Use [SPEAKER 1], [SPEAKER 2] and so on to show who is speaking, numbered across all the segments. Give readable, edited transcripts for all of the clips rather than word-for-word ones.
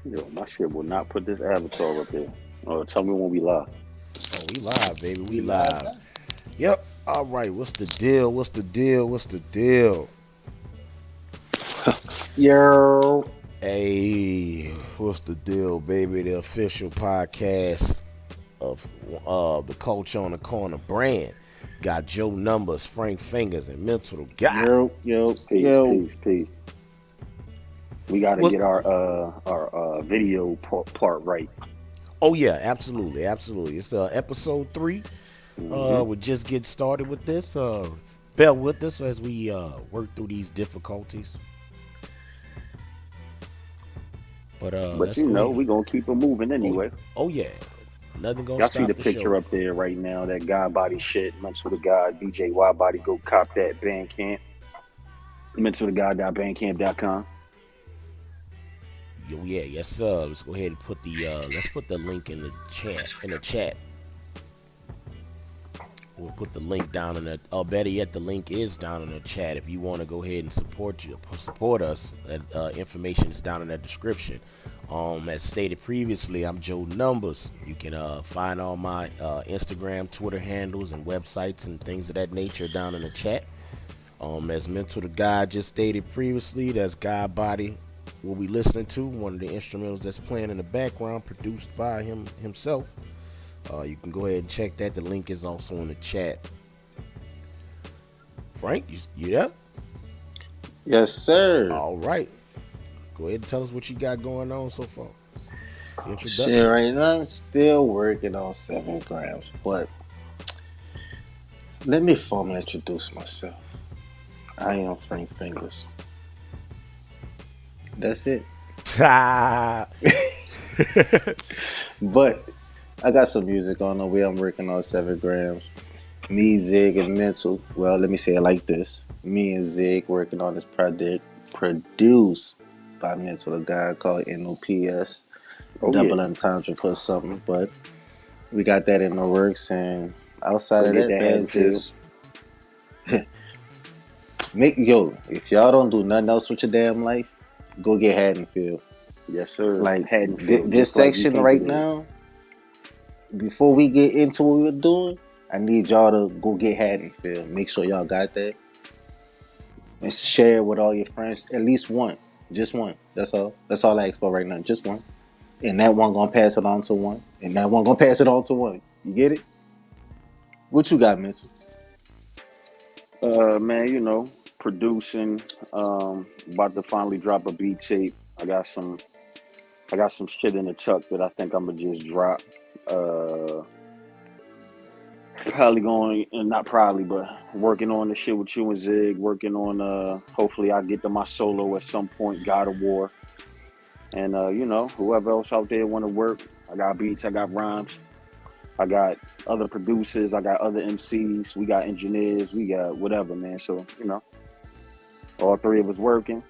[SPEAKER 1] Yo, my shit will not put this avatar up there. Oh, tell me when we live.
[SPEAKER 2] Oh, we live, baby. We
[SPEAKER 3] We live
[SPEAKER 2] live.
[SPEAKER 3] now.
[SPEAKER 2] Yep. All right. What's the deal? What's the deal? What's the deal?
[SPEAKER 3] Yo.
[SPEAKER 2] Hey, what's the deal, baby? The official podcast of the Culture on the Corner brand. Got Joe Numbers, Frank Fingers, and Mental the Guy.
[SPEAKER 3] Yo, yo,
[SPEAKER 1] Peace,
[SPEAKER 3] yo.
[SPEAKER 1] peace, peace. We gotta
[SPEAKER 2] What's
[SPEAKER 1] get our video part right.
[SPEAKER 2] Oh yeah, absolutely, absolutely. It's episode 3.
[SPEAKER 1] Hmm.
[SPEAKER 2] We just get started with this. Bear with us as we work through these difficulties. But
[SPEAKER 1] But
[SPEAKER 2] let's go ahead.
[SPEAKER 1] we gonna keep it moving
[SPEAKER 2] Oh,
[SPEAKER 1] anyway.
[SPEAKER 2] oh yeah. Nothing gonna
[SPEAKER 1] Y'all see
[SPEAKER 2] stop
[SPEAKER 1] the
[SPEAKER 2] the show.
[SPEAKER 1] picture up there right now? That God body shit. Mental the God, DJ Y body. Go cop that Bandcamp. Mental the God.bandcamp.com.
[SPEAKER 2] Yo, yeah, yes sir. Let's go ahead and put the let's put the link in the chat. We'll put the link down in the. Oh, better yet, the link is down in the chat. If you want to go ahead and support us, that information is down in the description. As stated previously, I'm Joe Numbers. You can find all my Instagram, Twitter handles, and websites and things of that nature down in the chat. As Mental the Guy just stated previously, that's God Body. We'll be listening to one of the instrumentals that's playing in the background, produced by him himself. You can go ahead and check that. The link is also in the chat. Frank, you there?
[SPEAKER 3] Yes, sir.
[SPEAKER 2] All right. Go ahead and tell us what you got going on so far.
[SPEAKER 3] Shit,
[SPEAKER 2] Introduction.
[SPEAKER 3] right now, I'm still working on 7 grams. But let me formally introduce myself. I am Frank Fingers. That's it. But I got some music on the way. I'm working on 7 grams. Me, Zig, and Mental. Well, let me say it like this. Me and Zig working on this project produced by Mental, a guy called NUMBAS.
[SPEAKER 1] Oh yeah.
[SPEAKER 3] Double entendre for something, but we got that in the works. And outside
[SPEAKER 1] Go
[SPEAKER 3] of
[SPEAKER 1] get
[SPEAKER 3] that,
[SPEAKER 1] that
[SPEAKER 3] man,
[SPEAKER 1] Haddonfield.
[SPEAKER 3] just if y'all don't do nothing else with your damn life, go get Haddonfield.
[SPEAKER 1] Yes, sir.
[SPEAKER 3] Like
[SPEAKER 1] Haddonfield,
[SPEAKER 3] this
[SPEAKER 1] just like you
[SPEAKER 3] section
[SPEAKER 1] think it
[SPEAKER 3] right
[SPEAKER 1] is.
[SPEAKER 3] now, before we get into what we're doing, I need y'all to go get Haddonfield. Make sure y'all got that and share it with all your friends. At least one, just one. That's all. That's all I ask for right now. Just one, and that one gonna pass it on to one, and that one gonna pass it on to one. You get it? What you got, Mental?
[SPEAKER 1] Man, producing. About to finally drop a beat tape. I got some shit in the chuck that I think I'm gonna just drop. Uh, Probably going, and not probably, but working on the shit with you and Zig. Working on. Hopefully, I get to my solo at some point. God of War, and whoever else out there want to work. I got beats. I got rhymes. I got other producers. I got other MCs. We got engineers. We got whatever, man. So all three of us working,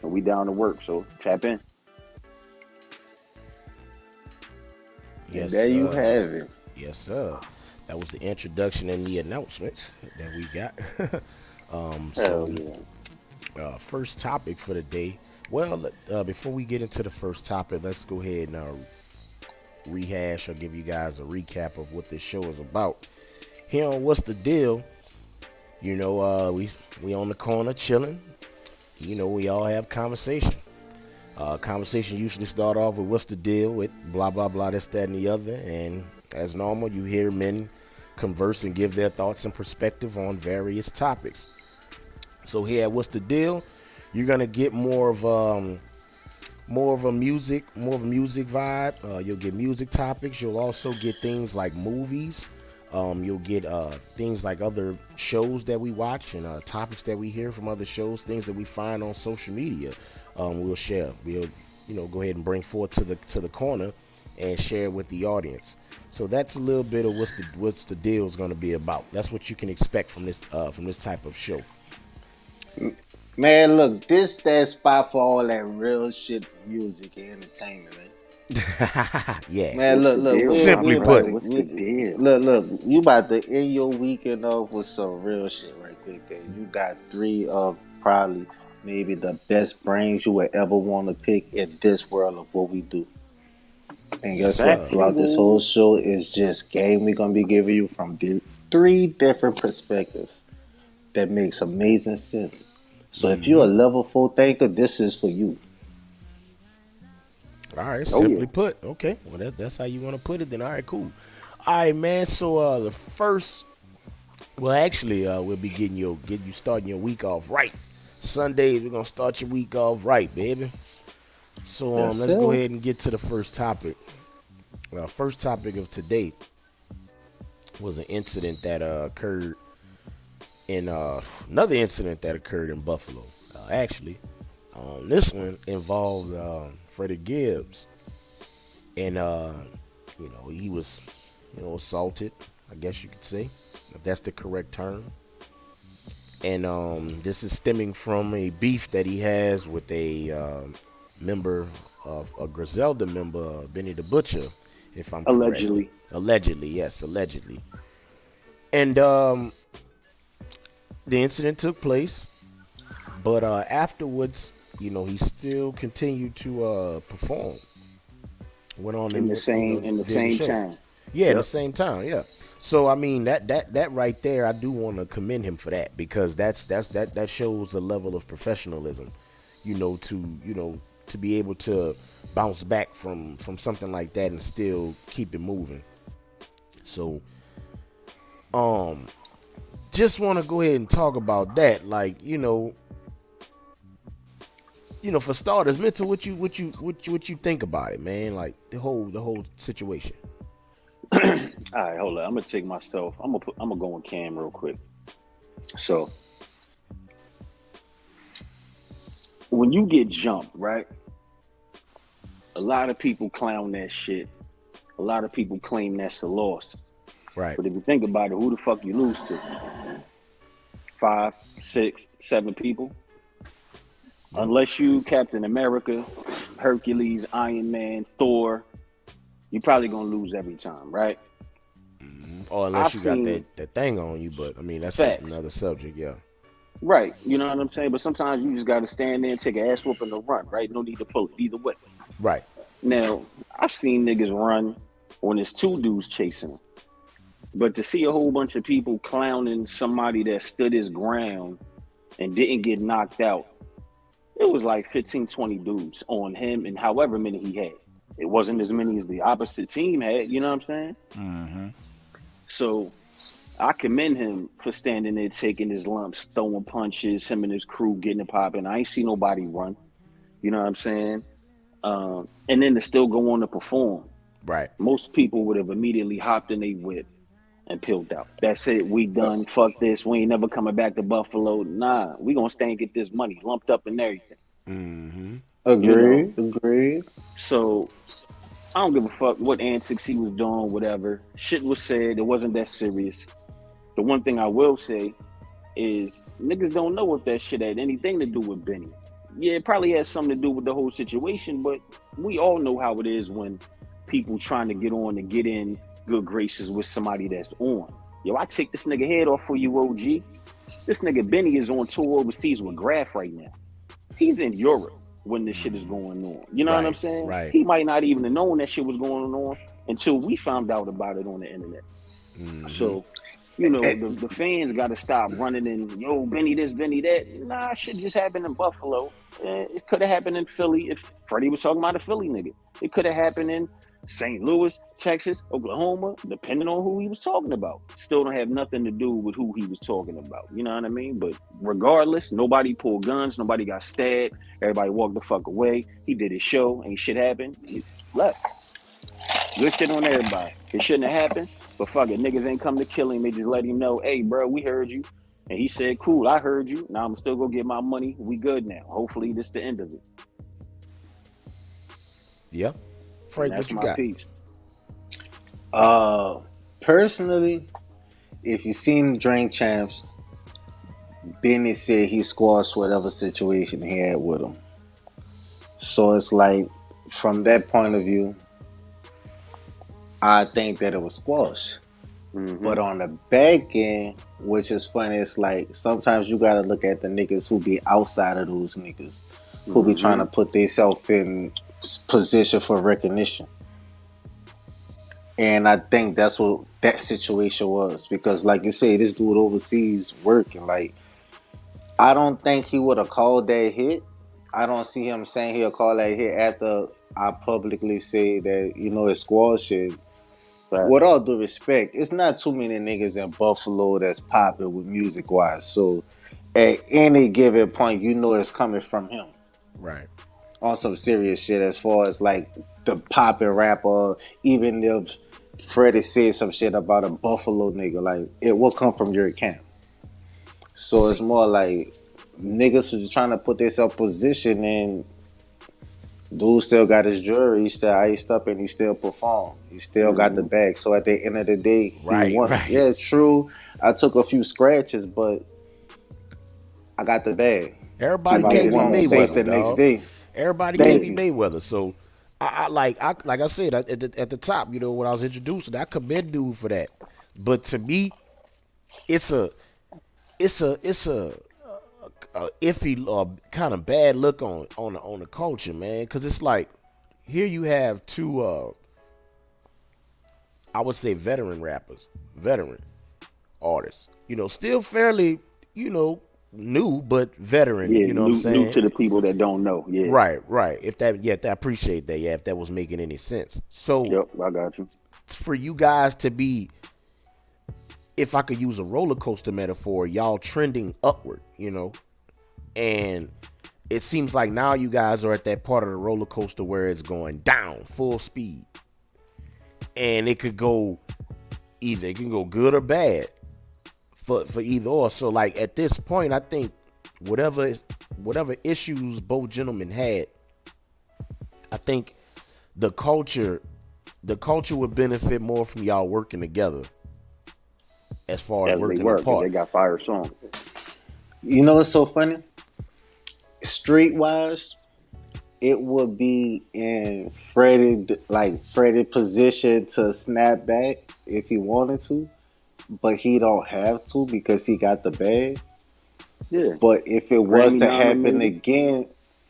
[SPEAKER 1] and we down to work. So tap in.
[SPEAKER 3] And
[SPEAKER 2] Yes,
[SPEAKER 3] there you
[SPEAKER 2] sir.
[SPEAKER 3] have it.
[SPEAKER 2] Yes, sir. That was the introduction and the announcements that we got.
[SPEAKER 1] Hell
[SPEAKER 2] So,
[SPEAKER 1] yeah.
[SPEAKER 2] first topic for the day. Well, before we get into the first topic, let's go ahead and rehash or give you guys a recap of what this show is about. Here on What's the Deal, we on the corner chilling. We all have conversation. Conversation usually start off with what's the deal with blah blah blah, this, that, and the other. And as normal, you hear men converse and give their thoughts and perspective on various topics. So here at What's the Deal, you're gonna get more of a music vibe. You'll get music topics. You'll also get things like movies. You'll get things like other shows that we watch and topics that we hear from other shows, things that we find on social media. We'll share. We'll go ahead and bring forth to the corner and share with the audience. So that's a little bit of what's the deal is going to be about. That's what you can expect from this type of show.
[SPEAKER 3] Man, look, this that spot for all that real shit music and entertainment, man.
[SPEAKER 2] Yeah.
[SPEAKER 3] Man,
[SPEAKER 1] What's
[SPEAKER 3] look,
[SPEAKER 1] the
[SPEAKER 3] look,
[SPEAKER 1] deal,
[SPEAKER 3] we
[SPEAKER 1] my
[SPEAKER 2] Simply
[SPEAKER 3] we about
[SPEAKER 1] brother?
[SPEAKER 2] put.
[SPEAKER 3] to
[SPEAKER 1] What's the deal?
[SPEAKER 3] you about to end your weekend off with some real shit right quick. There, you got three of probably maybe the best brains you would ever want to pick in this world of what we do. And
[SPEAKER 2] Yes,
[SPEAKER 3] guess what?
[SPEAKER 2] sir.
[SPEAKER 3] Throughout this whole
[SPEAKER 1] Factual.
[SPEAKER 3] show is just game we're gonna be giving you from three different perspectives that makes amazing sense. So if you're a
[SPEAKER 2] Mm-hmm.
[SPEAKER 3] level 4 thinker, this is for you.
[SPEAKER 2] All right,
[SPEAKER 1] Oh yeah.
[SPEAKER 2] simply put. Okay, well that's how you want to put it. Then all right, cool. All right, man. So the first, well, actually, we'll be getting you starting your week off right. Sundays, we're gonna start your week off right, baby. So
[SPEAKER 3] Yes,
[SPEAKER 2] let's go
[SPEAKER 3] sir.
[SPEAKER 2] ahead and get to the first topic. First topic of today was an incident that occurred in another incident that occurred in Buffalo. Actually, this one involved Freddie Gibbs, and he was assaulted. I guess you could say, if that's the correct term. And this is stemming from a beef that he has with a member of a Griselda member, Benny the Butcher, if I'm correct.
[SPEAKER 1] Allegedly.
[SPEAKER 2] Allegedly, yes, allegedly. And the incident took place, but afterwards, he still continued to perform. Went on
[SPEAKER 1] In
[SPEAKER 2] and
[SPEAKER 1] the same in the
[SPEAKER 2] did the
[SPEAKER 1] same
[SPEAKER 2] show.
[SPEAKER 1] time.
[SPEAKER 2] Yeah, in the
[SPEAKER 1] Yep.
[SPEAKER 2] same time, yeah. So I mean that right there, I do want to commend him for that because that shows a level of professionalism, to be able to bounce back from something like that and still keep it moving. So um just want to go ahead and talk about that, like for starters, mental, what you think about it, man, like the whole situation.
[SPEAKER 1] All right, hold on. I'm gonna take myself. I'm gonna go on cam real quick. So when you get jumped, right? A lot of people clown that shit. A lot of people claim that's a loss.
[SPEAKER 2] Right.
[SPEAKER 1] But if you think about it, who the fuck you lose to? Five, six, seven people.
[SPEAKER 2] Yep.
[SPEAKER 1] Unless you Captain America, Hercules, Iron Man, Thor, you're probably gonna lose every time, right?
[SPEAKER 2] Or
[SPEAKER 1] I've
[SPEAKER 2] unless you got that
[SPEAKER 1] seen
[SPEAKER 2] that thing on you, but I mean that's
[SPEAKER 1] facts.
[SPEAKER 2] another subject. Yeah.
[SPEAKER 1] Right. You know what I'm saying? But sometimes you just gotta stand there and take an ass whooping to run, right? No need to pull it either way.
[SPEAKER 2] Right.
[SPEAKER 1] Now, I've seen niggas run when there's two dudes chasing them. But to see a whole bunch of people clowning somebody that stood his ground and didn't get knocked out, it was like 15, 20 dudes on him and however many he had. It wasn't as many as the opposite team had, you know what I'm saying?
[SPEAKER 2] Mm-hmm.
[SPEAKER 1] So I commend him for standing there taking his lumps, throwing punches, him and his crew getting it popping. I ain't see nobody run, you know what I'm saying? And then to still go on to perform.
[SPEAKER 2] Right.
[SPEAKER 1] Most people would have immediately hopped in a whip and peeled out. That's it. We done. Fuck this. We ain't never coming back to Buffalo. Nah, we gonna stay and get this money lumped up and everything.
[SPEAKER 2] Mm-hmm.
[SPEAKER 1] You know.
[SPEAKER 3] Agreed. Agreed.
[SPEAKER 1] So I don't give a fuck what antics he was doing, whatever. Shit was said. It wasn't that serious. The one thing I will say is niggas don't know if that shit had anything to do with Benny. Yeah, it probably has something to do with the whole situation, but we all know how it is when people trying to get on and get in good graces with somebody that's on. Yo, I take this nigga head off for you, OG. This nigga Benny is on tour overseas with Graf right now. He's in Europe when this shit is going on. You know what I'm
[SPEAKER 2] Right.
[SPEAKER 1] saying?
[SPEAKER 2] Right.
[SPEAKER 1] He might not even have known that shit was going on until we found out about it on the internet.
[SPEAKER 2] Mm-hmm.
[SPEAKER 1] So, the fans got to stop running in, yo, Benny this, Benny that. Nah, shit just happened in Buffalo. It could have happened in Philly if Freddie was talking about a Philly nigga. It could have happened in St. Louis, Texas, Oklahoma, depending on who he was talking about. Still don't have nothing to do with who he was talking about. You know what I mean? But regardless, nobody pulled guns, nobody got stabbed, everybody walked the fuck away. He did his show, ain't shit happened. He left. Good shit on everybody. It shouldn't have happened, but fuck it. Niggas ain't come to kill him. They just let him know, hey, bro, we heard you. And he said, cool, I heard you. Now I'm still gonna get my money. We good now. Hopefully this the end of it.
[SPEAKER 2] Yeah.
[SPEAKER 1] And
[SPEAKER 2] Frank,
[SPEAKER 1] that's
[SPEAKER 2] what you
[SPEAKER 1] my
[SPEAKER 2] got?
[SPEAKER 1] piece.
[SPEAKER 3] Uh, Personally, if you seen Drink Champs, Benny said he squashed whatever situation he had with him. So it's like, from that point of view, I think that it was squashed. But on the back end, which is funny, it's like sometimes you gotta look at the niggas who be outside of those niggas, who be trying to put themselves in position for recognition. And I think that's what that situation was. Because like you say, this dude overseas working. Like, I don't think he would have called that hit. I don't see him saying he'll call that hit after I publicly say that, it's squad shit.
[SPEAKER 1] Right.
[SPEAKER 3] With all due respect, it's not too many niggas in Buffalo that's popping with music wise. So at any given point, it's coming from him.
[SPEAKER 2] Right.
[SPEAKER 3] On some serious shit as far as like the popping rapper, even if Freddie said some shit about a Buffalo nigga, like it will come from your camp. So it's more like niggas who's trying to put themselves position, and dude still got his jewelry, he still iced up, and he still performed. He still got the bag. So at the end of the day, he won.
[SPEAKER 2] Right.
[SPEAKER 3] Yeah, true. I took a few scratches, but I got the bag.
[SPEAKER 2] Everybody can't be Mayweather,
[SPEAKER 3] the next day.
[SPEAKER 2] Everybody can't be Mayweather. So like I said at the top, when I was introducing, I commend dude for that. But to me, it's a iffy kind of bad look on the culture, man. Because it's like here you have two, I would say veteran artists. Still fairly, new, but veteran.
[SPEAKER 1] Yeah,
[SPEAKER 2] you know what I'm saying?
[SPEAKER 1] New to the people that don't know. Yeah.
[SPEAKER 2] Right. I appreciate that. Yeah, if that was making any sense. So,
[SPEAKER 1] yep, I got you.
[SPEAKER 2] For you guys to be, if I could use a roller coaster metaphor, y'all trending upward, and it seems like now you guys are at that part of the roller coaster where it's going down full speed, and it could go good or bad for either or. So like at this point, I think whatever issues both gentlemen had, I think the culture would benefit more from y'all working together as far as working apart.
[SPEAKER 1] They got fire songs.
[SPEAKER 3] What's so funny? Streetwise, it would be in Freddie position to snap back if he wanted to, but he don't have to because he got the bag.
[SPEAKER 1] Yeah.
[SPEAKER 3] But if it was to happen again,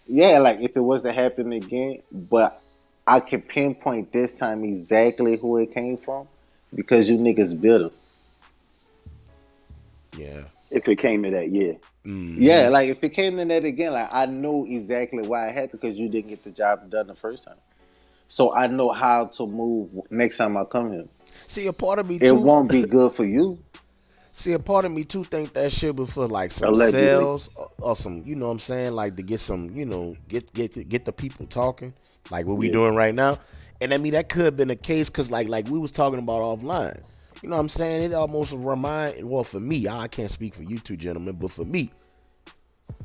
[SPEAKER 3] if it was to happen again, but I can pinpoint this time exactly who it came from because you niggas built him.
[SPEAKER 2] Yeah.
[SPEAKER 1] If it came to that, yeah.
[SPEAKER 3] Mm-hmm. Yeah, like if it came to that again, like I know exactly why it happened because you didn't get the job done the first time. So I know how to move next time I come here.
[SPEAKER 2] See, a part of me too.
[SPEAKER 3] It won't be good for you.
[SPEAKER 2] See, a part of me too think that shit was for like some
[SPEAKER 1] allegedly.
[SPEAKER 2] Sales or some, you know what I'm saying, like to get some, get the people talking, like what we doing right now. And I mean that could have been the case because like we was talking about offline. You know what I'm saying? It almost for me, I can't speak for you two gentlemen, but for me,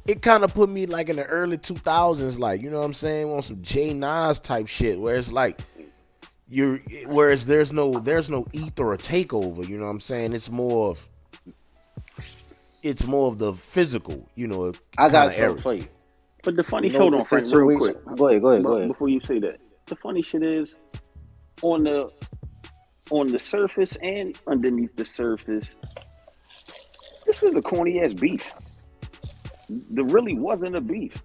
[SPEAKER 2] it kind of put me like in the early 2000s, like, you know what I'm saying, on some J Nas type shit, where it's like whereas there's no ether or takeover. You know what I'm saying? It's more of the physical.
[SPEAKER 3] I got something for you.
[SPEAKER 1] But the funny, hold on, Frank, real quick.
[SPEAKER 3] Go ahead.
[SPEAKER 1] Before you say that, the funny shit is on the surface and underneath the surface, this was a corny ass beef. There really wasn't a beef.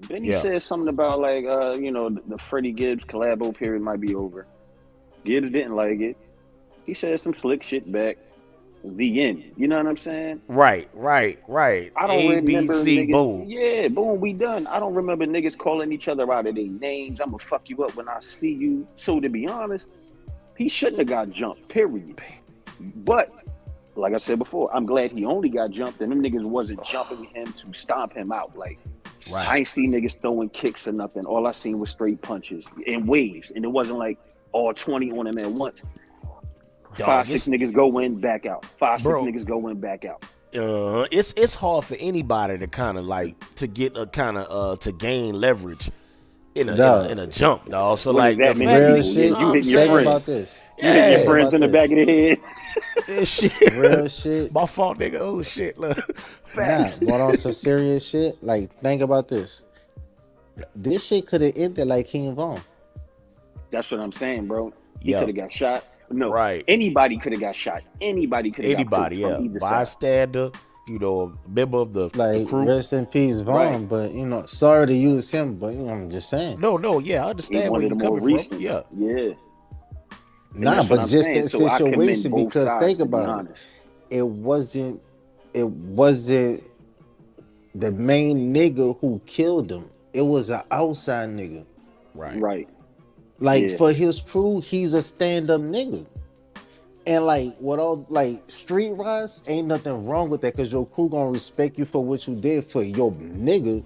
[SPEAKER 1] Then he said something about like, the Freddie Gibbs collabo period might be over. Gibbs didn't like it. He said some slick shit back. The end. You know what I'm saying?
[SPEAKER 2] Right.
[SPEAKER 1] I don't remember niggas.
[SPEAKER 2] Boom.
[SPEAKER 1] Yeah, boom, we done. I don't remember niggas calling each other out of their names. I'm gonna fuck you up when I see you. So to be honest, he shouldn't have got jumped, period. But, like I said before, I'm glad he only got jumped and them niggas wasn't jumping him to stomp him out. Like, I ain't see niggas throwing kicks or nothing. All I seen was straight punches in waves. And it wasn't like all 20 on him at once. Dog, 5-6 niggas go in, back out. 5-6 niggas go in, back out.
[SPEAKER 2] It's hard for anybody to kind of like to get a kind of to gain leverage in a jump, dog. So
[SPEAKER 1] what
[SPEAKER 2] like
[SPEAKER 1] that
[SPEAKER 3] real shit.
[SPEAKER 1] You hitting your friends.
[SPEAKER 3] About this.
[SPEAKER 1] You hitting your friends in the back of the head.
[SPEAKER 2] Shit.
[SPEAKER 3] Real shit.
[SPEAKER 2] My fault, nigga. Oh shit, look.
[SPEAKER 3] Nah, but on some serious shit, like think about this. This shit could have ended like King Von.
[SPEAKER 1] That's what I'm saying, bro. He could have got shot. No,
[SPEAKER 2] Right.
[SPEAKER 1] anybody could have got shot. Anybody could have got poked
[SPEAKER 2] Anybody,
[SPEAKER 1] from
[SPEAKER 2] yeah.
[SPEAKER 1] either side.
[SPEAKER 2] Bystander, you know, a member of the
[SPEAKER 3] Like
[SPEAKER 2] crew.
[SPEAKER 3] rest in peace,
[SPEAKER 1] Right.
[SPEAKER 3] Vaughn. But sorry to use him, but I'm just saying.
[SPEAKER 2] No, yeah, I
[SPEAKER 1] He
[SPEAKER 2] understand
[SPEAKER 1] one
[SPEAKER 2] where
[SPEAKER 1] of
[SPEAKER 2] you
[SPEAKER 1] the more
[SPEAKER 2] coming from.
[SPEAKER 1] recents.
[SPEAKER 2] Yeah.
[SPEAKER 1] Yeah. And
[SPEAKER 3] Nah,
[SPEAKER 1] that's what
[SPEAKER 3] but
[SPEAKER 1] I'm
[SPEAKER 3] just
[SPEAKER 1] saying.
[SPEAKER 3] that
[SPEAKER 1] So I commend
[SPEAKER 3] situation,
[SPEAKER 1] both
[SPEAKER 3] because
[SPEAKER 1] sides,
[SPEAKER 3] think
[SPEAKER 1] to be
[SPEAKER 3] about it.
[SPEAKER 1] honest.
[SPEAKER 3] It wasn't the main nigga who killed him. It was an outside nigga.
[SPEAKER 2] Right.
[SPEAKER 1] Right.
[SPEAKER 3] Like
[SPEAKER 1] Yeah.
[SPEAKER 3] for his crew, he's a stand-up nigga. And like what all like street wise, ain't nothing wrong with that because your crew gonna respect you for what you did for your nigga,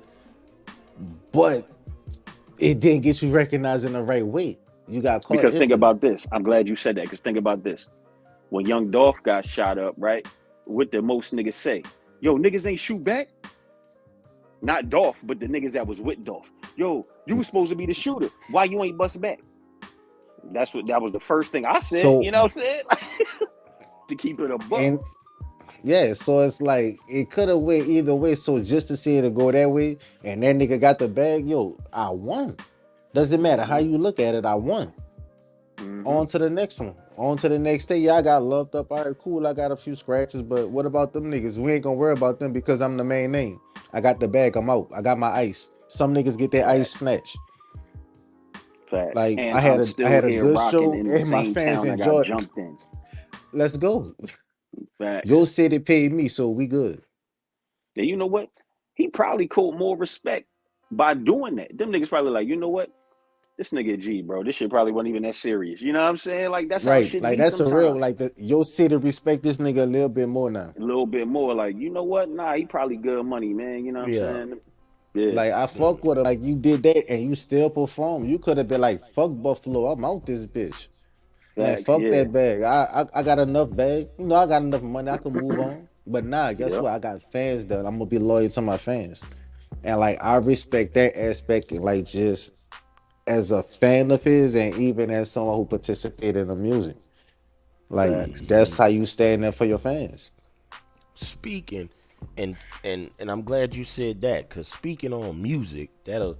[SPEAKER 3] but it didn't get you recognized in the right way. You got caught
[SPEAKER 1] Because think
[SPEAKER 3] instantly.
[SPEAKER 1] about this. I'm glad you said that. Because think about this. When Young Dolph got shot up, right? What the most niggas say? Yo, niggas ain't shoot back. Not Dolph, but the niggas that was with Dolph. Yo, you was supposed to be the shooter. Why you ain't bust back? That was the first thing I said.
[SPEAKER 3] So
[SPEAKER 1] You know what I'm saying? To keep it a buck.
[SPEAKER 3] and yeah, so it's like it could have went either way. So just to see it go that way, and that nigga got the bag, yo, I won. Doesn't matter how you look at it, I won.
[SPEAKER 1] Mm-hmm.
[SPEAKER 3] On to the next one. On to the next day. Yeah, I got loved up. All right, cool. I got a few scratches, but what about them niggas? We ain't gonna worry about them because I'm the main name. I got the bag. I'm out. I got my ice. Some niggas get their ice
[SPEAKER 1] Facts.
[SPEAKER 3] snatched.
[SPEAKER 1] Facts.
[SPEAKER 3] Like
[SPEAKER 1] And
[SPEAKER 3] I had
[SPEAKER 1] I'm
[SPEAKER 3] a I
[SPEAKER 1] still
[SPEAKER 3] had a
[SPEAKER 1] here
[SPEAKER 3] good
[SPEAKER 1] rocking
[SPEAKER 3] show
[SPEAKER 1] in the
[SPEAKER 3] and my
[SPEAKER 1] same
[SPEAKER 3] fans
[SPEAKER 1] town I got
[SPEAKER 3] enjoyed.
[SPEAKER 1] jumped in.
[SPEAKER 3] Let's go. Your
[SPEAKER 1] Facts.
[SPEAKER 3] city paid me, so we good.
[SPEAKER 1] And you know what? He probably caught more respect by doing that. Them niggas probably like, you know what? This nigga G, bro. This shit probably wasn't even that serious. You know what I'm saying? Like that's how
[SPEAKER 3] Right.
[SPEAKER 1] shit
[SPEAKER 3] Like
[SPEAKER 1] be
[SPEAKER 3] that's a real
[SPEAKER 1] sometimes.
[SPEAKER 3] like your city respect this nigga a little bit more now.
[SPEAKER 1] A little bit more. Like, you know what? Nah, he probably good money, man. You know what I'm
[SPEAKER 2] Yeah.
[SPEAKER 1] saying? Yeah.
[SPEAKER 3] Like I fuck with him. Like you did that and you still perform. You could have been like, fuck Buffalo. I'm out this bitch. Man,
[SPEAKER 1] Facts.
[SPEAKER 3] fuck
[SPEAKER 1] Yeah.
[SPEAKER 3] that bag. I got enough bag. I got enough money. I can move on. But nah, guess
[SPEAKER 1] Yep.
[SPEAKER 3] what? I got fans that I'm gonna be loyal to my fans. And like I respect that aspect, like just as a fan of his and even as someone who participated in the music. Like
[SPEAKER 1] Facts.
[SPEAKER 3] that's how you stand there for your fans.
[SPEAKER 2] Speaking, and I'm glad you said that, because speaking on music, that'll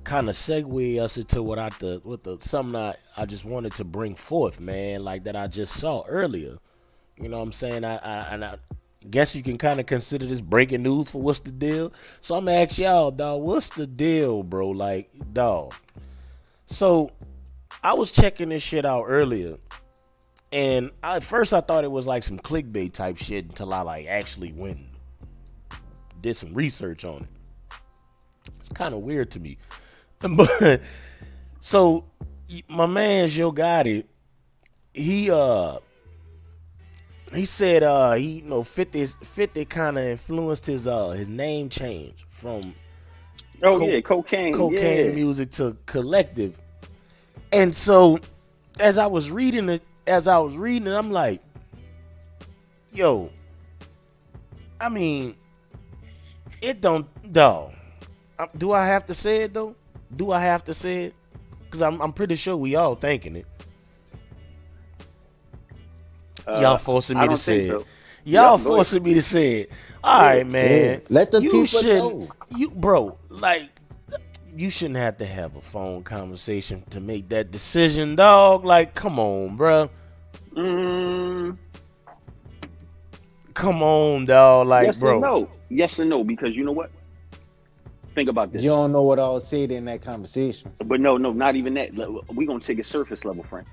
[SPEAKER 2] kind of segue us into something I just wanted to bring forth, man, like that I just saw earlier. You know what I'm saying? I guess you can kind of consider this breaking news for what's the deal. So I'm gonna ask y'all, dog, what's the deal, bro? Like, dog. So I was checking this shit out earlier, and at first I thought it was like some clickbait type shit until I like actually went and did some research on it. It's kind of weird to me. But so my man Joe Gotti, he said he 50 kind of influenced his name change from
[SPEAKER 1] Oh yeah, cocaine.
[SPEAKER 2] cocaine
[SPEAKER 1] Yeah.
[SPEAKER 2] music to collective. And so as I was reading it, I'm like, yo, I mean, it don't, dog. Do I have to say it though? Do I have to say it? Because I'm pretty sure we all thinking it. Y'all forcing
[SPEAKER 1] I
[SPEAKER 2] me to
[SPEAKER 1] don't
[SPEAKER 2] say
[SPEAKER 1] think
[SPEAKER 2] it.
[SPEAKER 1] so.
[SPEAKER 2] Y'all
[SPEAKER 1] Yep, go ahead.
[SPEAKER 2] forcing me to say it. All
[SPEAKER 1] Yeah,
[SPEAKER 2] right, man.
[SPEAKER 3] Let the
[SPEAKER 2] You
[SPEAKER 3] people
[SPEAKER 2] shouldn't-
[SPEAKER 3] know.
[SPEAKER 2] bro, like, you shouldn't have to have a phone conversation to make that decision, dog. Like, come on, bro.
[SPEAKER 1] Mm,
[SPEAKER 2] Come on, dog. Like,
[SPEAKER 1] yes and
[SPEAKER 2] bro.
[SPEAKER 1] no. Yes and no, because you know what? Think about this.
[SPEAKER 3] You don't know what I was said in that conversation.
[SPEAKER 1] But no, not even that. We're gonna take it surface level, friend.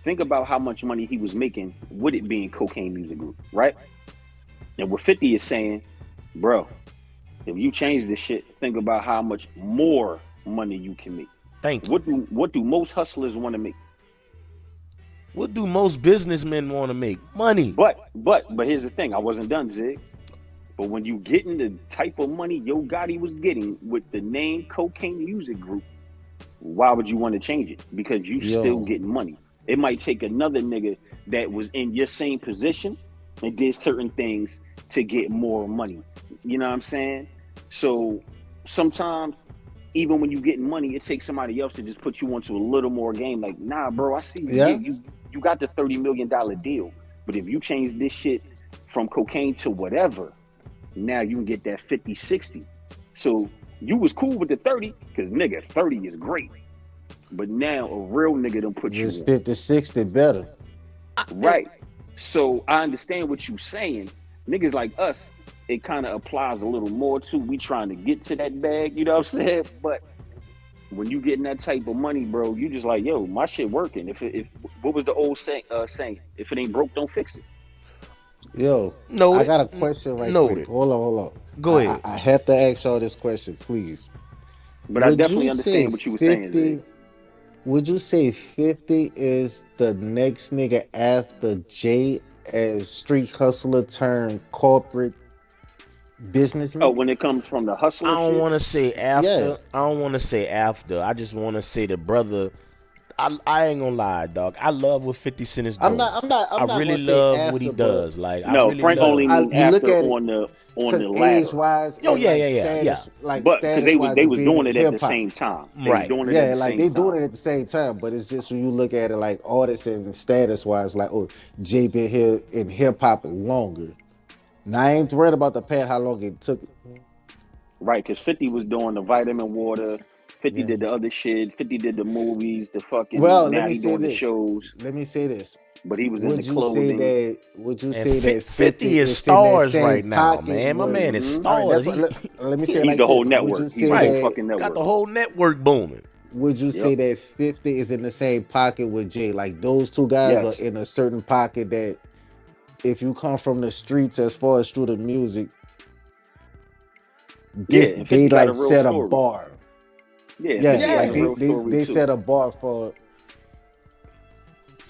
[SPEAKER 1] Think about how much money he was making with it being cocaine music group, right? And what 50 is saying, bro, if you change this shit, think about how much more money you can make.
[SPEAKER 2] Thank you.
[SPEAKER 1] What do most hustlers want to make?
[SPEAKER 2] What do most businessmen want to make? Money.
[SPEAKER 1] But here's the thing. I wasn't done, Zig. But when you getting the type of money Yo Gotti was getting with the name Cocaine Music Group, why would you want to change it? Because you still getting money. It might take another nigga that was in your same position and did certain things to get more money. You know what I'm saying? So sometimes, even when you getting money, it takes somebody else to just put you onto a little more game. Like, nah, bro, I see you.
[SPEAKER 3] Yeah.
[SPEAKER 1] You got the $30 million deal. But if you change this shit from cocaine to whatever, now you can get that 50, 60. So you was cool with the 30, because nigga, 30 is great. But now a real nigga done put
[SPEAKER 3] This
[SPEAKER 1] you on.
[SPEAKER 3] 50, 60 better.
[SPEAKER 1] Right. So I understand what you're saying. Niggas like us, it kind of applies a little more to. We trying to get to that bag, you know what I'm saying? But when you getting that type of money, bro, you just like, yo, my shit working. If what was the old saying? If it ain't broke, don't fix it.
[SPEAKER 3] Yo, I
[SPEAKER 2] Noted.
[SPEAKER 3] got a question right quick.
[SPEAKER 2] Noted.
[SPEAKER 3] Hold on.
[SPEAKER 2] Go ahead.
[SPEAKER 3] I have to ask y'all this question, please.
[SPEAKER 1] But I
[SPEAKER 3] Would
[SPEAKER 1] definitely
[SPEAKER 3] you say
[SPEAKER 1] understand what you were saying, Zig.
[SPEAKER 3] 50? Would you say 50 is the next nigga after Jay as street hustler turned corporate
[SPEAKER 1] Oh,
[SPEAKER 3] businessman?
[SPEAKER 1] when it comes from the
[SPEAKER 2] I
[SPEAKER 1] hustler
[SPEAKER 2] don't
[SPEAKER 1] shit,
[SPEAKER 2] want to say
[SPEAKER 3] Yeah.
[SPEAKER 2] after. I don't want to say after. I just want to say the brother. I ain't gonna lie, dog. I love what 50 Cent is doing. I
[SPEAKER 3] I'm not
[SPEAKER 2] really
[SPEAKER 3] gonna say
[SPEAKER 2] love what he
[SPEAKER 3] after, but
[SPEAKER 2] does. Like, I
[SPEAKER 1] no,
[SPEAKER 2] really
[SPEAKER 1] Frank
[SPEAKER 3] but
[SPEAKER 1] only
[SPEAKER 2] love.
[SPEAKER 3] I
[SPEAKER 1] mean
[SPEAKER 3] you look
[SPEAKER 1] after
[SPEAKER 3] at it
[SPEAKER 1] on
[SPEAKER 3] because
[SPEAKER 1] the
[SPEAKER 3] age
[SPEAKER 1] ladder.
[SPEAKER 3] wise
[SPEAKER 2] Yo,
[SPEAKER 3] and
[SPEAKER 2] yeah, yeah, yeah, yeah.
[SPEAKER 1] But because
[SPEAKER 3] status wise
[SPEAKER 1] they
[SPEAKER 3] of
[SPEAKER 1] was
[SPEAKER 3] being
[SPEAKER 1] doing
[SPEAKER 3] in
[SPEAKER 1] it at the
[SPEAKER 3] hip hop.
[SPEAKER 1] same time. They was
[SPEAKER 2] Right.
[SPEAKER 1] doing it at
[SPEAKER 3] Yeah,
[SPEAKER 1] the
[SPEAKER 3] like
[SPEAKER 1] same
[SPEAKER 3] they doing
[SPEAKER 1] time.
[SPEAKER 3] it at the same time, but it's just when you look at it like artists and status wise, like oh, Jay been here in hip hop longer. Now I ain't worried about the past how long it took.
[SPEAKER 1] Right, because 50 was doing the vitamin water. 50
[SPEAKER 3] Yeah.
[SPEAKER 1] did the other shit. 50 did the movies, the
[SPEAKER 3] Well,
[SPEAKER 1] fucking,
[SPEAKER 3] let
[SPEAKER 1] now
[SPEAKER 3] me
[SPEAKER 1] he
[SPEAKER 3] say
[SPEAKER 1] doing the
[SPEAKER 3] this.
[SPEAKER 1] shows.
[SPEAKER 3] Let me say this.
[SPEAKER 1] But he was in the
[SPEAKER 3] Would you say
[SPEAKER 1] clothing.
[SPEAKER 3] that? Would you
[SPEAKER 2] And
[SPEAKER 3] say that 50
[SPEAKER 2] 50 is
[SPEAKER 3] is in that
[SPEAKER 2] stars
[SPEAKER 3] same
[SPEAKER 2] right now,
[SPEAKER 3] pocket
[SPEAKER 2] man. My
[SPEAKER 3] with?
[SPEAKER 2] man is
[SPEAKER 1] Hmm.
[SPEAKER 3] All right,
[SPEAKER 2] stars.
[SPEAKER 3] that's what.
[SPEAKER 2] He,
[SPEAKER 3] Let me say it
[SPEAKER 1] He's
[SPEAKER 3] like
[SPEAKER 1] the whole
[SPEAKER 3] this. Would you
[SPEAKER 1] network. He's the
[SPEAKER 3] say
[SPEAKER 1] whole
[SPEAKER 2] right.
[SPEAKER 3] that?
[SPEAKER 1] fucking
[SPEAKER 2] Got the
[SPEAKER 1] network.
[SPEAKER 2] whole network booming.
[SPEAKER 3] Would you
[SPEAKER 1] Yep.
[SPEAKER 3] say that 50 is in the same pocket with Jay? Like those two guys are
[SPEAKER 1] Yes.
[SPEAKER 3] in a certain pocket that if you come from the streets as far as through the music,
[SPEAKER 1] Yeah,
[SPEAKER 3] this
[SPEAKER 1] and
[SPEAKER 3] they
[SPEAKER 1] 50 got
[SPEAKER 3] like
[SPEAKER 1] a real
[SPEAKER 3] set a
[SPEAKER 1] story.
[SPEAKER 3] bar.
[SPEAKER 1] Yeah, and
[SPEAKER 3] Yeah,
[SPEAKER 1] 50 has
[SPEAKER 3] like
[SPEAKER 1] a
[SPEAKER 2] Yeah.
[SPEAKER 1] real story
[SPEAKER 3] they
[SPEAKER 1] too.
[SPEAKER 3] set a bar for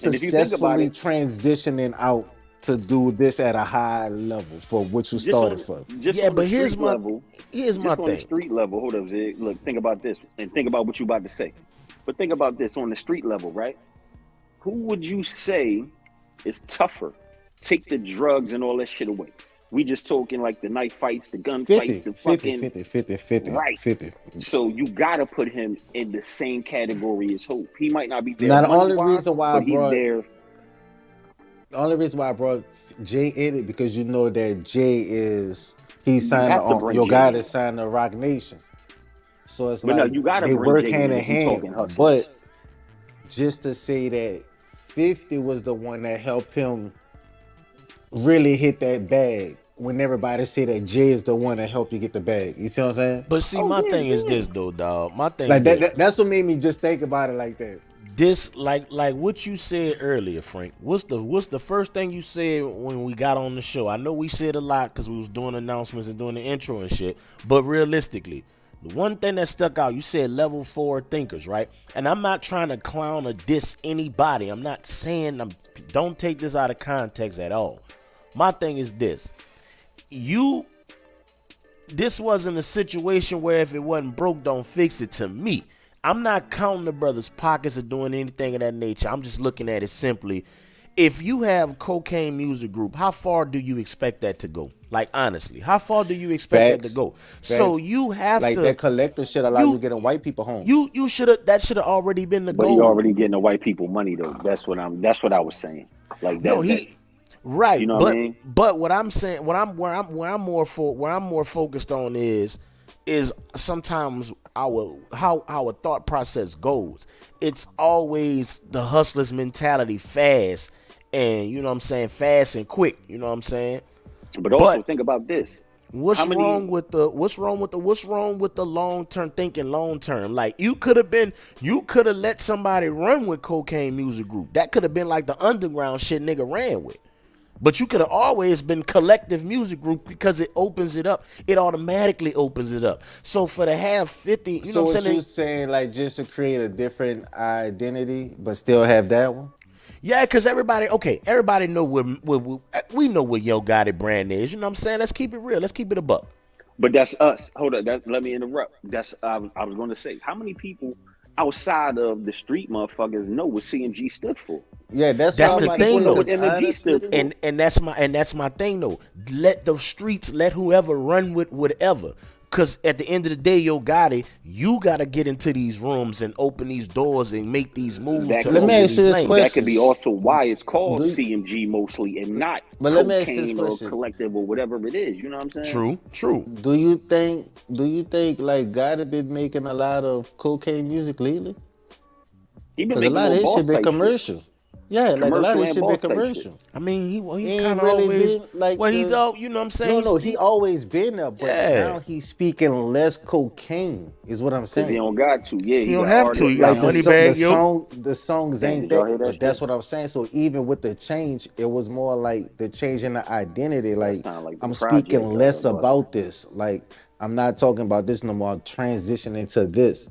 [SPEAKER 1] And if you think about
[SPEAKER 3] successfully
[SPEAKER 1] it,
[SPEAKER 3] transitioning out to do this at a high level for what you
[SPEAKER 1] just
[SPEAKER 3] started
[SPEAKER 1] on
[SPEAKER 3] for.
[SPEAKER 1] just
[SPEAKER 2] Yeah,
[SPEAKER 1] on the
[SPEAKER 2] but
[SPEAKER 1] street level,
[SPEAKER 2] here's my
[SPEAKER 1] just on the
[SPEAKER 2] thing.
[SPEAKER 1] street level, hold up, Zig. Look, think about this and think about what you about to say. But think about this on the street level, right? Who would you say is tougher? Take the drugs and all that shit away. We just talking like the knife fights, the gun fights,
[SPEAKER 3] 50,
[SPEAKER 1] the
[SPEAKER 3] 50,
[SPEAKER 1] fucking
[SPEAKER 3] 50, 50, 50,
[SPEAKER 1] right.
[SPEAKER 3] 50.
[SPEAKER 1] So you gotta put him in the same category as Hope. He might not be there
[SPEAKER 3] Now
[SPEAKER 1] money wise, but he's there.
[SPEAKER 3] the only reason why I brought Jay in it because you know that Jay is he
[SPEAKER 1] You
[SPEAKER 3] signed
[SPEAKER 1] have to
[SPEAKER 3] on
[SPEAKER 1] bring
[SPEAKER 3] your
[SPEAKER 1] Jay
[SPEAKER 3] guy
[SPEAKER 1] in,
[SPEAKER 3] that signed the Rock Nation. So it's
[SPEAKER 1] but no,
[SPEAKER 3] like
[SPEAKER 1] you gotta
[SPEAKER 3] they
[SPEAKER 1] bring
[SPEAKER 3] work
[SPEAKER 1] Jay
[SPEAKER 3] hand
[SPEAKER 1] in
[SPEAKER 3] in
[SPEAKER 1] if we
[SPEAKER 3] hand.
[SPEAKER 1] talking
[SPEAKER 3] But
[SPEAKER 1] hustlers.
[SPEAKER 3] just to say that 50 was the one that helped him really hit that bag when everybody say that Jay is the one that helped you get the bag. You see what I'm saying?
[SPEAKER 2] But see,
[SPEAKER 1] Oh
[SPEAKER 2] my
[SPEAKER 1] yeah,
[SPEAKER 2] thing is
[SPEAKER 1] yeah.
[SPEAKER 2] this though, dog. My thing
[SPEAKER 3] Like
[SPEAKER 2] this.
[SPEAKER 3] that's what made me just think about it like that.
[SPEAKER 2] This like what you said earlier, Frank. What's the first thing you said when we got on the show? I know we said a lot because we was doing announcements and doing the intro and shit. But realistically, the one thing that stuck out, you said level 4 thinkers, right? And I'm not trying to clown or diss anybody. I'm not saying don't take this out of context at all. My thing is this. This wasn't a situation where if it wasn't broke, don't fix it to me. I'm not counting the brother's pockets or doing anything of that nature. I'm just looking at it simply. If you have Cocaine Music Group, how far do you expect that to go? Like honestly, how far do you expect that to
[SPEAKER 3] Facts.
[SPEAKER 2] go? So
[SPEAKER 3] Facts.
[SPEAKER 2] you have
[SPEAKER 3] Like
[SPEAKER 2] to
[SPEAKER 3] that collective shit allow you
[SPEAKER 2] you
[SPEAKER 3] to get in white people homes.
[SPEAKER 2] you should have that should have already been the
[SPEAKER 1] But he
[SPEAKER 2] goal.
[SPEAKER 1] already getting the white people money though. That's what I was saying. Like
[SPEAKER 2] No,
[SPEAKER 1] that
[SPEAKER 2] he right,
[SPEAKER 1] you know what I
[SPEAKER 2] but
[SPEAKER 1] mean?
[SPEAKER 2] what I'm saying, where I'm more focused on is sometimes how our thought process goes. It's always the hustler's mentality, fast and you know what I'm saying, fast and quick. You know what I'm saying,
[SPEAKER 1] But also
[SPEAKER 2] but
[SPEAKER 1] think about this. How
[SPEAKER 2] what's
[SPEAKER 1] many
[SPEAKER 2] wrong with the long term thinking long term? Like you could have let somebody run with Cocaine Music Group. That could have been like the underground shit nigga ran with. But you could have always been Collective Music Group because it opens it up. It automatically opens it up. So for to have 50, you know
[SPEAKER 3] So
[SPEAKER 2] what I'm
[SPEAKER 3] what you
[SPEAKER 2] saying?
[SPEAKER 3] saying, like just to create a different identity, but still have that one?
[SPEAKER 2] Yeah, because everybody know we know what Yo Gotti brand is. You know what I'm saying? Let's keep it real. Let's keep it a buck.
[SPEAKER 1] but that's us. Hold up, let me interrupt. That's I was gonna say, how many people outside of the street motherfuckers know what CMG stood for?
[SPEAKER 3] Yeah, that's what
[SPEAKER 2] That's
[SPEAKER 1] How
[SPEAKER 3] I'm
[SPEAKER 2] the
[SPEAKER 1] many
[SPEAKER 3] about to
[SPEAKER 1] people
[SPEAKER 2] thing
[SPEAKER 3] say.
[SPEAKER 1] know
[SPEAKER 2] though.
[SPEAKER 1] what
[SPEAKER 3] Cause
[SPEAKER 1] MSG stood
[SPEAKER 3] honestly,
[SPEAKER 1] for?
[SPEAKER 2] And that's my thing though. Let the streets, let whoever run with whatever. Cause at the end of the day, Yo Gotti, you gotta get into these rooms and open these doors and make these moves
[SPEAKER 1] That
[SPEAKER 2] to
[SPEAKER 3] let
[SPEAKER 1] could
[SPEAKER 3] me
[SPEAKER 2] open
[SPEAKER 3] ask you
[SPEAKER 2] these
[SPEAKER 3] this
[SPEAKER 1] that
[SPEAKER 2] lanes.
[SPEAKER 1] could
[SPEAKER 3] question.
[SPEAKER 1] be also why it's called
[SPEAKER 3] Do you,
[SPEAKER 1] CMG mostly and not
[SPEAKER 3] but let me ask this
[SPEAKER 1] cocaine or
[SPEAKER 3] question.
[SPEAKER 1] collective or whatever it is. You know what I'm saying?
[SPEAKER 2] True, true.
[SPEAKER 3] Do you think like Gotti been making a lot of cocaine music lately?
[SPEAKER 1] He been
[SPEAKER 3] Cause a
[SPEAKER 1] making
[SPEAKER 3] lot
[SPEAKER 1] little
[SPEAKER 3] of his
[SPEAKER 1] boss
[SPEAKER 3] shit been
[SPEAKER 1] type shit.
[SPEAKER 3] commercial. Yeah, like a lot of
[SPEAKER 1] commercial
[SPEAKER 3] this
[SPEAKER 1] and
[SPEAKER 3] shit been
[SPEAKER 1] boss type shit.
[SPEAKER 3] commercial.
[SPEAKER 2] I mean,
[SPEAKER 3] He
[SPEAKER 2] he
[SPEAKER 3] ain't
[SPEAKER 2] kind of
[SPEAKER 3] really
[SPEAKER 2] always,
[SPEAKER 3] been like
[SPEAKER 2] well, he's
[SPEAKER 3] the.
[SPEAKER 2] all, you know what I'm saying?
[SPEAKER 3] No, he always been there, but
[SPEAKER 2] yeah.
[SPEAKER 3] now he's speaking less cocaine. Is what I'm
[SPEAKER 1] Cause he
[SPEAKER 3] saying.
[SPEAKER 1] don't got to. Yeah,
[SPEAKER 2] He
[SPEAKER 1] he
[SPEAKER 2] don't
[SPEAKER 1] got
[SPEAKER 2] have to.
[SPEAKER 1] artists
[SPEAKER 2] You got
[SPEAKER 3] Like
[SPEAKER 1] now.
[SPEAKER 2] Moneybag Yo.
[SPEAKER 3] the songs
[SPEAKER 1] Damn,
[SPEAKER 3] ain't
[SPEAKER 1] did y'all
[SPEAKER 3] that,
[SPEAKER 1] hear that
[SPEAKER 3] but that's
[SPEAKER 1] shit?
[SPEAKER 3] what I'm saying. So even with the change, it was more like the change in the identity.
[SPEAKER 1] That
[SPEAKER 3] Like
[SPEAKER 1] sound like the
[SPEAKER 3] I'm speaking
[SPEAKER 1] project
[SPEAKER 3] less
[SPEAKER 1] bus.
[SPEAKER 3] about this. Like I'm not talking about this no more. I'm transitioning to this.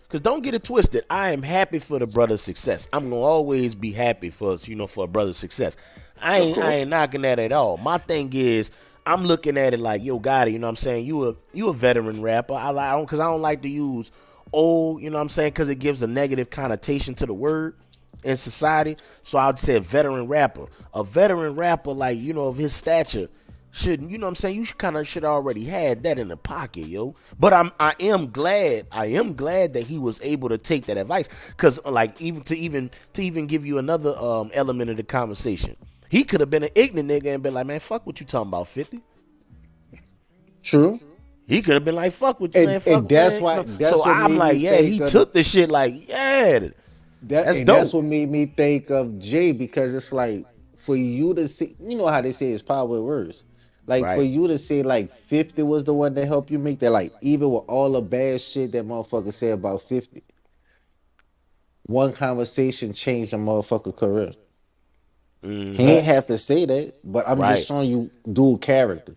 [SPEAKER 2] Cause don't get it twisted. I am happy for the brother's success. I'm gonna always be happy for us, for a brother's success. I
[SPEAKER 1] Of
[SPEAKER 2] ain't
[SPEAKER 1] course.
[SPEAKER 2] knocking that at all. My thing is, I'm looking at it like, yo, got it. You know what I'm saying? You a veteran rapper. I don't like to use old. You know what I'm saying? Because it gives a negative connotation to the word in society. So I would say a veteran rapper. A veteran rapper, like, of his stature, shouldn't, you know what I'm saying? You should already had that in the pocket, yo. But I am glad that he was able to take that advice. Cause like even give you another element of the conversation. He could have been an ignorant nigga and been like, man, fuck what you talking about, 50.
[SPEAKER 3] True.
[SPEAKER 2] He could have been like, fuck what you, man, fuck,
[SPEAKER 3] And that's
[SPEAKER 2] man.
[SPEAKER 3] why
[SPEAKER 2] So
[SPEAKER 3] that's what
[SPEAKER 2] I'm
[SPEAKER 3] made me
[SPEAKER 2] like, yeah, he
[SPEAKER 3] think of the,
[SPEAKER 2] took the shit like, yeah, that's
[SPEAKER 3] that's
[SPEAKER 2] dope.
[SPEAKER 3] what made me think of Jay because it's like for you to see, you know how they say it's power with words. Like for
[SPEAKER 2] Right.
[SPEAKER 3] you to say like 50 was the one that helped you make that, like even with all the bad shit that motherfucker said about 50, one conversation changed a motherfucker career. He ain't
[SPEAKER 1] Facts.
[SPEAKER 3] have to say that, but I'm just
[SPEAKER 2] Right.
[SPEAKER 3] showing you dude character.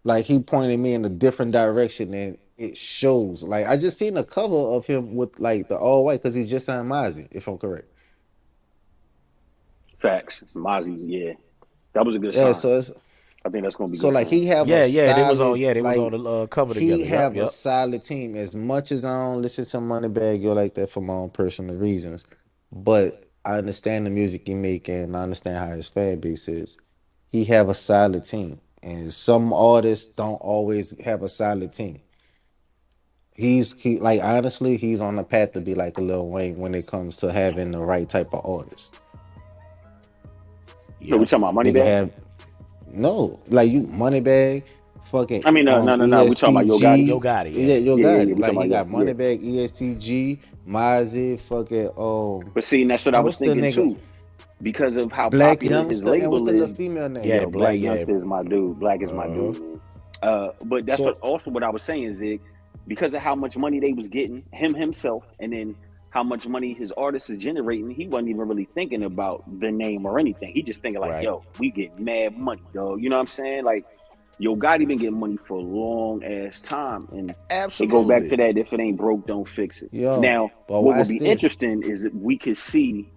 [SPEAKER 3] Like he pointed me in a different direction and it shows. Like I just seen a cover of him with like the all white because he just signed Mozzie, if I'm correct.
[SPEAKER 1] Facts. Mozzie, yeah. That was a good
[SPEAKER 3] Yeah,
[SPEAKER 1] sign.
[SPEAKER 3] so it's
[SPEAKER 1] I think that's gonna be
[SPEAKER 3] so
[SPEAKER 1] good
[SPEAKER 3] like
[SPEAKER 1] for him.
[SPEAKER 3] he have a
[SPEAKER 2] Yeah,
[SPEAKER 3] solid
[SPEAKER 2] they was on
[SPEAKER 3] like
[SPEAKER 2] the cover
[SPEAKER 3] he
[SPEAKER 2] together. Yep,
[SPEAKER 3] have a
[SPEAKER 2] yep.
[SPEAKER 3] solid team. As much as I don't listen to Moneybagg Yo like that for my own personal reasons, but I understand the music he make and I understand how his fan base is. He have a solid team, and some artists don't always have a solid team. He like honestly, he's on the path to be like a Lil Wayne when it comes to having the right type of artists.
[SPEAKER 1] No, we
[SPEAKER 2] Yep.
[SPEAKER 1] talking about
[SPEAKER 3] Nigga
[SPEAKER 1] Moneybagg?
[SPEAKER 3] have no like you Moneybagg, fucking
[SPEAKER 1] I mean, no. We talking about Yo Gotti.
[SPEAKER 2] Yo
[SPEAKER 3] ESTG.
[SPEAKER 2] got it, yeah.
[SPEAKER 3] Yeah, you got
[SPEAKER 1] Yeah.
[SPEAKER 3] it.
[SPEAKER 1] We
[SPEAKER 3] Like
[SPEAKER 1] talking
[SPEAKER 3] he
[SPEAKER 1] about
[SPEAKER 3] got
[SPEAKER 1] yeah.
[SPEAKER 3] Moneybagg, ESTG, Mozzie, fucking
[SPEAKER 1] But see, that's what I
[SPEAKER 3] man,
[SPEAKER 1] was
[SPEAKER 3] what's the
[SPEAKER 1] thinking
[SPEAKER 3] nigga?
[SPEAKER 1] too. Because of how
[SPEAKER 3] Black
[SPEAKER 1] popular his
[SPEAKER 3] Youngster, and what's
[SPEAKER 1] label
[SPEAKER 3] the little
[SPEAKER 1] is,
[SPEAKER 3] female name?
[SPEAKER 2] Yeah,
[SPEAKER 1] yo,
[SPEAKER 2] black,
[SPEAKER 1] Black
[SPEAKER 2] yeah.
[SPEAKER 1] Youngster is my dude. Black is my
[SPEAKER 2] Uh-huh.
[SPEAKER 1] dude, man. But that's
[SPEAKER 3] So
[SPEAKER 1] what I was saying, Zig. Because of how much money they was getting, himself, and then how much money his artist is generating, he wasn't even really thinking about the name or anything. He just thinking like,
[SPEAKER 2] Right.
[SPEAKER 1] yo, we get mad money, dog. You know what I'm saying? Like, Yo Gotti been getting money for a long ass time, and it go back
[SPEAKER 2] Absolutely.
[SPEAKER 1] to that: if it ain't broke, don't fix it.
[SPEAKER 3] yo,
[SPEAKER 1] Now,
[SPEAKER 3] but
[SPEAKER 1] what would
[SPEAKER 3] watch
[SPEAKER 1] be
[SPEAKER 3] this.
[SPEAKER 1] interesting is that we could see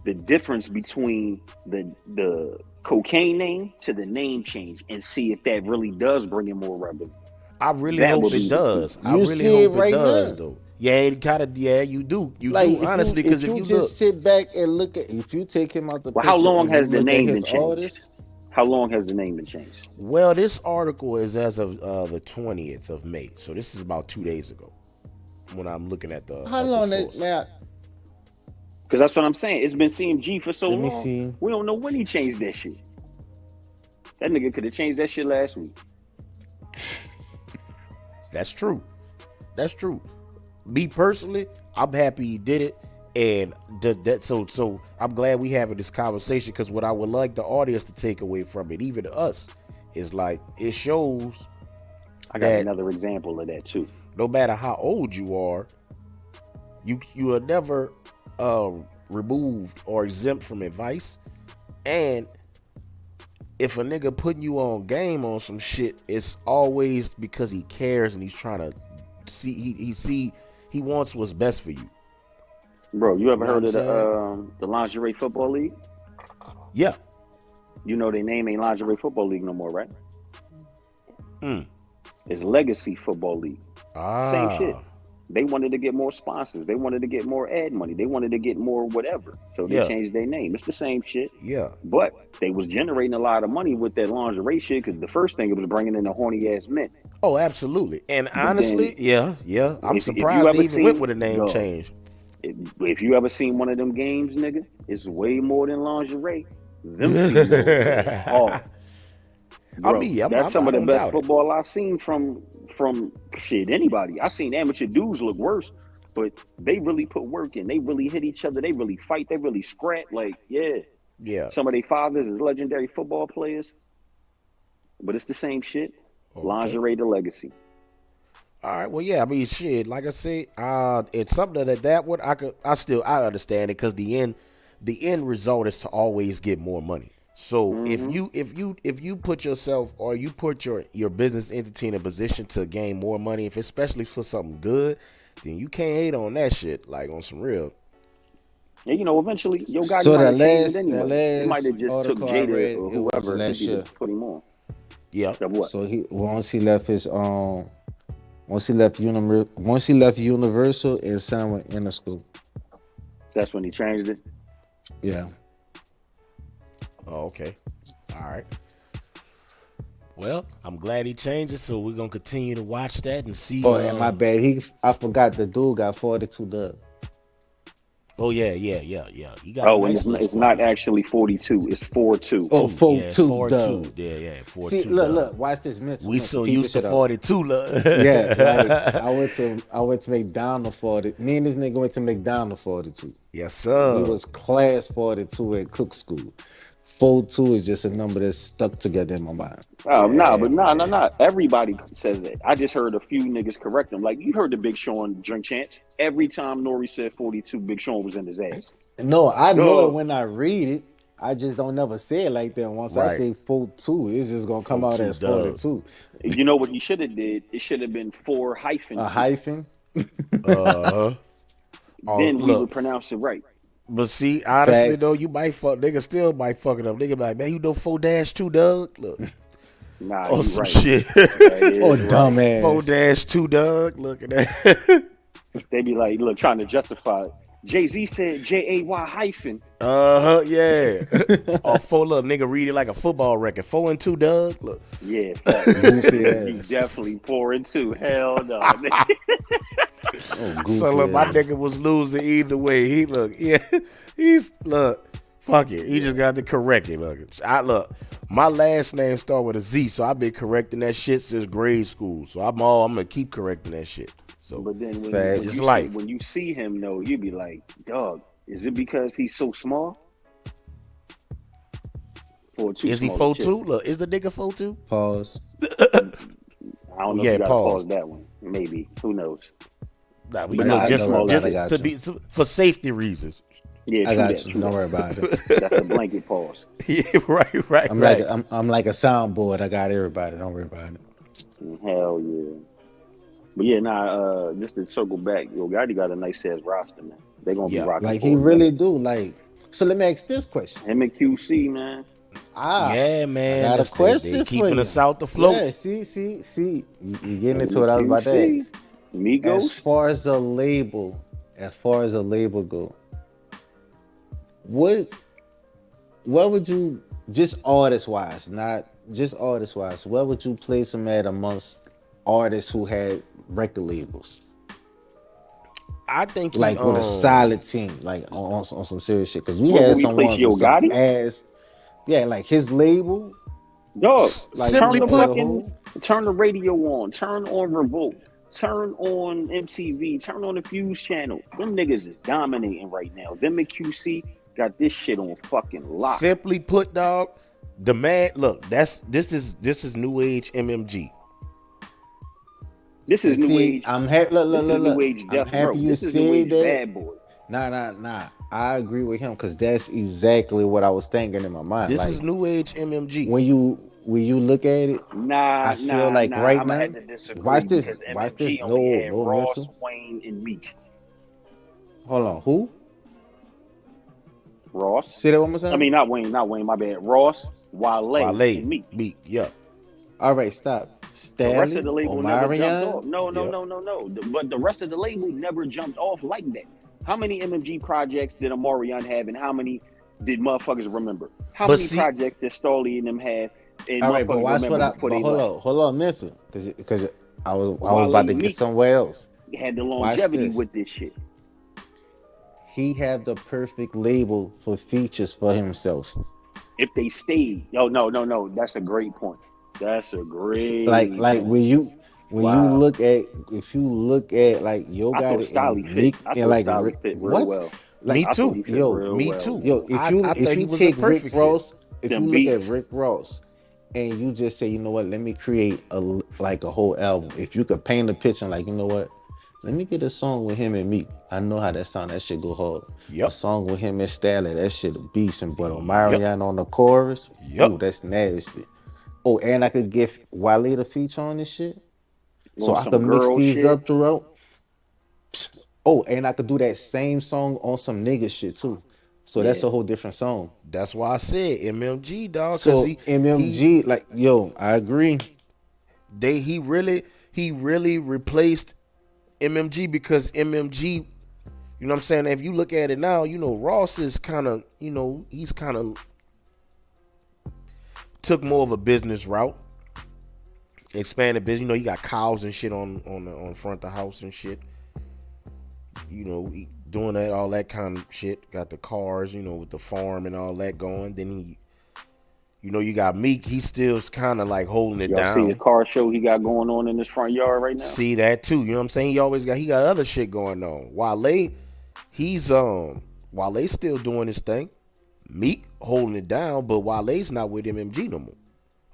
[SPEAKER 1] the difference between the cocaine name to the name change and see if that really does bring in more revenue.
[SPEAKER 2] I really
[SPEAKER 1] That
[SPEAKER 2] hope
[SPEAKER 1] would
[SPEAKER 2] it
[SPEAKER 1] be the key.
[SPEAKER 2] does. I
[SPEAKER 3] You
[SPEAKER 2] really
[SPEAKER 3] see it
[SPEAKER 2] hope it
[SPEAKER 3] right
[SPEAKER 2] does,
[SPEAKER 3] now.
[SPEAKER 2] though. Yeah, it gotta. Yeah, you do. You
[SPEAKER 3] Like
[SPEAKER 2] do. Honestly, because
[SPEAKER 3] if
[SPEAKER 2] if
[SPEAKER 3] you
[SPEAKER 2] you look,
[SPEAKER 3] just sit back and look at, if you take him out the
[SPEAKER 1] Well, how
[SPEAKER 3] picture
[SPEAKER 1] long
[SPEAKER 3] and you
[SPEAKER 1] has the
[SPEAKER 3] look at
[SPEAKER 1] name
[SPEAKER 3] his
[SPEAKER 1] been changed?
[SPEAKER 3] artists,
[SPEAKER 1] How long has the name been changed?
[SPEAKER 2] well, this article is as of the 20th of May, so this is about 2 days ago when I'm looking at
[SPEAKER 3] how
[SPEAKER 2] the
[SPEAKER 3] long that
[SPEAKER 2] source.
[SPEAKER 3] now?
[SPEAKER 1] Because that's what I'm saying. It's been CMG for so
[SPEAKER 3] Let me
[SPEAKER 1] long.
[SPEAKER 3] see.
[SPEAKER 1] We don't know when he changed that shit. That nigga could have changed that shit last week.
[SPEAKER 2] That's true. That's true. Me personally, I'm happy he did it, and so I'm glad we having this conversation because what I would like the audience to take away from it, even us, is like it shows
[SPEAKER 1] I got
[SPEAKER 2] that
[SPEAKER 1] another example of that too.
[SPEAKER 2] no matter how old you are, you are never removed or exempt from advice, and if a nigga putting you on game on some shit, it's always because he cares and he's trying to see he wants what's best for you.
[SPEAKER 1] Bro, you
[SPEAKER 2] You
[SPEAKER 1] ever
[SPEAKER 2] know what
[SPEAKER 1] heard
[SPEAKER 2] I'm
[SPEAKER 1] of
[SPEAKER 2] saying?
[SPEAKER 1] the lingerie football league?
[SPEAKER 2] Yeah.
[SPEAKER 1] You know their name ain't lingerie football league no more, right?
[SPEAKER 2] Mm.
[SPEAKER 1] It's Legacy Football League. Same shit.
[SPEAKER 2] Ah.
[SPEAKER 1] They wanted to get more sponsors. They wanted to get more ad money. They wanted to get more whatever. So they
[SPEAKER 2] Yeah.
[SPEAKER 1] changed their name. It's the same shit.
[SPEAKER 2] Yeah.
[SPEAKER 1] But they was generating a lot of money with that lingerie shit because the first thing it was bringing in the horny ass men.
[SPEAKER 2] Oh, absolutely. And
[SPEAKER 1] But then
[SPEAKER 2] honestly, yeah. I'm
[SPEAKER 1] if you
[SPEAKER 2] surprised they
[SPEAKER 1] ever
[SPEAKER 2] even went
[SPEAKER 1] seen
[SPEAKER 2] with a name
[SPEAKER 1] dog,
[SPEAKER 2] change.
[SPEAKER 1] if you ever seen one of them games, nigga, it's way more than lingerie. Them females go hard.
[SPEAKER 2] I
[SPEAKER 1] Bro,
[SPEAKER 2] mean,
[SPEAKER 1] that's some
[SPEAKER 2] I
[SPEAKER 1] of the
[SPEAKER 2] don't
[SPEAKER 1] best
[SPEAKER 2] doubt it.
[SPEAKER 1] football I've seen from shit anybody. I seen amateur dudes look worse, but they really put work in. They really hit each other. They really fight. They really scrap. Like,
[SPEAKER 2] Yeah.
[SPEAKER 1] some of their fathers is legendary football players, but it's the same shit.
[SPEAKER 2] Okay.
[SPEAKER 1] Lingerie to legacy.
[SPEAKER 2] All right. Well, yeah. I mean, shit. Like I said, it's something that would I understand it because the end result is to always get more money. So if you put yourself or you put your business entity in a position to gain more money, if especially for something good, then you can't hate on that shit. Like on some real.
[SPEAKER 1] And eventually, Yo Gotti
[SPEAKER 3] So
[SPEAKER 1] might
[SPEAKER 3] that
[SPEAKER 1] have changed
[SPEAKER 3] last,
[SPEAKER 1] it anyway. It might have just took
[SPEAKER 3] article I
[SPEAKER 1] Jada
[SPEAKER 3] read,
[SPEAKER 1] or
[SPEAKER 3] it was
[SPEAKER 1] whoever
[SPEAKER 3] last year.
[SPEAKER 1] to put him on.
[SPEAKER 2] Yeah.
[SPEAKER 1] What?
[SPEAKER 3] So once he left Universal and signed with Interscope.
[SPEAKER 1] That's when he changed it.
[SPEAKER 3] Yeah.
[SPEAKER 2] Oh, okay. All right. Well, I'm glad he changed it, so we're gonna continue to watch that and see.
[SPEAKER 3] Oh, and my bad. I forgot the dude got 42 dubs.
[SPEAKER 2] Oh yeah. He got
[SPEAKER 1] and it's not actually 42. It's 4-2.
[SPEAKER 3] Oh, 4-2 dubs.
[SPEAKER 2] Yeah, 4-2.
[SPEAKER 3] See, look, watch this, mental.
[SPEAKER 2] We so used to 42, look.
[SPEAKER 3] Yeah, like I went to McDonald's 40. Me and this nigga went to McDonald's 42.
[SPEAKER 2] Yes, sir.
[SPEAKER 3] We was class 42 at Cook School. 4-2 is just a number that's stuck together in my mind.
[SPEAKER 1] Oh, no. Everybody says that. I just heard a few niggas correct them. Like, you heard the Big Sean Drink Champs. Every time Nori said 42, Big Sean was in his ass.
[SPEAKER 3] No, I know it when I read it. I just don't never say it like that. Once
[SPEAKER 2] Right.
[SPEAKER 3] I say 4-2, it's just going to come out as 42.
[SPEAKER 1] You know what he should have did? It should have been 4 hyphen.
[SPEAKER 3] A hyphen?
[SPEAKER 2] Uh-huh.
[SPEAKER 1] Then we would pronounce it right.
[SPEAKER 2] But see, honestly
[SPEAKER 3] Facts.
[SPEAKER 2] though, niggas still might fuck it up. Nigga be like, man, you know 4-2, Doug? Look.
[SPEAKER 1] Nah,
[SPEAKER 2] Oh,
[SPEAKER 1] you
[SPEAKER 2] some
[SPEAKER 1] right.
[SPEAKER 2] shit.
[SPEAKER 3] Oh, dumbass.
[SPEAKER 2] 4-2, Doug. Look at that.
[SPEAKER 1] They be like, look, trying to justify it. Jay-Z said J-A-Y hyphen.
[SPEAKER 2] Yeah. Or 4, look, nigga read it like a football record. 4-2, Doug. Look.
[SPEAKER 1] Yeah.
[SPEAKER 3] Goofy ass.
[SPEAKER 1] He definitely 4-2. Hell no.
[SPEAKER 3] Goofy
[SPEAKER 2] So look, my
[SPEAKER 3] ass.
[SPEAKER 2] nigga was losing either way. Fuck it. He just got to correct it. Look, my last name start with a Z, so I've been correcting that shit since grade school. So I'm gonna keep correcting that shit. So,
[SPEAKER 1] but then when you see him, though, you be like, dog, is it because he's so small? 4-2
[SPEAKER 2] is he 4-2? Look, is the nigga 4-2?
[SPEAKER 3] Pause.
[SPEAKER 1] I don't know if you gotta
[SPEAKER 2] pause.
[SPEAKER 1] pause that one. Maybe. Who knows?
[SPEAKER 2] Nah, we
[SPEAKER 1] But
[SPEAKER 2] know
[SPEAKER 1] nah,
[SPEAKER 2] just
[SPEAKER 1] I
[SPEAKER 3] got
[SPEAKER 2] to
[SPEAKER 3] you.
[SPEAKER 2] be for safety reasons.
[SPEAKER 1] Yeah,
[SPEAKER 3] I got
[SPEAKER 1] that,
[SPEAKER 3] you. Don't worry about it.
[SPEAKER 1] That's a blanket pause.
[SPEAKER 2] Yeah, right.
[SPEAKER 3] I'm like a soundboard. I got everybody. Don't worry about it.
[SPEAKER 1] Hell yeah. But yeah, just to circle back, Yo Gotti got a nice ass roster, man. They're gonna be rocking.
[SPEAKER 3] Like he really do. Like, so let me ask this question.
[SPEAKER 1] Him and QC, man.
[SPEAKER 2] Yeah, man.
[SPEAKER 3] I got a question
[SPEAKER 2] they
[SPEAKER 3] for
[SPEAKER 2] keeping
[SPEAKER 3] you.
[SPEAKER 2] us out the float.
[SPEAKER 3] Yeah, see, you getting into what I was about to ask.
[SPEAKER 1] Migos.
[SPEAKER 3] As far as a label go, what would you, just artist wise, not just artist wise, where would you place him at amongst artists who had record labels?
[SPEAKER 2] I think
[SPEAKER 3] Like with a solid team, like on some serious shit. Because we
[SPEAKER 1] Where
[SPEAKER 3] had
[SPEAKER 1] would we
[SPEAKER 3] some
[SPEAKER 1] place
[SPEAKER 3] ones
[SPEAKER 1] Yo
[SPEAKER 3] with some
[SPEAKER 1] Gotti?
[SPEAKER 3] ass. Yeah, like his label.
[SPEAKER 1] Dog,
[SPEAKER 3] Like,
[SPEAKER 1] turn the
[SPEAKER 3] put-
[SPEAKER 1] turn the radio on, turn on Revolt, turn on MTV, turn on the Fuse channel. Them niggas is dominating right now. Them and QC got this shit on fucking lock.
[SPEAKER 2] Simply put, dog, the man. Look, this is new age MMG.
[SPEAKER 1] This is new age.
[SPEAKER 3] I'm happy.
[SPEAKER 1] This is
[SPEAKER 3] Look.
[SPEAKER 1] new age
[SPEAKER 3] I'm
[SPEAKER 1] Death
[SPEAKER 3] happy
[SPEAKER 1] Row.
[SPEAKER 3] you
[SPEAKER 1] This is new
[SPEAKER 3] said
[SPEAKER 1] age
[SPEAKER 3] that.
[SPEAKER 1] Bad Boy.
[SPEAKER 3] Nah. I agree with him because that's exactly what I was thinking in my mind.
[SPEAKER 2] This
[SPEAKER 3] like,
[SPEAKER 2] is new age MMG.
[SPEAKER 3] when you look at it, I feel like right
[SPEAKER 1] I'ma
[SPEAKER 3] now.
[SPEAKER 1] have to disagree
[SPEAKER 3] Watch this.
[SPEAKER 1] because
[SPEAKER 3] Watch
[SPEAKER 1] MMG
[SPEAKER 3] this.
[SPEAKER 1] only had
[SPEAKER 3] No
[SPEAKER 1] Ross,
[SPEAKER 3] mental.
[SPEAKER 1] Wayne, and Meek.
[SPEAKER 3] Hold on. Who?
[SPEAKER 1] Ross.
[SPEAKER 3] Say that one more time.
[SPEAKER 1] I mean, not Wayne. My bad. Ross, Wale, and Meek.
[SPEAKER 2] Yeah.
[SPEAKER 3] All right, stop.
[SPEAKER 1] The rest of the
[SPEAKER 3] Stanley,
[SPEAKER 1] label never jumped
[SPEAKER 3] Omarion.
[SPEAKER 1] off. No. But the rest of the label never jumped off like that. How many MMG projects did Omarion have, and how many did motherfuckers remember? How many projects did Starley and them have? And
[SPEAKER 3] All right, but watch what I. But hold on, mental, because I was about to get somewhere else.
[SPEAKER 1] Had the longevity with this shit.
[SPEAKER 3] He had the perfect label for features for himself.
[SPEAKER 1] If they stayed, no. That's a great point. That's a great
[SPEAKER 3] like when you when you look at, if you look at like Yo
[SPEAKER 1] I thought
[SPEAKER 3] Gotti
[SPEAKER 1] Scally
[SPEAKER 3] and
[SPEAKER 1] fit.
[SPEAKER 3] Meek
[SPEAKER 1] I
[SPEAKER 3] and
[SPEAKER 1] thought
[SPEAKER 3] like
[SPEAKER 1] Scally fit real
[SPEAKER 3] what,
[SPEAKER 1] well.
[SPEAKER 3] like
[SPEAKER 2] Me
[SPEAKER 1] I thought
[SPEAKER 2] too.
[SPEAKER 1] he fit real
[SPEAKER 2] Me
[SPEAKER 1] well,
[SPEAKER 2] too.
[SPEAKER 3] yo,
[SPEAKER 1] yo.
[SPEAKER 3] if
[SPEAKER 2] I
[SPEAKER 3] you
[SPEAKER 2] thought he was a
[SPEAKER 3] take Rick
[SPEAKER 2] perfect fit.
[SPEAKER 3] Ross, if
[SPEAKER 1] Them
[SPEAKER 3] you look at
[SPEAKER 1] beats.
[SPEAKER 3] Rick Ross and you just say, you know what, let me create a whole album. If you could paint a picture like, you know what, let me get a song with him and Meek. I know how that sound. That shit go hard. A
[SPEAKER 2] Yep.
[SPEAKER 3] song with him and Stalin. That shit a beast. And but
[SPEAKER 2] Yep.
[SPEAKER 3] Omarion on the chorus.
[SPEAKER 2] Yep.
[SPEAKER 3] Oh, that's nasty. Oh, and I could get Wale the feature on this shit, so
[SPEAKER 1] On
[SPEAKER 3] I
[SPEAKER 1] some
[SPEAKER 3] could mix
[SPEAKER 1] girl
[SPEAKER 3] these
[SPEAKER 1] shit.
[SPEAKER 3] up throughout. Oh, and I could do that same song on some nigga shit too. So that's
[SPEAKER 1] Yeah.
[SPEAKER 3] a whole different song.
[SPEAKER 2] That's why I said MMG, dog, because
[SPEAKER 3] So MMG, like, yo, I agree.
[SPEAKER 2] he really replaced MMG because MMG, you know what I'm saying? If you look at it now, you know, Ross is kind of, you know, he's kind of took more of a business route, expanded business. You know, you got cows and shit on front of the house and shit. You know, doing that, all that kind of shit. Got the cars, you know, with the farm and all that going. Then he, you know, you got Meek. He still's kind of like holding it
[SPEAKER 1] Y'all see the
[SPEAKER 2] down.
[SPEAKER 1] car show he got going on in his front yard right now?
[SPEAKER 2] See that too. You know what I'm saying? He got other shit going on. Wale's still doing his thing. Meek holding it down, but Wale's not with MMG no more.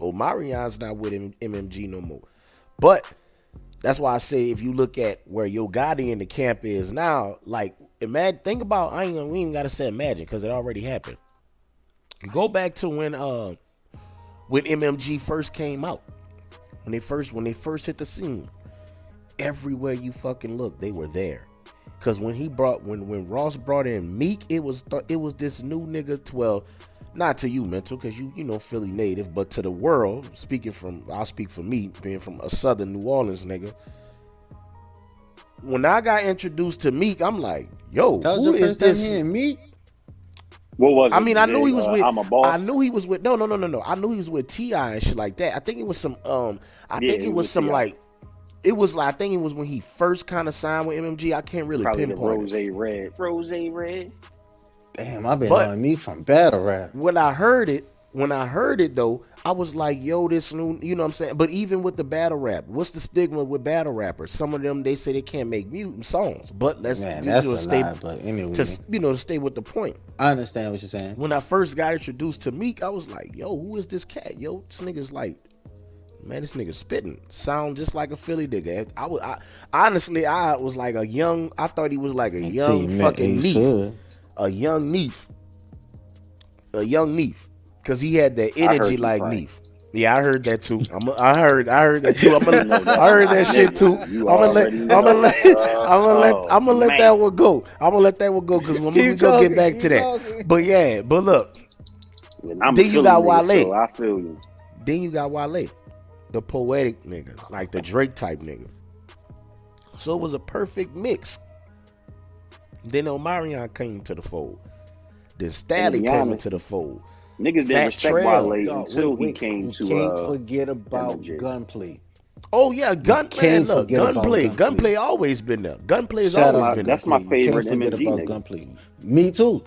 [SPEAKER 2] Omarion's not with MMG no more. But that's why I say if you look at where Yo Gotti in the camp is now, like imagine, think about, we ain't gotta say imagine because it already happened. Go back to when MMG first came out. When they first hit the scene, everywhere you fucking look, they were there. Cause when Ross brought in Meek, it was this new nigga. Well, not to you, Mental, cause you know Philly native, but to the world, I'll speak for me, being from a southern New Orleans nigga. When I got introduced to Meek, I'm like, yo,
[SPEAKER 3] That was
[SPEAKER 2] who
[SPEAKER 3] your
[SPEAKER 2] is
[SPEAKER 3] first time
[SPEAKER 2] this?
[SPEAKER 3] hearing Meek?
[SPEAKER 1] What was it?
[SPEAKER 2] I mean, I knew he was with.
[SPEAKER 1] I'm a Boss.
[SPEAKER 2] I knew he was with. No. I knew he was with T.I. and shit like that. I think it was some. I think it was some
[SPEAKER 1] T.I.
[SPEAKER 2] like. It was like, I think it was when he first kind of signed with MMG. I can't really
[SPEAKER 1] Probably the
[SPEAKER 2] pinpoint it.
[SPEAKER 1] Rose Red.
[SPEAKER 3] Damn, I've been
[SPEAKER 2] But
[SPEAKER 3] on Meek from battle rap.
[SPEAKER 2] when I heard it though, I was like, yo, this new, you know what I'm saying? But even with the battle rap, what's the stigma with battle rappers? Some of them, they say they can't make songs, but let's,
[SPEAKER 3] Man, that's a lie, but anyway.
[SPEAKER 2] to stay with the point.
[SPEAKER 3] I understand what you're saying.
[SPEAKER 2] When I first got introduced to Meek, I was like, yo, who is this cat? Yo, this nigga's like, man, this nigga spitting. Sound just like a Philly nigga. Honestly, I was like I thought he was like a young fucking Neef. A young Neef. Cause he had that energy like Neef. Yeah, I heard that too. I heard that too. I heard that shit too. I'm gonna let that one go. I'm gonna let that one go because when we gonna get back to that. But yeah, but look. Then you got Wale.
[SPEAKER 1] So I feel you.
[SPEAKER 2] Then you got Wale, the poetic nigga, like the Drake type nigga. So it was a perfect mix. Then Omarion came to the fold. Then Staley came into the fold.
[SPEAKER 1] Niggas didn't respect Wale until he came to.
[SPEAKER 3] Can't forget about
[SPEAKER 1] MJ.
[SPEAKER 3] Gunplay.
[SPEAKER 2] Oh yeah, Gunplay. Look, Gunplay always been there. Gunplay's always been there.
[SPEAKER 1] That's my favorite
[SPEAKER 3] Can't forget
[SPEAKER 1] MMG
[SPEAKER 3] about
[SPEAKER 1] nigga.
[SPEAKER 3] Gunplay. Me too.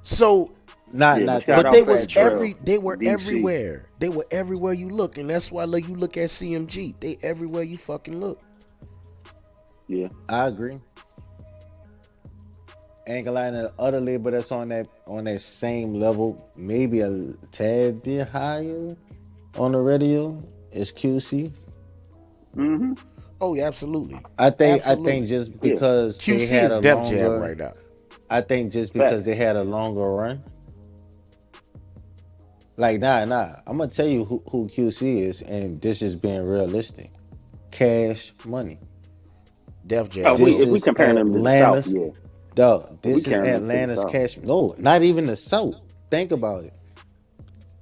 [SPEAKER 2] So
[SPEAKER 3] Not
[SPEAKER 2] but they were
[SPEAKER 1] DC.
[SPEAKER 2] everywhere. They were everywhere you look, and that's why you look at CMG. They everywhere you fucking look.
[SPEAKER 1] Yeah,
[SPEAKER 3] I agree. Ain't gonna lie, the other label that's on that same level, maybe a tad bit higher on the radio is QC.
[SPEAKER 1] Mm-hmm.
[SPEAKER 2] Oh yeah, absolutely.
[SPEAKER 3] I think just because they
[SPEAKER 2] QC
[SPEAKER 3] had
[SPEAKER 2] is
[SPEAKER 3] a
[SPEAKER 2] Def
[SPEAKER 3] longer,
[SPEAKER 2] Jam right now.
[SPEAKER 3] I think just because they had a longer run. Like nah. I'm gonna tell you who QC is, and this is being realistic. Cash Money.
[SPEAKER 2] Def Jam.
[SPEAKER 1] If we comparing them to the South, yeah.
[SPEAKER 3] Dog, this is Atlanta's Cash. No, not even the South. Think about it.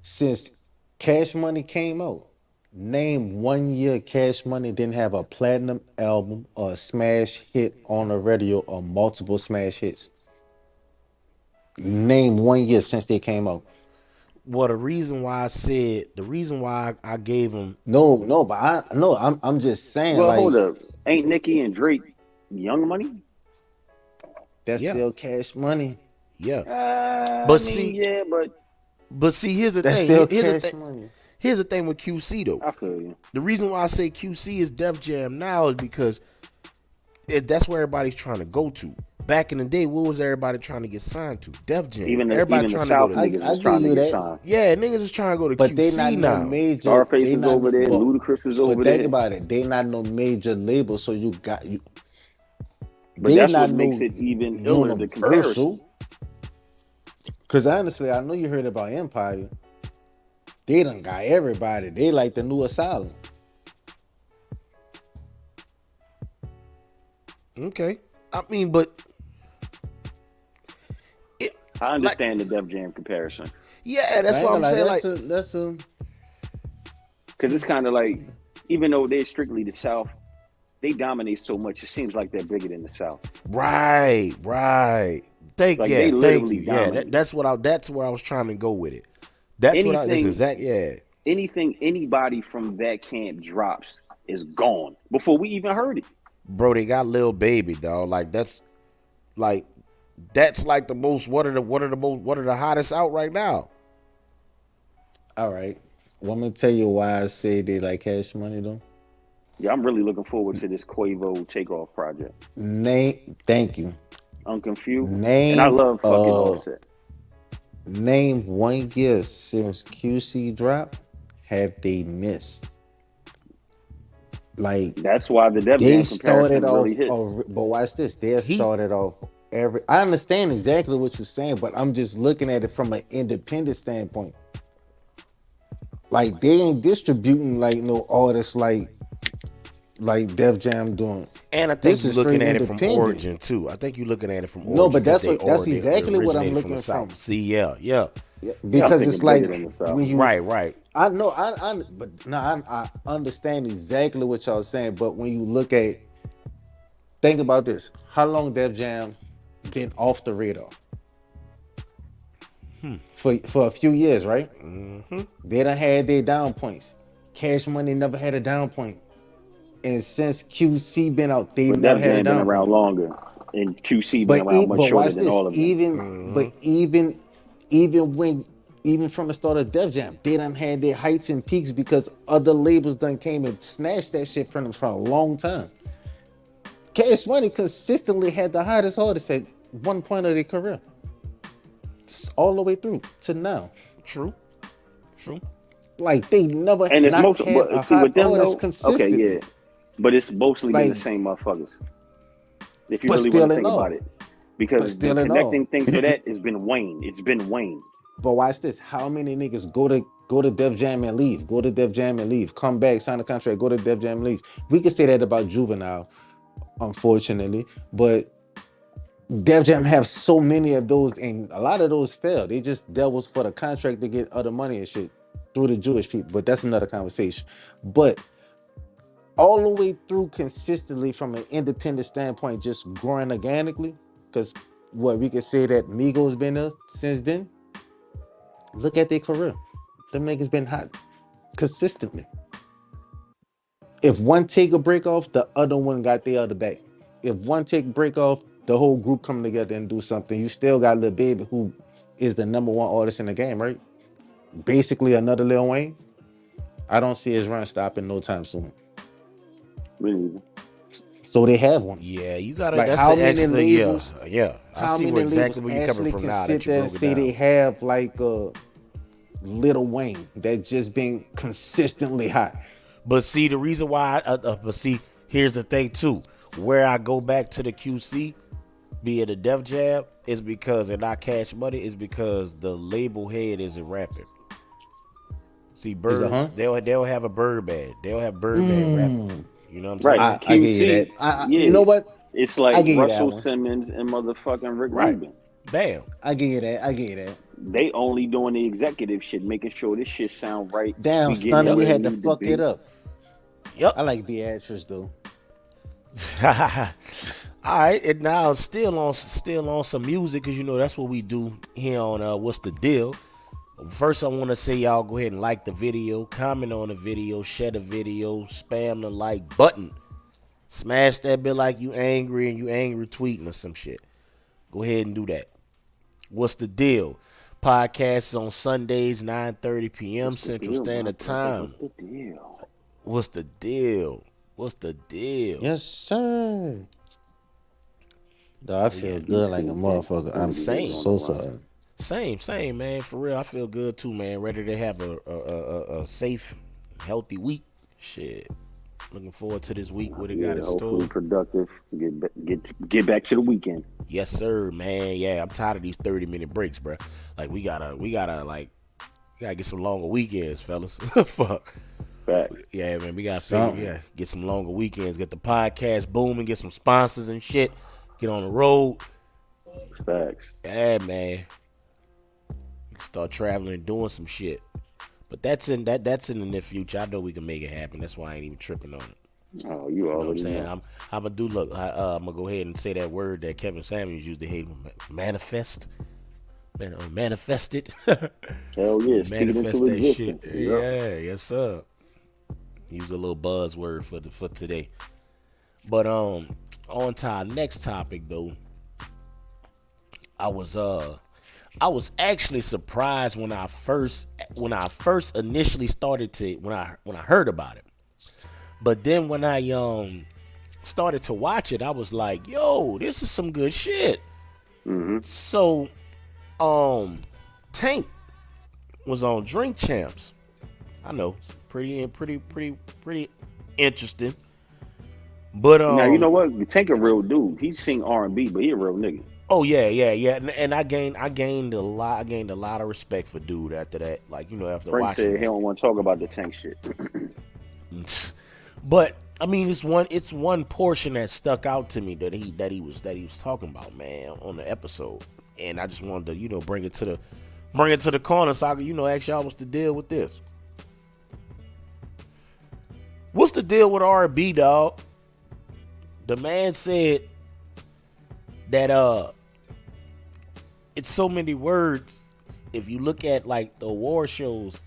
[SPEAKER 3] Since Cash Money came out, name 1 year Cash Money didn't have a platinum album or a smash hit on the radio or multiple smash hits. Name 1 year since they came out.
[SPEAKER 2] Well, the reason why I gave him
[SPEAKER 3] but I'm just saying.
[SPEAKER 1] Well,
[SPEAKER 3] like,
[SPEAKER 1] hold up, ain't Nicki and Drake Young Money?
[SPEAKER 3] That's still Cash Money.
[SPEAKER 2] Yeah,
[SPEAKER 1] but
[SPEAKER 2] see, here's the thing.
[SPEAKER 3] That's still Cash Money.
[SPEAKER 2] Here's the thing with QC though.
[SPEAKER 1] I feel you.
[SPEAKER 2] The reason why I say QC is Def Jam now is because that's where everybody's trying to go to. Back in the day, what was everybody trying to get signed to? Def Jam.
[SPEAKER 1] Even
[SPEAKER 2] everybody
[SPEAKER 1] the
[SPEAKER 2] trying
[SPEAKER 1] South
[SPEAKER 2] to go
[SPEAKER 1] niggas
[SPEAKER 2] to.
[SPEAKER 1] was trying to get signed.
[SPEAKER 2] Yeah, niggas is trying to go to
[SPEAKER 3] But
[SPEAKER 2] QC
[SPEAKER 3] they not
[SPEAKER 2] now.
[SPEAKER 3] no major.
[SPEAKER 1] Scarface
[SPEAKER 3] they
[SPEAKER 1] is
[SPEAKER 3] not,
[SPEAKER 1] over there.
[SPEAKER 3] but,
[SPEAKER 1] Ludacris is over there.
[SPEAKER 3] But think about it. They not no major label, so you got you.
[SPEAKER 1] But that's what makes it even iller, the comparison.
[SPEAKER 3] Because honestly, I know you heard about Empire. They done got everybody. They like the new Asylum.
[SPEAKER 2] Okay. I mean, but
[SPEAKER 1] I understand the Def Jam comparison.
[SPEAKER 2] Yeah, that's what I'm saying.
[SPEAKER 3] That's a
[SPEAKER 1] because it's kind of like, even though they're strictly the South, they dominate so much. It seems like they're bigger than the South.
[SPEAKER 2] Right. Thank you. Yeah, that's where I was trying to go with it.
[SPEAKER 1] Anything anybody from that camp drops is gone before we even heard it.
[SPEAKER 2] Bro, they got Lil Baby, dog. That's like the most one of the hottest out right now.
[SPEAKER 3] All right. Well, I'm gonna tell you why I say they like Cash Money though.
[SPEAKER 1] Yeah, I'm really looking forward to this Quavo Takeoff project.
[SPEAKER 3] Thank you.
[SPEAKER 1] I'm confused. And I love fucking Offset.
[SPEAKER 3] Name 1 year since QC drop have they missed. Like
[SPEAKER 1] that's why the Def Jam comparison really hit.
[SPEAKER 3] But watch this. They started off I understand exactly what you're saying, but I'm just looking at it from an independent standpoint. Like they ain't distributing like no artists like Def Jam doing.
[SPEAKER 2] And I think you're looking at it from origin too. I think you're looking at it from origin.
[SPEAKER 3] No, but that's exactly what I'm looking from.
[SPEAKER 2] See, yeah.
[SPEAKER 3] Because it's like when you
[SPEAKER 2] right.
[SPEAKER 3] I know, I understand exactly what y'all saying. But when you look at, think about this: how long Def Jam been off the radar? For a few years, right?
[SPEAKER 2] Mm-hmm.
[SPEAKER 3] They done had their down points. Cash Money never had a down point. And since QC been out, they never had a down point.
[SPEAKER 1] Been around longer, and QC been around much shorter than all of them.
[SPEAKER 3] But even from the start of Def Jam, they done had their heights and peaks because other labels done came and snatched that shit from them for a long time. Cash Money consistently had the hottest artists at one point of their career, all the way through to now.
[SPEAKER 2] True.
[SPEAKER 3] Like they never
[SPEAKER 1] and it's
[SPEAKER 3] not had a hot artist consistently.
[SPEAKER 1] Okay, yeah. But it's mostly been the same motherfuckers. If you really want to think about it. Because the connecting thing to that has been Wayne. It's been Wayne.
[SPEAKER 3] But watch this. How many niggas go to Def Jam and leave? Go to Def Jam and leave. Come back, sign a contract, go to Def Jam and leave. We can say that about Juvenile, unfortunately. But Def Jam have so many of those, and a lot of those fail. They just devils for the contract to get other money and shit through the Jewish people. But that's another conversation. But all the way through consistently from an independent standpoint, just growing organically, because we could say that Migos been there since then. Look at their career. Them niggas been hot consistently. If one take a break off, the other one got the other back. If one take a break off, the whole group come together and do something. You still got Lil Baby, who is the #1 artist in the game, right? Basically another Lil Wayne. I don't see his run stopping no time soon.
[SPEAKER 1] Really?
[SPEAKER 3] So they have one.
[SPEAKER 2] Yeah, you gotta.
[SPEAKER 3] Like
[SPEAKER 2] that's
[SPEAKER 3] how
[SPEAKER 2] the
[SPEAKER 3] many
[SPEAKER 2] extra,
[SPEAKER 3] labels?
[SPEAKER 2] Yeah.
[SPEAKER 3] How
[SPEAKER 2] I see
[SPEAKER 3] many
[SPEAKER 2] exactly where you're coming
[SPEAKER 3] labels
[SPEAKER 2] from
[SPEAKER 3] can
[SPEAKER 2] now.
[SPEAKER 3] sit there and say they have like a Lil Wayne that just been consistently hot?
[SPEAKER 2] But see, the reason why, here's the thing too. Where I go back to the QC, be it a Def Jam, is because they're not Cash Money, is because the label head isn't rapping. See, they'll have a Birdman. They'll have Birdman rapping. You know what I'm saying?
[SPEAKER 3] I get that. You know what?
[SPEAKER 1] It's like Russell Simmons and motherfucking Rick Rubin.
[SPEAKER 2] Bam.
[SPEAKER 3] I get that.
[SPEAKER 1] They only doing the executive shit, making sure this shit sound right.
[SPEAKER 3] Damn, Stunner, we had to fuck it up.
[SPEAKER 2] Yep.
[SPEAKER 3] I like Beatrice though.
[SPEAKER 2] All right, and now still on some music, because you know that's what we do here on What's the Deal. First, I want to say y'all go ahead and like the video, comment on the video, share the video, spam the like button, smash that bit like you angry and you angry tweeting or some shit. Go ahead and do that. What's the deal? Podcasts on Sundays, 9:30 p.m.
[SPEAKER 1] What's the
[SPEAKER 2] Central
[SPEAKER 1] deal, my
[SPEAKER 2] Standard
[SPEAKER 1] brother?
[SPEAKER 2] Time.
[SPEAKER 1] What's the deal?
[SPEAKER 2] What's the deal? What's the deal?
[SPEAKER 3] Yes, sir. Though I feel good like a motherfucker. I'm
[SPEAKER 2] Same.
[SPEAKER 3] so sorry.
[SPEAKER 2] Same, man. For real, I feel good too, man. Ready to have a safe, healthy week. Shit. Looking forward to this week. What it got in
[SPEAKER 1] hopefully
[SPEAKER 2] store.
[SPEAKER 1] productive. Get back to the weekend.
[SPEAKER 2] Yes, sir, man. Yeah, I'm tired of these 30-minute breaks, bro. Like we gotta get some longer weekends, fellas. Fuck.
[SPEAKER 1] Fact.
[SPEAKER 2] Yeah, man. We gotta get some longer weekends. Get the podcast booming. Get some sponsors and shit. Get on the road.
[SPEAKER 1] Facts.
[SPEAKER 2] Yeah, man. Start traveling and doing some shit. But that's in the near future. I know we can make it happen. That's why I ain't even tripping on it.
[SPEAKER 1] Oh,
[SPEAKER 2] You know what I'm
[SPEAKER 1] already
[SPEAKER 2] saying?
[SPEAKER 1] know.
[SPEAKER 2] I'm gonna do. Look, I'm gonna go ahead and say that word that Kevin Samuels used to hate. Manifest. Manifest it.
[SPEAKER 1] Hell yeah, speak it
[SPEAKER 2] Manifest
[SPEAKER 1] into
[SPEAKER 2] that
[SPEAKER 1] existence.
[SPEAKER 2] shit. Yeah, yes sir. Use a little buzzword for today. But on to our next topic though. I was actually surprised when I first initially started to when I heard about it. But then when I started to watch it, I was like, yo, this is some good shit.
[SPEAKER 1] Mm-hmm.
[SPEAKER 2] So Tank was on Drink Champs. I know, it's pretty interesting. But
[SPEAKER 1] now you know what? Tank a real dude. He sing R&B, but he a real nigga.
[SPEAKER 2] Oh yeah, and I gained a lot of respect for dude after that. Like, you know, after
[SPEAKER 1] Frank
[SPEAKER 2] watching
[SPEAKER 1] said
[SPEAKER 2] that.
[SPEAKER 1] he don't want to talk about the Tank shit.
[SPEAKER 2] But I mean, it's one portion that stuck out to me that he was talking about, man, on the episode, and I just wanted to, you know, bring it to the corner so I could, you know, ask y'all what's the deal with this. What's the deal with R&B, dog? The man said that it's so many words. If you look at like the award shows,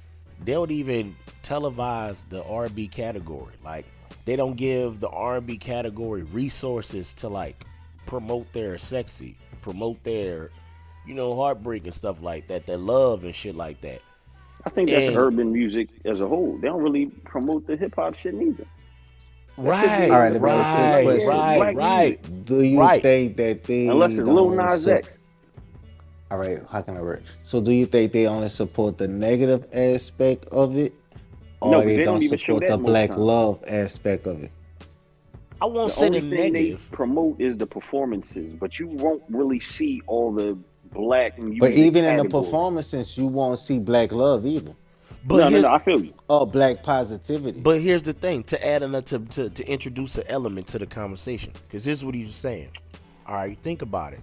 [SPEAKER 2] they don't even televise the R&B category. Like, they don't give the R&B category resources to like promote their sexy, promote their, you know, heartbreak and stuff like that, their love and shit like that.
[SPEAKER 1] I think that's urban music as a whole. They don't really promote the hip hop shit neither.
[SPEAKER 2] Right.
[SPEAKER 3] All right, let me ask this question.
[SPEAKER 2] Right.
[SPEAKER 3] Do you think that they
[SPEAKER 1] unless it's Lil Nas X?
[SPEAKER 3] All right, how can I work? So do you think they only support the negative aspect of it, or
[SPEAKER 1] No,
[SPEAKER 3] they
[SPEAKER 1] they don't
[SPEAKER 3] don't
[SPEAKER 1] even show
[SPEAKER 3] support
[SPEAKER 1] that
[SPEAKER 3] the
[SPEAKER 1] most
[SPEAKER 3] black
[SPEAKER 1] times.
[SPEAKER 3] love aspect of it?
[SPEAKER 2] I won't
[SPEAKER 1] The
[SPEAKER 2] say
[SPEAKER 1] only
[SPEAKER 2] the
[SPEAKER 1] thing
[SPEAKER 2] negative.
[SPEAKER 1] they promote is the performances, but you won't really see all the black music.
[SPEAKER 3] But even in the
[SPEAKER 1] categories.
[SPEAKER 3] performances, you won't see black love either.
[SPEAKER 2] But
[SPEAKER 1] No, I feel you.
[SPEAKER 3] Or black positivity.
[SPEAKER 2] But here's the thing, to add another to introduce an element to the conversation, because this is what he was saying. All right, think about it.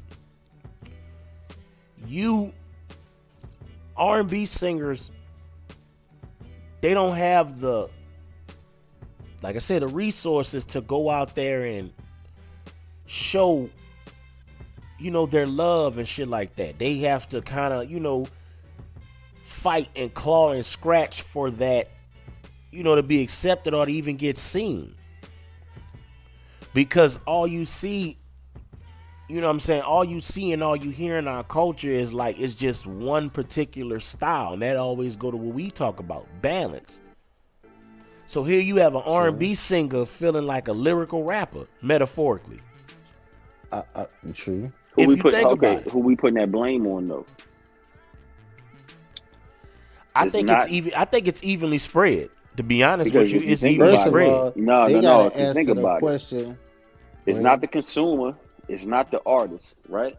[SPEAKER 2] You R&B singers, they don't have the, like I said, the resources to go out there and show, you know, their love and shit like that. They have to kind of, you know, fight and claw and scratch for that, you know, to be accepted or to even get seen. Because all you see, you know what I'm saying, all you see and all you hear in our culture is like, it's just one particular style. And that always go to what we talk about, balance. So here you have an R&B singer feeling like a lyrical rapper, metaphorically.
[SPEAKER 3] True.
[SPEAKER 2] If you think about it.
[SPEAKER 1] Who we putting that blame on though?
[SPEAKER 2] I think it's evenly spread. To be honest with you, it's evenly
[SPEAKER 3] First of
[SPEAKER 2] spread.
[SPEAKER 3] all,
[SPEAKER 1] No.
[SPEAKER 3] they
[SPEAKER 1] If
[SPEAKER 3] gotta
[SPEAKER 1] you
[SPEAKER 3] answer
[SPEAKER 1] think
[SPEAKER 3] the
[SPEAKER 1] about
[SPEAKER 3] question.
[SPEAKER 1] it's not the consumer, it's not the artist, right?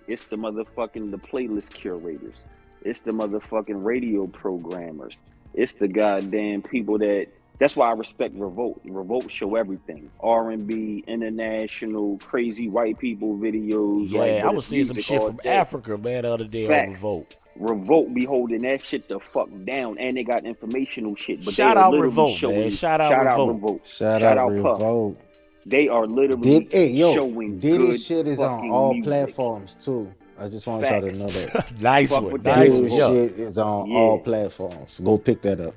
[SPEAKER 1] It's the motherfucking the playlist curators. It's the motherfucking radio programmers. It's the goddamn people that's why I respect Revolt. Revolt show everything. R&B, international, crazy white people videos.
[SPEAKER 2] Yeah,
[SPEAKER 1] like,
[SPEAKER 2] I was seeing some shit from Africa, man, the other day on Revolt.
[SPEAKER 1] Revolt be holding that shit the fuck down, and they got informational shit. But
[SPEAKER 2] shout
[SPEAKER 1] they are
[SPEAKER 2] out
[SPEAKER 1] literally
[SPEAKER 2] Revolt,
[SPEAKER 1] showing,
[SPEAKER 2] man. Shout out Revolt.
[SPEAKER 3] Shout out Revolt.
[SPEAKER 1] Puff. They are literally showing
[SPEAKER 3] Diddy
[SPEAKER 1] good
[SPEAKER 3] shit is on all
[SPEAKER 1] music.
[SPEAKER 3] platforms too. I just want y'all to know that.
[SPEAKER 2] Nice
[SPEAKER 1] Fuck
[SPEAKER 2] one.
[SPEAKER 1] with that.
[SPEAKER 2] Nice
[SPEAKER 3] Diddy
[SPEAKER 2] one.
[SPEAKER 3] shit is on all platforms. Go pick that up.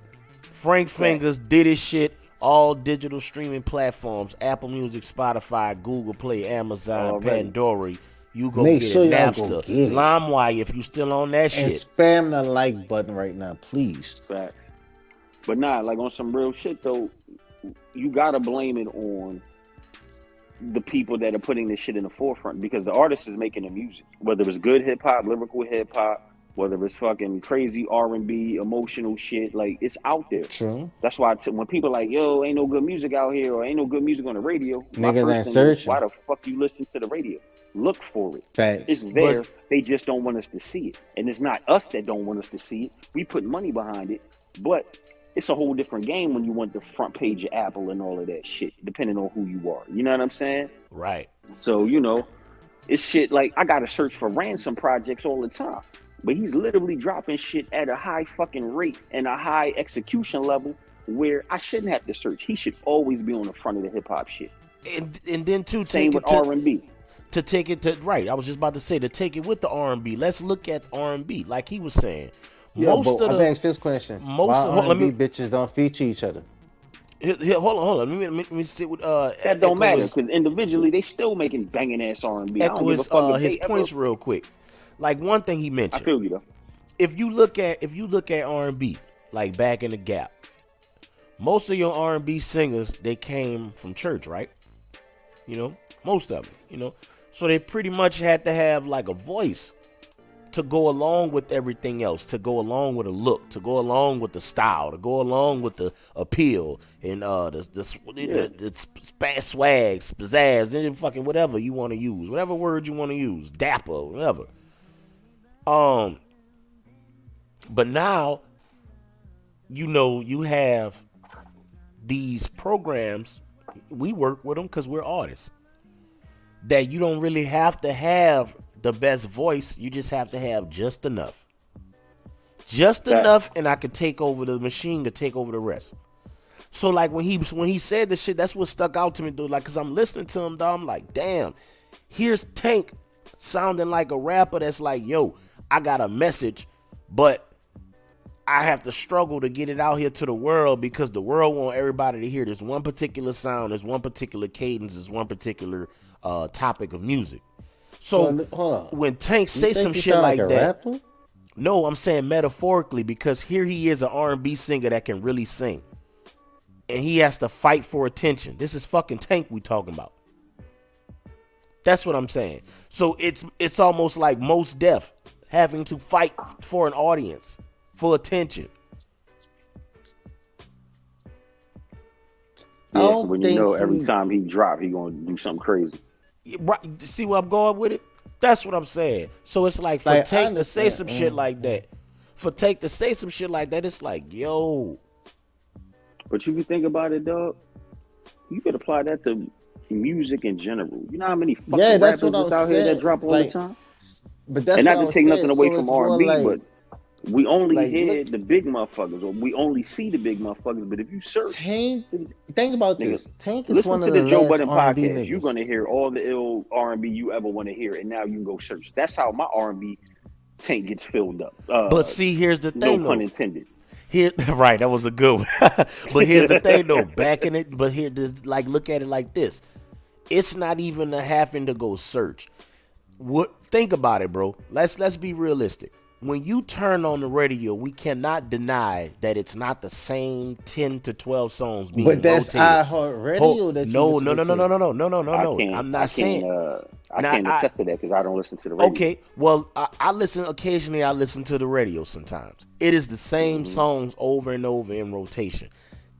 [SPEAKER 2] Frank Fingers did his shit. All digital streaming platforms: Apple Music, Spotify, Google Play, Amazon, Pandora, You go
[SPEAKER 3] Make
[SPEAKER 2] get
[SPEAKER 3] sure
[SPEAKER 2] it.
[SPEAKER 3] y'all go
[SPEAKER 2] Napster,
[SPEAKER 3] get it.
[SPEAKER 2] LimeWire, if you still on that
[SPEAKER 3] And
[SPEAKER 2] shit.
[SPEAKER 3] spam the like button right now, please.
[SPEAKER 1] Facts. But nah, like on some real shit though, you gotta blame it on the people that are putting this shit in the forefront, because the artist is making the music, whether it's good hip hop, lyrical hip hop, whether it's fucking crazy R&B, emotional shit, like it's out there.
[SPEAKER 3] True.
[SPEAKER 1] That's why when people are like, yo, ain't no good music out here or ain't no good music on the radio, my
[SPEAKER 3] Niggas
[SPEAKER 1] first
[SPEAKER 3] ain't
[SPEAKER 1] thing is,
[SPEAKER 3] searching.
[SPEAKER 1] why the fuck you listen to the radio? Look for it. It's
[SPEAKER 3] Facts.
[SPEAKER 1] there. They just don't want us to see it. And it's not us that don't want us to see it. We put money behind it. But it's a whole different game when you want the front page of Apple and all of that shit, depending on who you are. You know what I'm saying?
[SPEAKER 2] Right.
[SPEAKER 1] So, you know, it's shit like I got to search for Ransom projects all the time. But he's literally dropping shit at a high fucking rate and a high execution level where I shouldn't have to search. He should always be on the front of the hip hop shit.
[SPEAKER 2] And then too,
[SPEAKER 1] same with R&B.
[SPEAKER 2] To take it to right, I was just about to say to take it with the R&B. Let's look at R&B, like he was saying.
[SPEAKER 3] Yeah, but I've asked this question. Why R&B bitches don't feature each other?
[SPEAKER 2] Hold on. Let me sit with
[SPEAKER 1] that don't matter, because individually they still making banging ass R&B. I don't give a fuck
[SPEAKER 2] his points real quick. Like one thing he mentioned.
[SPEAKER 1] I feel you though.
[SPEAKER 2] If you look at R&B, like back in the Gap, most of your R&B singers, they came from church, right? You know, most of them, you know. So they pretty much had to have like a voice to go along with everything else, to go along with a look, to go along with the style, to go along with the appeal and the swag, pizzazz, and fucking whatever you want to use, whatever word you want to use, dapper, whatever. But now, you know, you have these programs. We work with them because we're artists. That you don't really have to have the best voice. You just have to have just enough. Just enough, and I could take over the machine, could take over the rest. So like when he said this shit, that's what stuck out to me, dude. Like, cause I'm listening to him, dog. I'm like, damn, here's Tank sounding like a rapper that's like, yo, I got a message, but I have to struggle to get it out here to the world because the world want everybody to hear this one particular sound, there's one particular cadence, there's one particular topic of music. So hold on. When Tank say some shit like that, rapper? No, I'm saying metaphorically, because here he is, an R&B singer that can really sing, and he has to fight for attention. This is fucking Tank we talking about. That's what I'm saying. So it's almost like Mos Def having to fight for an audience, for attention.
[SPEAKER 1] Yeah, when you know every time he drop, he gonna do something crazy.
[SPEAKER 2] Right? See where I'm going with it? That's what I'm saying. So it's like for Tank to say some shit like that, it's like, yo.
[SPEAKER 1] But you can think about it, dog. You could apply that to music in general. You know how many fucking rappers out here that drop all the time?
[SPEAKER 3] But that's
[SPEAKER 1] and
[SPEAKER 3] not
[SPEAKER 1] to take nothing away from R&B, but we only hear the big motherfuckers, or we only see the big motherfuckers. But if you search,
[SPEAKER 3] Tank, think about this. Tank is
[SPEAKER 1] listen
[SPEAKER 3] one
[SPEAKER 1] to
[SPEAKER 3] of
[SPEAKER 1] the
[SPEAKER 3] the
[SPEAKER 1] Joe
[SPEAKER 3] last
[SPEAKER 1] Budden
[SPEAKER 3] R&B
[SPEAKER 1] podcast.
[SPEAKER 3] niggas.
[SPEAKER 1] You're gonna hear all the ill R&B you ever want to hear, and now you can go search. That's how my R&B tank gets filled up.
[SPEAKER 2] But see, here's the thing,
[SPEAKER 1] no pun intended.
[SPEAKER 2] Here, right? That was a good one. But here's the thing, though. Back in it, but here, like, look at it like this. It's not even having to go search. Think about it, bro. Let's be realistic. When you turn on the radio, we cannot deny that it's not the same 10 to 12 songs being rotated.
[SPEAKER 3] But that's iHeartRadio that you
[SPEAKER 2] No. I'm not saying.
[SPEAKER 1] I can't attest to that because I don't listen to the radio.
[SPEAKER 2] Okay, well, I listen occasionally. I listen to the radio sometimes. It is the same songs over and over in rotation.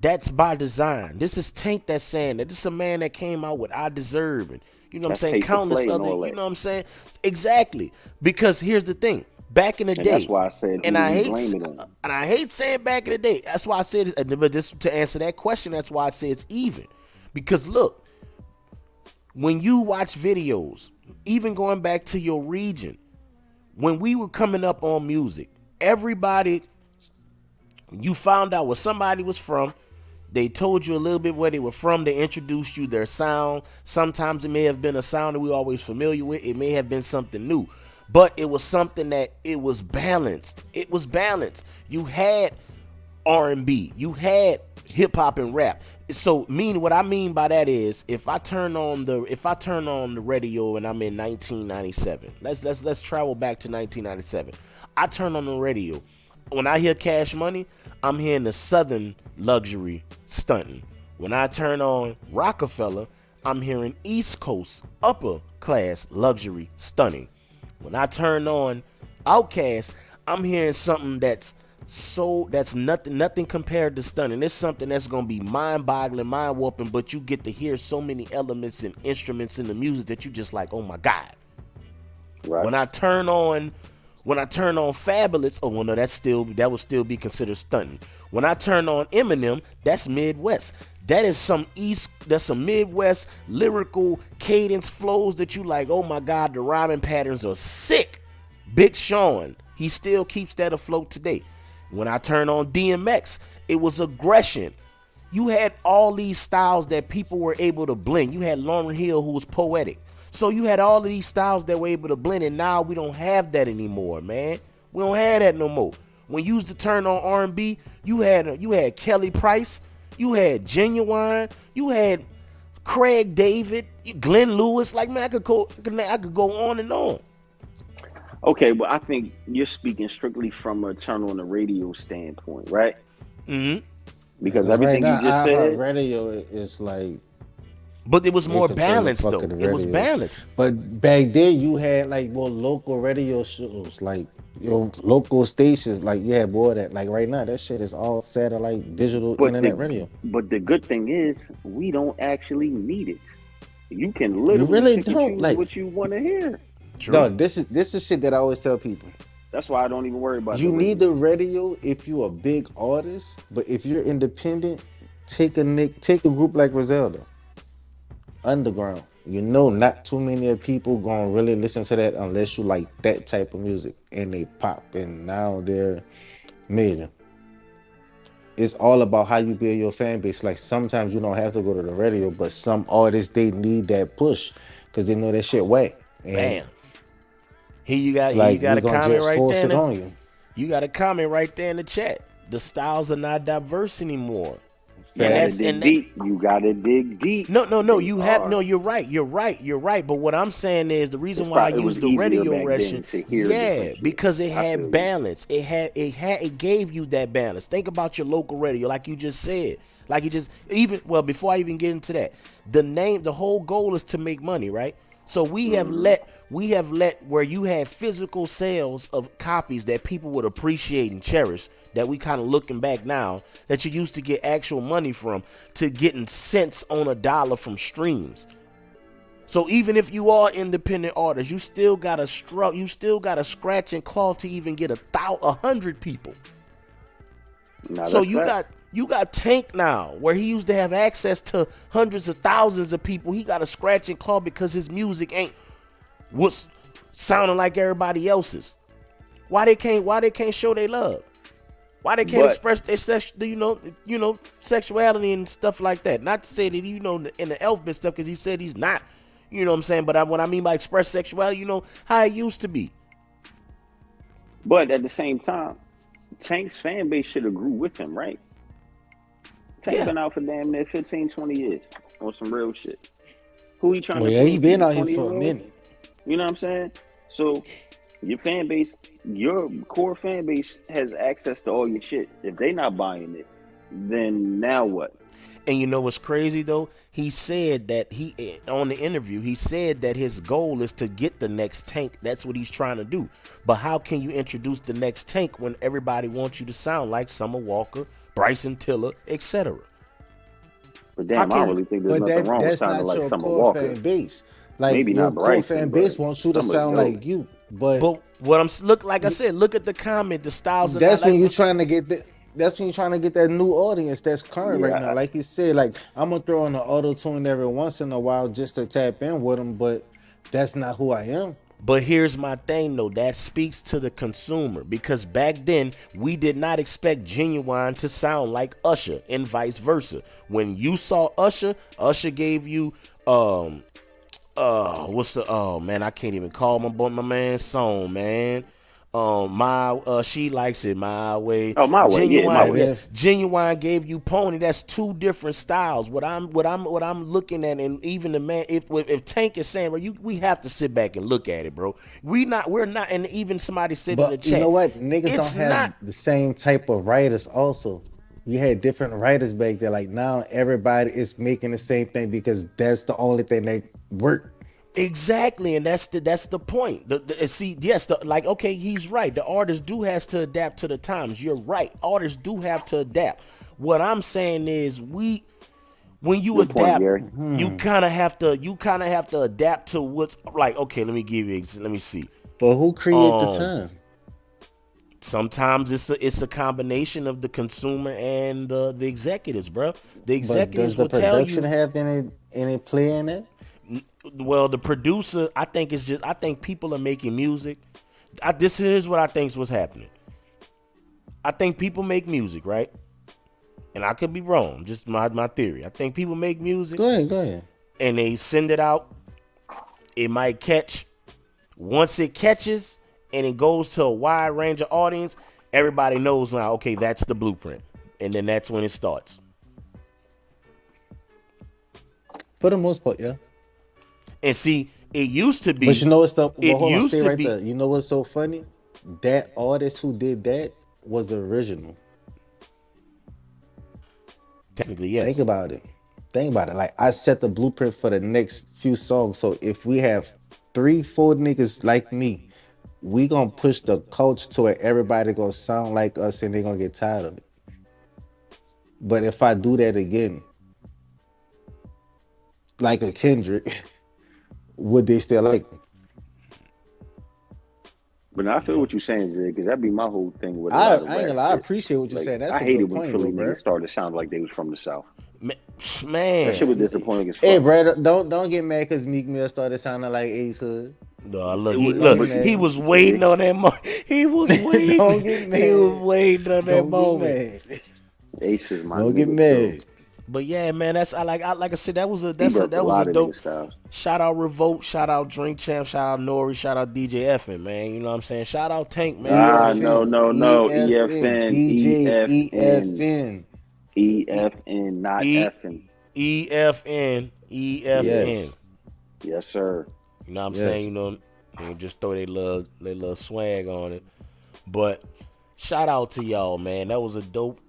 [SPEAKER 2] That's by design. This is Tank that's saying that. This is a man that came out with I Deserve, and you know what I'm saying, countless other, you know what I'm saying? Exactly. Because here's the thing. Back in the day, that's why I said, and I hate saying back in the day. That's why I said, but just to answer that question, that's why I say it's even. Because look, when you watch videos, even going back to your region, when we were coming up on music, everybody, you found out where somebody was from. They told you a little bit where they were from. They introduced you their sound. Sometimes it may have been a sound that we always familiar with. It may have been something new. But it was something that it was balanced. It was balanced. You had R&B. You had hip hop and rap. So what I mean by that is if I turn on the radio and I'm in 1997. Let's travel back to 1997. I turn on the radio. When I hear Cash Money, I'm hearing the Southern luxury stunting. When I turn on Rockefeller, I'm hearing East Coast upper class luxury stunning. When I turn on Outkast, I'm hearing something that's nothing compared to stunning. It's something that's gonna be mind-boggling, mind-warping, but you get to hear so many elements and instruments in the music that you just like, oh my God.
[SPEAKER 1] Right.
[SPEAKER 2] When I turn on Fabulous, oh well, no, that would still be considered stunting. When I turn on Eminem, that's Midwest. That's some Midwest lyrical cadence flows that you like, oh my God, the rhyming patterns are sick. Big Sean, he still keeps that afloat today. When I turn on DMX, it was aggression. You had all these styles that people were able to blend. You had Lauryn Hill, who was poetic. So you had all of these styles that were able to blend, and now we don't have that anymore, man. We don't have that no more. When you used to turn on R&B, you had Kelly Price, you had Genuine, you had Craig David, Glenn Lewis. Like, man, I could go on and on.
[SPEAKER 1] Okay, but I think you're speaking strictly from a turn on the radio standpoint, right?
[SPEAKER 2] Mm-hmm.
[SPEAKER 1] Because everything
[SPEAKER 3] right now,
[SPEAKER 1] you just said,
[SPEAKER 3] radio is like.
[SPEAKER 2] But it was more balanced, though. It was balanced.
[SPEAKER 3] But back then, you had like more local radio shows, like your local stations. Like you had more of that. Like right now, that shit is all satellite, digital, internet radio.
[SPEAKER 1] But the good thing is, we don't actually need it. You can literally
[SPEAKER 3] really
[SPEAKER 1] pick and
[SPEAKER 3] don't
[SPEAKER 1] choose
[SPEAKER 3] like
[SPEAKER 1] what you want to hear.
[SPEAKER 2] True.
[SPEAKER 3] No, this is shit that I always tell people.
[SPEAKER 1] That's why I don't even worry about.
[SPEAKER 3] You need the radio if you're a big artist, but if you're independent, take a group like Griselda. Underground. Not too many people gonna really listen to that unless you like that type of music, and they pop, and now they're major. It's all about how you build your fan base. Like sometimes you don't have to go to the radio, but some artists they need that push because they know that shit whack.
[SPEAKER 2] Bam. Here you got a comment right there. You got a comment right there in the chat. The styles are not diverse anymore.
[SPEAKER 1] You gotta dig deep.
[SPEAKER 2] No. You're right. But what I'm saying is the reason why I use the radio version, because it had balance. It gave you that balance. Think about your local radio, like you just said. Before I even get into that, the whole goal is to make money, right? So we have let where you had physical sales of copies that people would appreciate and cherish, that we kind of looking back now, that you used to get actual money from, to getting cents on a dollar from streams. So even if you are independent artists, you still gotta scratch and claw to even get 100 people. So you got Tank now, where he used to have access to hundreds of thousands of people. He got to scratch and claw because his music ain't what's sounding like everybody else's. Why they can't show their love? Why they can't express their sexuality and stuff like that? Not to say that in the alphabet stuff, because he said he's not. You know what I'm saying? But what I mean by express sexuality, how it used to be.
[SPEAKER 1] But at the same time, Tank's fan base should have grew with him, right? Tank been out for damn near 15, 20 years on some real shit. Who he trying to?
[SPEAKER 3] Yeah, he been out here for a minute.
[SPEAKER 1] You know what I'm saying? So your fan base, your core fan base has access to all your shit. If they not buying it, then now what?
[SPEAKER 2] And you know what's crazy though? He said that on the interview, he said that his goal is to get the next Tank. That's what he's trying to do. But how can you introduce the next Tank when everybody wants you to sound like Summer Walker, Bryson Tiller, etc.?
[SPEAKER 1] But damn, I don't really think there's nothing wrong with sounding like Summer Walker.
[SPEAKER 3] Fan base. Like
[SPEAKER 1] maybe
[SPEAKER 3] your
[SPEAKER 1] not Bryson,
[SPEAKER 3] core fan base wants you to sound like you. But
[SPEAKER 2] what like I said, look at the comment, the styles.
[SPEAKER 3] That's when you're trying to get that. That's when you're trying to get that new audience that's current right now. Like you said, like I'm gonna throw in the auto tune every once in a while just to tap in with them, but that's not who I am.
[SPEAKER 2] But here's my thing though, that speaks to the consumer, because back then we did not expect Genuine to sound like Usher and vice versa. When you saw Usher gave you I can't even call my man's song, man. My She Likes It My Way.
[SPEAKER 1] Oh, my way, yeah, my
[SPEAKER 2] Genuine,
[SPEAKER 1] way.
[SPEAKER 2] yeah. Genuine gave you Pony. That's two different styles. What I'm looking at, and even the man, if Tank is saying, bro, we have to sit back and look at it, bro. We're not, and even somebody said in the
[SPEAKER 3] But you
[SPEAKER 2] chat,
[SPEAKER 3] know what? Niggas
[SPEAKER 2] it's
[SPEAKER 3] don't have
[SPEAKER 2] not
[SPEAKER 3] the same type of writers also. You had different writers back there. Like now everybody is making the same thing because that's the only thing that work.
[SPEAKER 2] exactly, and that's the point. See, yes, like okay, he's right. The artist do has to adapt to the times. You're right. Artists do have to adapt. What I'm saying is when you
[SPEAKER 1] Good point,
[SPEAKER 2] adapt,
[SPEAKER 1] Gary.
[SPEAKER 2] you kind of have to adapt to what's like. Okay, let me see.
[SPEAKER 3] But who create the
[SPEAKER 2] Um,
[SPEAKER 3] time?
[SPEAKER 2] Sometimes it's a combination of the consumer and the executives, bro. The
[SPEAKER 3] But does
[SPEAKER 2] executives
[SPEAKER 3] the
[SPEAKER 2] will tell
[SPEAKER 3] production
[SPEAKER 2] you.
[SPEAKER 3] have any play in it?
[SPEAKER 2] Well, the producer, I think people are making music. This is what I think is what's happening. I think people make music, right? And I could be wrong, just my theory. I think people make music
[SPEAKER 3] Go ahead.
[SPEAKER 2] and they send it out. It might catch. Once it catches and it goes to a wide range of audience, everybody knows now, okay, that's the blueprint. And then that's when it starts.
[SPEAKER 3] For the most part, yeah.
[SPEAKER 2] And see, it used to be.
[SPEAKER 3] But you know what's the but
[SPEAKER 2] It
[SPEAKER 3] hold on,
[SPEAKER 2] used
[SPEAKER 3] stay
[SPEAKER 2] to
[SPEAKER 3] right
[SPEAKER 2] be.
[SPEAKER 3] there. You know what's so funny? That artist who did that was the original.
[SPEAKER 2] Technically, yes.
[SPEAKER 3] Think about it. Like I set the blueprint for the next few songs. So if we have 3, 4 niggas like me, we gonna push the culture to where everybody gonna sound like us and they gonna get tired of it. But if I do that again, like a Kendrick, would they still like me?
[SPEAKER 1] But I feel what you're saying, Zig, because that'd be my whole thing with a
[SPEAKER 3] I,
[SPEAKER 1] lot of
[SPEAKER 3] I ain't
[SPEAKER 1] rap
[SPEAKER 3] gonna lie, I
[SPEAKER 1] shit.
[SPEAKER 3] appreciate what you're
[SPEAKER 1] Like,
[SPEAKER 3] saying. That's
[SPEAKER 1] I
[SPEAKER 3] a
[SPEAKER 1] hated
[SPEAKER 3] good
[SPEAKER 1] when
[SPEAKER 3] point though,
[SPEAKER 1] Philly
[SPEAKER 3] bro.
[SPEAKER 1] niggas started to sound like they was from the South. That shit
[SPEAKER 2] Man.
[SPEAKER 1] was disappointing as
[SPEAKER 3] Hey,
[SPEAKER 1] fuck.
[SPEAKER 3] bro, don't get mad because Meek Mill started sounding like Ace Hood.
[SPEAKER 2] No,
[SPEAKER 1] It
[SPEAKER 2] look,
[SPEAKER 1] was,
[SPEAKER 3] Don't get
[SPEAKER 2] he
[SPEAKER 3] mad.
[SPEAKER 2] was waiting
[SPEAKER 1] see,
[SPEAKER 2] on that moment. He was waiting.
[SPEAKER 3] Don't get
[SPEAKER 2] He was
[SPEAKER 3] mad.
[SPEAKER 2] waiting on that
[SPEAKER 3] Don't get
[SPEAKER 2] moment.
[SPEAKER 3] mad.
[SPEAKER 1] Ace is my
[SPEAKER 3] Don't get
[SPEAKER 1] nigga too.
[SPEAKER 3] mad.
[SPEAKER 2] But yeah, man, like I said,
[SPEAKER 1] He birthed a
[SPEAKER 2] that was a
[SPEAKER 1] lot of
[SPEAKER 2] dope.
[SPEAKER 1] nigga styles.
[SPEAKER 2] Shout out Revolt, shout out Drink Champ, shout out Nori, shout out DJ Effin, man. You know what I'm saying? Shout out Tank, man. You
[SPEAKER 1] Ah,
[SPEAKER 2] know,
[SPEAKER 1] no,
[SPEAKER 3] EFN,
[SPEAKER 1] no, no.
[SPEAKER 3] EFN,
[SPEAKER 1] EFN,
[SPEAKER 3] DJ
[SPEAKER 1] EFN,
[SPEAKER 3] EFN.
[SPEAKER 1] EFN, not
[SPEAKER 2] E
[SPEAKER 1] effing.
[SPEAKER 2] EFN.
[SPEAKER 3] Yes,
[SPEAKER 1] Yes, sir.
[SPEAKER 2] You know what I'm saying?
[SPEAKER 3] yes.
[SPEAKER 2] You know, and just throw their little swag on it. But shout out to y'all, man. That was a dope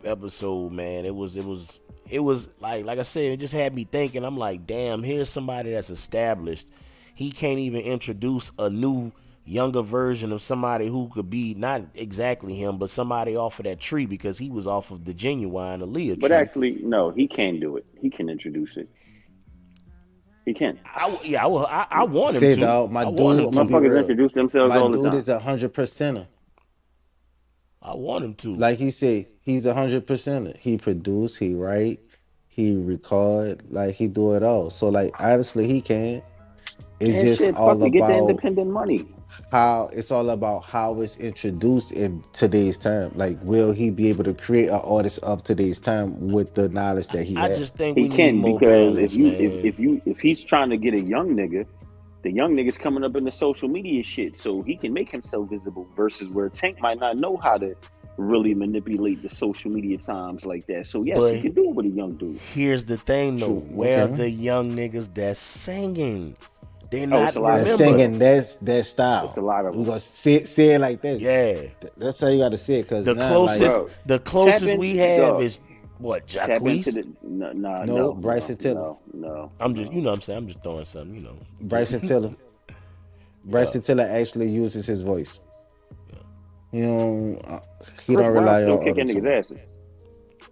[SPEAKER 2] episode, man. It was like I said, it just had me thinking. I'm like, damn, here's somebody that's established. He can't even introduce a new younger version of somebody who could be not exactly him, but somebody off of that tree because he was off of the Genuine Aaliyah
[SPEAKER 1] But
[SPEAKER 2] tree.
[SPEAKER 1] actually, no, he can do it. He can introduce it. He can.
[SPEAKER 2] I want him
[SPEAKER 3] Say
[SPEAKER 2] to.
[SPEAKER 3] dog, my
[SPEAKER 2] I want him
[SPEAKER 3] dude, I'm gonna
[SPEAKER 2] to.
[SPEAKER 3] be
[SPEAKER 1] Motherfuckers
[SPEAKER 3] real.
[SPEAKER 1] introduce themselves
[SPEAKER 3] My
[SPEAKER 1] all the
[SPEAKER 3] dude
[SPEAKER 1] time.
[SPEAKER 3] is 100%er.
[SPEAKER 2] I want him to.
[SPEAKER 3] Like he said, he's 100%er. He produce, he write, he record, like he do it all. So like honestly, he can. It's
[SPEAKER 1] And
[SPEAKER 3] just
[SPEAKER 1] shit, fuck
[SPEAKER 3] all
[SPEAKER 1] it, get the
[SPEAKER 3] about
[SPEAKER 1] independent money.
[SPEAKER 3] how it's introduced in today's time. Like, will he be able to create an artist of today's time with the knowledge that he
[SPEAKER 2] I
[SPEAKER 3] has?
[SPEAKER 2] just think
[SPEAKER 1] He
[SPEAKER 2] we need
[SPEAKER 1] can
[SPEAKER 2] more
[SPEAKER 1] because
[SPEAKER 2] balance, man.
[SPEAKER 1] if he's trying to get a young nigga, the young nigga's coming up in the social media shit, so he can make himself visible. Versus where Tank might not know how to really manipulate the social media times like that. So yes, he
[SPEAKER 2] But
[SPEAKER 1] can do it with a young dude.
[SPEAKER 2] here's the thing, though.
[SPEAKER 3] True.
[SPEAKER 2] Where are
[SPEAKER 3] Okay.
[SPEAKER 2] the young niggas that's singing? They're
[SPEAKER 1] Oh, it's
[SPEAKER 2] not.
[SPEAKER 1] a lot of
[SPEAKER 3] That's
[SPEAKER 1] them,
[SPEAKER 2] Remember,
[SPEAKER 1] bro.
[SPEAKER 3] singing. That's that
[SPEAKER 1] It's a
[SPEAKER 3] style.
[SPEAKER 1] lot of
[SPEAKER 3] We
[SPEAKER 1] them,
[SPEAKER 3] gonna say it like this.
[SPEAKER 2] yeah.
[SPEAKER 3] That's how you gotta say it. Cause
[SPEAKER 2] The
[SPEAKER 3] now, like,
[SPEAKER 2] closest,
[SPEAKER 1] bro.
[SPEAKER 2] the
[SPEAKER 1] Tap
[SPEAKER 2] closest
[SPEAKER 1] in,
[SPEAKER 2] we have
[SPEAKER 1] dog.
[SPEAKER 2] is what,
[SPEAKER 1] Tap into
[SPEAKER 2] Jacquees?
[SPEAKER 1] the no,
[SPEAKER 3] no,
[SPEAKER 1] no, no,
[SPEAKER 3] Bryson Tiller,
[SPEAKER 1] no, no,
[SPEAKER 2] I'm just, you
[SPEAKER 1] no.
[SPEAKER 2] know what I'm saying? I'm just throwing something, you know.
[SPEAKER 3] Bryson Tiller,
[SPEAKER 2] Yeah.
[SPEAKER 3] Bryson Tiller actually uses his voice. You know, he
[SPEAKER 1] Chris
[SPEAKER 3] don't
[SPEAKER 1] Brown
[SPEAKER 3] rely on
[SPEAKER 1] still
[SPEAKER 3] auto
[SPEAKER 1] kicking niggas'
[SPEAKER 3] tune.
[SPEAKER 1] asses.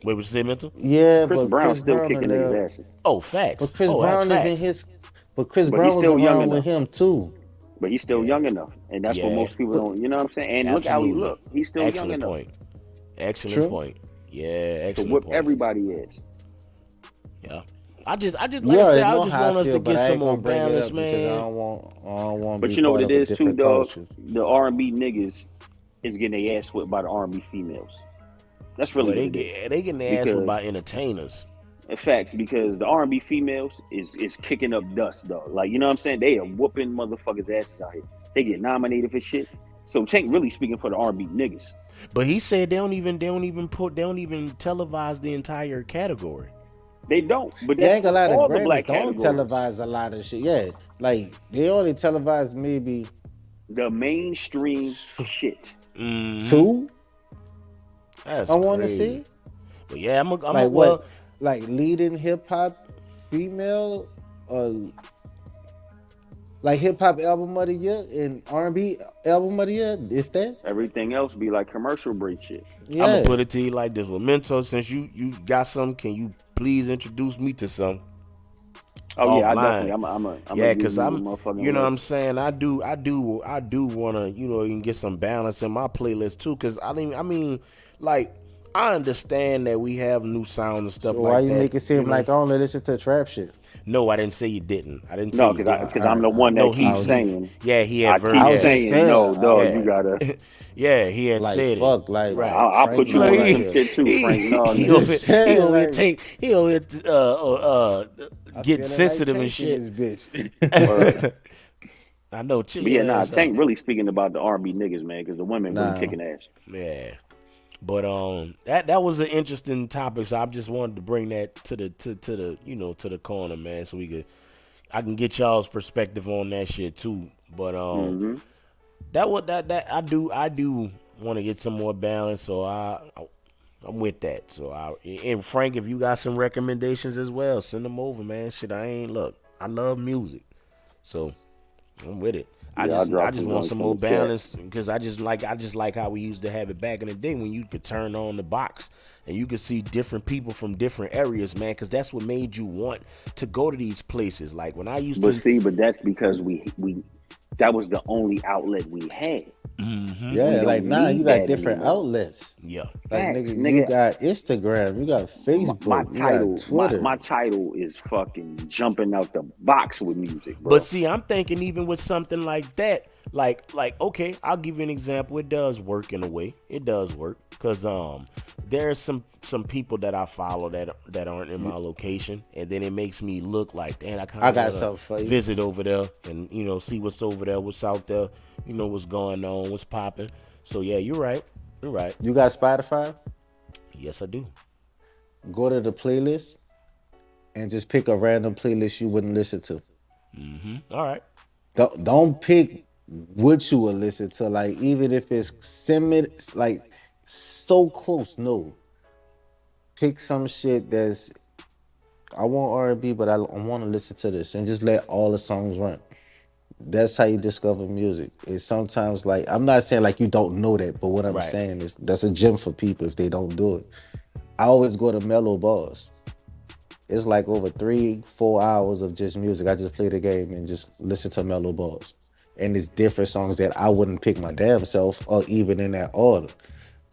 [SPEAKER 2] Wait, what you say, Mental?
[SPEAKER 3] Yeah,
[SPEAKER 1] Chris
[SPEAKER 3] but
[SPEAKER 1] Brown
[SPEAKER 3] Chris
[SPEAKER 1] still
[SPEAKER 3] Brown a
[SPEAKER 1] kicking niggas'
[SPEAKER 3] little.
[SPEAKER 1] asses,
[SPEAKER 2] Oh, facts.
[SPEAKER 3] But Chris
[SPEAKER 2] Oh,
[SPEAKER 3] Brown is in
[SPEAKER 2] facts.
[SPEAKER 3] his. But Chris
[SPEAKER 1] but he's
[SPEAKER 3] Brown was
[SPEAKER 1] still young
[SPEAKER 3] around with
[SPEAKER 1] enough.
[SPEAKER 3] him too.
[SPEAKER 1] But he's still
[SPEAKER 2] Yeah.
[SPEAKER 1] young enough, and that's what
[SPEAKER 2] Yeah.
[SPEAKER 1] most people
[SPEAKER 3] But
[SPEAKER 1] don't. You know what I'm saying? And look how he
[SPEAKER 2] Absolutely.
[SPEAKER 1] look. He's still young
[SPEAKER 2] Excellent
[SPEAKER 1] enough
[SPEAKER 2] point. Excellent
[SPEAKER 3] true.
[SPEAKER 2] point. Yeah,
[SPEAKER 1] to
[SPEAKER 2] excellent
[SPEAKER 1] whip
[SPEAKER 2] point.
[SPEAKER 1] everybody is.
[SPEAKER 2] Yeah. I just
[SPEAKER 3] You
[SPEAKER 2] like I said,
[SPEAKER 3] already
[SPEAKER 2] I
[SPEAKER 3] know
[SPEAKER 2] just
[SPEAKER 3] how I
[SPEAKER 2] want us to
[SPEAKER 3] feel, but
[SPEAKER 2] get
[SPEAKER 3] I
[SPEAKER 2] some
[SPEAKER 3] ain't
[SPEAKER 2] more
[SPEAKER 3] gonna bring it
[SPEAKER 2] balance,
[SPEAKER 3] up because
[SPEAKER 2] man.
[SPEAKER 3] I don't want to
[SPEAKER 1] But
[SPEAKER 3] be
[SPEAKER 1] you know what
[SPEAKER 3] part
[SPEAKER 1] it
[SPEAKER 3] of a
[SPEAKER 1] is too,
[SPEAKER 3] different
[SPEAKER 1] dog.
[SPEAKER 3] culture.
[SPEAKER 1] The R&B niggas is getting their ass whipped by the R&B females. That's really
[SPEAKER 2] Well,
[SPEAKER 1] what it is.
[SPEAKER 2] they getting their ass whipped
[SPEAKER 1] Because
[SPEAKER 2] by entertainers.
[SPEAKER 1] facts, because the R&B females is kicking up dust, dog. Like, you know what I'm saying? They are whooping motherfuckers' asses out here. They get nominated for shit. So Tank really speaking for the R&B niggas.
[SPEAKER 2] But he said they don't even televise the entire category.
[SPEAKER 1] They don't, but
[SPEAKER 3] Yeah,
[SPEAKER 1] that's
[SPEAKER 3] ain't a
[SPEAKER 1] for
[SPEAKER 3] lot of
[SPEAKER 1] all the
[SPEAKER 3] Grammys
[SPEAKER 1] black
[SPEAKER 3] don't
[SPEAKER 1] categories.
[SPEAKER 3] televise a lot of shit. Yeah, like they only televise maybe
[SPEAKER 1] The mainstream shit.
[SPEAKER 3] two.
[SPEAKER 2] That's
[SPEAKER 3] I want to
[SPEAKER 2] crazy.
[SPEAKER 3] see
[SPEAKER 2] But yeah, I'm a
[SPEAKER 3] like
[SPEAKER 2] well.
[SPEAKER 3] what, like leading hip hop female, or like hip hop album of the year and R&B album of the year, if that.
[SPEAKER 1] Everything else be like commercial break shit.
[SPEAKER 2] I'm gonna
[SPEAKER 3] Yeah,
[SPEAKER 2] put it to you like this: with Mentor, since you got some, can you please introduce me to some
[SPEAKER 1] Oh yeah, I definitely.
[SPEAKER 2] offline?
[SPEAKER 1] I'm gonna
[SPEAKER 2] Yeah,
[SPEAKER 1] give
[SPEAKER 2] cause
[SPEAKER 1] you a
[SPEAKER 2] I'm,
[SPEAKER 1] motherfucking
[SPEAKER 2] what I'm
[SPEAKER 1] list.
[SPEAKER 2] saying. I do wanna, even get some balance in my playlist too. Cause I mean, like I understand that we have new sound and stuff
[SPEAKER 3] so why
[SPEAKER 2] like
[SPEAKER 3] you
[SPEAKER 2] that.
[SPEAKER 3] make it seem like I only listen to trap shit?
[SPEAKER 2] No, I didn't say you didn't. I didn't say
[SPEAKER 1] No,
[SPEAKER 2] you didn't.
[SPEAKER 1] because I'm the one
[SPEAKER 2] No,
[SPEAKER 1] that keeps
[SPEAKER 2] he,
[SPEAKER 1] saying.
[SPEAKER 2] yeah, he
[SPEAKER 1] I
[SPEAKER 2] had
[SPEAKER 1] keep
[SPEAKER 3] I was
[SPEAKER 2] yeah,
[SPEAKER 3] just
[SPEAKER 1] saying
[SPEAKER 3] saying,
[SPEAKER 1] no, dog. You
[SPEAKER 2] yeah,
[SPEAKER 1] gotta.
[SPEAKER 2] yeah, he had
[SPEAKER 3] like
[SPEAKER 2] said it.
[SPEAKER 3] fuck, like
[SPEAKER 2] Right.
[SPEAKER 1] I'll put
[SPEAKER 3] Frank
[SPEAKER 1] you
[SPEAKER 3] know
[SPEAKER 1] on to
[SPEAKER 3] right
[SPEAKER 1] some
[SPEAKER 3] here.
[SPEAKER 1] shit too, Frank. No,
[SPEAKER 3] I'm
[SPEAKER 1] nigga.
[SPEAKER 3] just saying, like
[SPEAKER 2] He over here
[SPEAKER 3] I
[SPEAKER 2] getting
[SPEAKER 3] feel like
[SPEAKER 2] sensitive and
[SPEAKER 3] taking
[SPEAKER 2] shit.
[SPEAKER 3] this bitch.
[SPEAKER 1] Word.
[SPEAKER 2] I know, chill
[SPEAKER 1] But yeah,
[SPEAKER 2] your
[SPEAKER 1] nah.
[SPEAKER 2] ass out.
[SPEAKER 1] Tank really speaking about the R&B niggas, man, because the women really
[SPEAKER 3] Nah,
[SPEAKER 1] kicking ass.
[SPEAKER 2] Yeah. But that was an interesting topic, so I just wanted to bring that to the to the corner, man, so I can get y'all's perspective on that shit too. But
[SPEAKER 1] Mm-hmm.
[SPEAKER 2] that I do want to get some more balance, so I'm with that. So and Frank, if you got some recommendations as well, send them over, man. Shit, I love music, so I'm with it.
[SPEAKER 1] Yeah, I'll
[SPEAKER 2] I
[SPEAKER 1] drop
[SPEAKER 2] just
[SPEAKER 1] some
[SPEAKER 2] want
[SPEAKER 1] joints
[SPEAKER 2] some
[SPEAKER 1] in
[SPEAKER 2] more
[SPEAKER 1] the chat.
[SPEAKER 2] balance because I just like how we used to have it back in the day when you could turn on the box and you could see different people from different areas, man. Because that's what made you want to go to these places. Like when I used
[SPEAKER 1] But
[SPEAKER 2] to,
[SPEAKER 1] see, that's because we that was the only outlet we had. We
[SPEAKER 3] yeah, like
[SPEAKER 1] don't
[SPEAKER 3] nah, you
[SPEAKER 1] need
[SPEAKER 3] got
[SPEAKER 1] that
[SPEAKER 3] different
[SPEAKER 1] anymore.
[SPEAKER 3] outlets.
[SPEAKER 2] yeah,
[SPEAKER 3] Like
[SPEAKER 1] Facts,
[SPEAKER 3] nigga, you
[SPEAKER 1] nigga.
[SPEAKER 3] got Instagram, you got
[SPEAKER 1] My
[SPEAKER 3] Facebook, you got
[SPEAKER 1] title,
[SPEAKER 3] Twitter.
[SPEAKER 1] my title is fucking jumping out the box with music,
[SPEAKER 2] but
[SPEAKER 1] bro.
[SPEAKER 2] see, I'm thinking even with something like that, like okay, I'll give you an example. It does work in a way. It does work because there's some people that I follow that aren't in my location, and then it makes me look like, damn, I kind
[SPEAKER 3] I
[SPEAKER 2] of
[SPEAKER 3] got
[SPEAKER 2] want to
[SPEAKER 3] something for you.
[SPEAKER 2] visit over there and see what's over there, what's out there, what's going on, what's popping. So yeah, you're right. You're right.
[SPEAKER 3] You got Spotify?
[SPEAKER 2] Yes, I do.
[SPEAKER 3] Go to the playlist and just pick a random playlist you wouldn't listen to.
[SPEAKER 2] All right.
[SPEAKER 3] Don't pick what you would listen to. Like even if it's similar, like so close. No, pick some shit that's I want R&B, but I want to listen to this, and just let all the songs run. That's how you discover music. It's sometimes like I'm not saying like you don't know that, but what I'm
[SPEAKER 2] Right.
[SPEAKER 3] saying is that's a gem for people if they don't do it. I always go to mellow bars. It's like over 3-4 hours of just music. I just play the game and just listen to mellow bars. And it's different songs that I wouldn't pick my damn self or even in that order.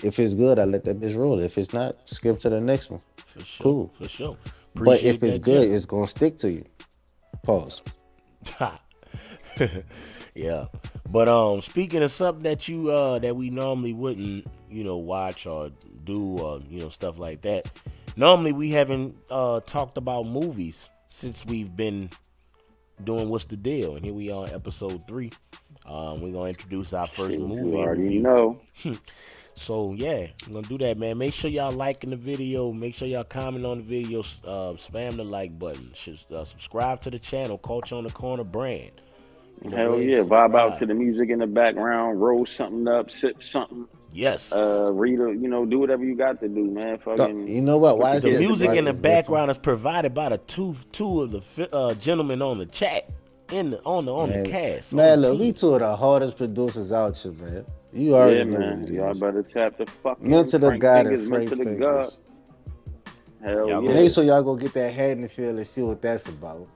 [SPEAKER 3] If it's good, I let that bitch roll. If it's not, skip to the next one.
[SPEAKER 2] For sure.
[SPEAKER 3] Cool.
[SPEAKER 2] For sure.
[SPEAKER 3] But
[SPEAKER 2] Appreciate
[SPEAKER 3] if it's
[SPEAKER 2] that,
[SPEAKER 3] good,
[SPEAKER 2] Jim.
[SPEAKER 3] it's gonna stick to you. Pause.
[SPEAKER 2] Yeah. But speaking of something that you that we normally wouldn't, watch or do or stuff like that. Normally we haven't talked about movies since we've been doing What's the Deal, and here we are on episode 3. We're gonna introduce our first
[SPEAKER 1] Shit, you
[SPEAKER 2] movie
[SPEAKER 1] already
[SPEAKER 2] review.
[SPEAKER 1] know.
[SPEAKER 2] So yeah, I'm gonna do that, man. Make sure y'all liking the video. Make sure y'all comment on the video. Spam the like button. Subscribe to the channel, Culture on the Corner brand. Go
[SPEAKER 1] Hell
[SPEAKER 2] ahead,
[SPEAKER 1] yeah, vibe out to
[SPEAKER 2] subscribe.
[SPEAKER 1] the music in the background, roll something up, sip something,
[SPEAKER 2] Yes,
[SPEAKER 1] read a, do whatever you got to do, man. Fucking
[SPEAKER 3] You know what?
[SPEAKER 1] put
[SPEAKER 3] Why
[SPEAKER 1] the
[SPEAKER 3] is
[SPEAKER 2] the
[SPEAKER 1] kids
[SPEAKER 3] this?
[SPEAKER 1] to
[SPEAKER 2] music
[SPEAKER 3] Why
[SPEAKER 2] in
[SPEAKER 1] bed.
[SPEAKER 2] the
[SPEAKER 3] is this?
[SPEAKER 2] background is provided by the two of the gentlemen on the chat on the
[SPEAKER 3] Man,
[SPEAKER 2] cast on the
[SPEAKER 3] man, look, we
[SPEAKER 2] team.
[SPEAKER 3] two of the hardest producers out here, man. You already
[SPEAKER 1] Yeah,
[SPEAKER 3] know what
[SPEAKER 1] man.
[SPEAKER 3] it
[SPEAKER 1] Y'all
[SPEAKER 3] is.
[SPEAKER 1] better tap the fucking
[SPEAKER 3] Mental to
[SPEAKER 1] Frank
[SPEAKER 3] God and
[SPEAKER 1] fingers,
[SPEAKER 3] Frank
[SPEAKER 1] mental to God.
[SPEAKER 3] fingers.
[SPEAKER 1] Hell
[SPEAKER 2] Y'all
[SPEAKER 1] yeah.
[SPEAKER 3] Make
[SPEAKER 2] gonna
[SPEAKER 3] sure y'all go get that head and feel and see what that's about.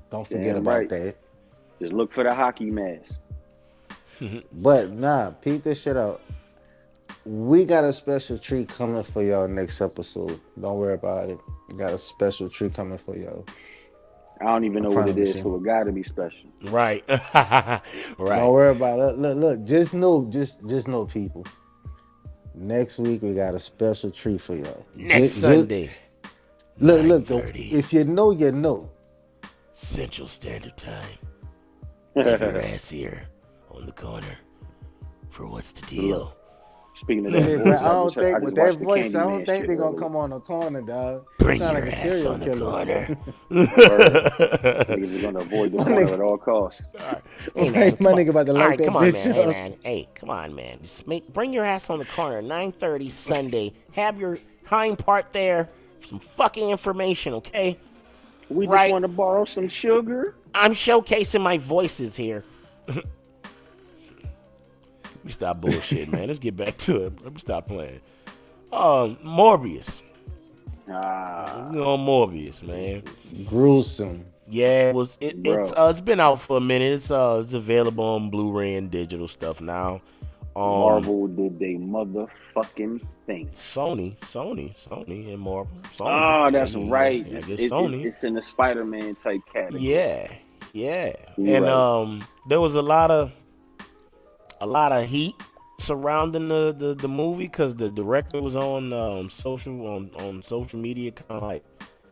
[SPEAKER 3] Don't forget
[SPEAKER 1] Damn
[SPEAKER 3] about
[SPEAKER 1] right.
[SPEAKER 3] that.
[SPEAKER 1] Just look for the hockey mask.
[SPEAKER 3] But nah, peep this shit out. We got a special treat coming for y'all next episode. Don't worry about it. We got a special treat coming for y'all.
[SPEAKER 1] I don't even
[SPEAKER 3] I
[SPEAKER 1] know what it
[SPEAKER 3] promise
[SPEAKER 1] is,
[SPEAKER 3] you.
[SPEAKER 1] so it gotta be special.
[SPEAKER 2] right,
[SPEAKER 3] Don't
[SPEAKER 2] right.
[SPEAKER 3] worry about it. Look. Just know, people. Next week we got a special treat for y'all.
[SPEAKER 2] Next
[SPEAKER 3] Just
[SPEAKER 2] Sunday,
[SPEAKER 3] look.
[SPEAKER 2] 9:30
[SPEAKER 3] If you know, you know.
[SPEAKER 2] Central Standard Time. Have your ass here on the corner For what's the
[SPEAKER 1] But look,
[SPEAKER 2] deal?
[SPEAKER 1] speaking of that
[SPEAKER 3] Shit, bro.
[SPEAKER 1] voice,
[SPEAKER 3] I don't
[SPEAKER 1] I
[SPEAKER 3] think
[SPEAKER 1] just
[SPEAKER 3] with that
[SPEAKER 1] watched the
[SPEAKER 3] voice, I don't
[SPEAKER 1] Candyman
[SPEAKER 3] think
[SPEAKER 1] shit
[SPEAKER 3] they gonna
[SPEAKER 1] earlier.
[SPEAKER 3] come on the corner, dog. You
[SPEAKER 2] Bring
[SPEAKER 3] sound
[SPEAKER 2] your
[SPEAKER 3] like a
[SPEAKER 2] ass
[SPEAKER 3] serial
[SPEAKER 2] on the
[SPEAKER 3] killer.
[SPEAKER 2] corner.
[SPEAKER 1] Word. Niggas are gonna avoid the
[SPEAKER 3] My
[SPEAKER 1] corner
[SPEAKER 3] nigga,
[SPEAKER 1] at all costs.
[SPEAKER 2] Hey man,
[SPEAKER 3] right? My
[SPEAKER 2] come on.
[SPEAKER 3] nigga about to
[SPEAKER 2] All
[SPEAKER 3] light
[SPEAKER 2] right,
[SPEAKER 3] that
[SPEAKER 2] come on, man.
[SPEAKER 3] bitch
[SPEAKER 2] Hey
[SPEAKER 3] up.
[SPEAKER 2] man, hey, come on, man. Just bring your ass on the corner. 9:30 Sunday. Have your hind part there. Some fucking information, okay?
[SPEAKER 1] We just
[SPEAKER 2] Right.
[SPEAKER 1] want to borrow some sugar.
[SPEAKER 2] I'm showcasing my voices here. Let me stop bullshit, man. Let's get back to it. Let me stop playing. Morbius.
[SPEAKER 1] Ah,
[SPEAKER 2] You know Morbius, man.
[SPEAKER 3] Gruesome.
[SPEAKER 2] Yeah, it was.
[SPEAKER 1] bro.
[SPEAKER 2] It's been out for a minute. It's available on Blu-ray and digital stuff now.
[SPEAKER 1] Marvel did they motherfucking thing.
[SPEAKER 2] Sony, and Marvel. Sony.
[SPEAKER 1] Oh,
[SPEAKER 2] Yeah,
[SPEAKER 1] that's
[SPEAKER 2] yeah,
[SPEAKER 1] right.
[SPEAKER 2] yeah, I guess Sony.
[SPEAKER 1] It's in the Spider-Man type category.
[SPEAKER 2] Yeah, yeah.
[SPEAKER 1] You
[SPEAKER 2] And
[SPEAKER 1] right.
[SPEAKER 2] there was a lot of heat surrounding the movie because the director was on social media, kind of like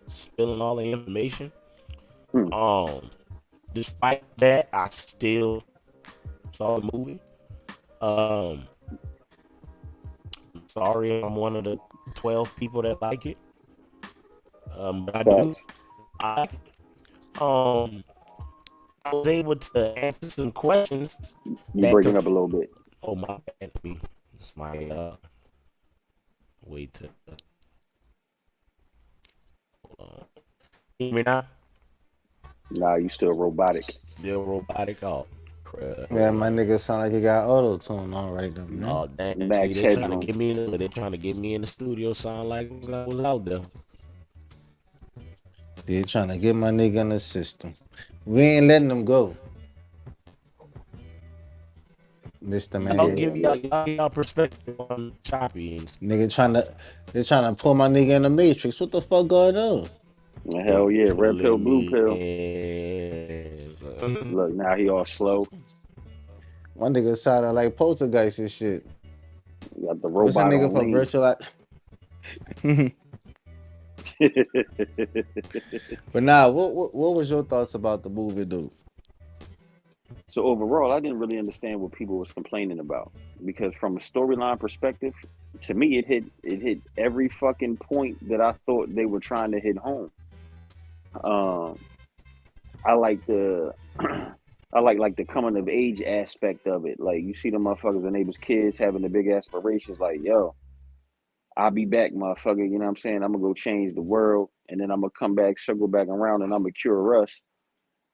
[SPEAKER 2] spilling all the information.
[SPEAKER 1] Hmm.
[SPEAKER 2] Um, Despite that, I still saw the movie. Um, Sorry, I'm one of the 12 people that like it. But I do.
[SPEAKER 1] Facts.
[SPEAKER 2] I like it. I was able to answer some questions
[SPEAKER 1] You
[SPEAKER 2] that
[SPEAKER 1] breaking
[SPEAKER 2] could.
[SPEAKER 1] up a little bit.
[SPEAKER 2] Oh my bad. It's my way to. Uh, Hear me now?
[SPEAKER 1] Nah, you still robotic.
[SPEAKER 2] Still robotic. Oh, crap.
[SPEAKER 3] Yeah,
[SPEAKER 2] Hold
[SPEAKER 3] my
[SPEAKER 2] on.
[SPEAKER 3] nigga sound like he got auto tune on right now, man.
[SPEAKER 2] Oh damn! See,
[SPEAKER 1] Max headroom.
[SPEAKER 2] they trying to get me in the studio. Sound like I was out there.
[SPEAKER 3] They trying to get my nigga in the system. We ain't letting them go, Mr.
[SPEAKER 2] Y'all
[SPEAKER 3] Man.
[SPEAKER 1] Yeah,
[SPEAKER 2] give
[SPEAKER 1] look.
[SPEAKER 2] y'all perspective on choppy and
[SPEAKER 3] Nigga they trying to pull my nigga in the matrix. What the fuck going on?
[SPEAKER 1] Hell yeah. Red pill,
[SPEAKER 2] pulling
[SPEAKER 1] blue
[SPEAKER 2] me
[SPEAKER 1] pill.
[SPEAKER 2] in.
[SPEAKER 1] Look, now he all slow.
[SPEAKER 3] My nigga sounded like poltergeist and shit.
[SPEAKER 1] You got the
[SPEAKER 3] What's a
[SPEAKER 1] robot
[SPEAKER 3] nigga
[SPEAKER 1] on
[SPEAKER 3] for
[SPEAKER 1] lean.
[SPEAKER 3] virtual? But nah, what was your thoughts about the movie, dude?
[SPEAKER 1] So overall, I didn't really understand what people was complaining about because from a storyline perspective, to me it hit every fucking point that I thought they were trying to hit home. Um, I like the I like the coming of age aspect of it. Like you see the motherfuckers when they was kids having the big aspirations, like yo, I'll be back, motherfucker. You know what I'm saying? I'm gonna go change the world, and then I'm gonna come back, circle back around, and I'm gonna cure us.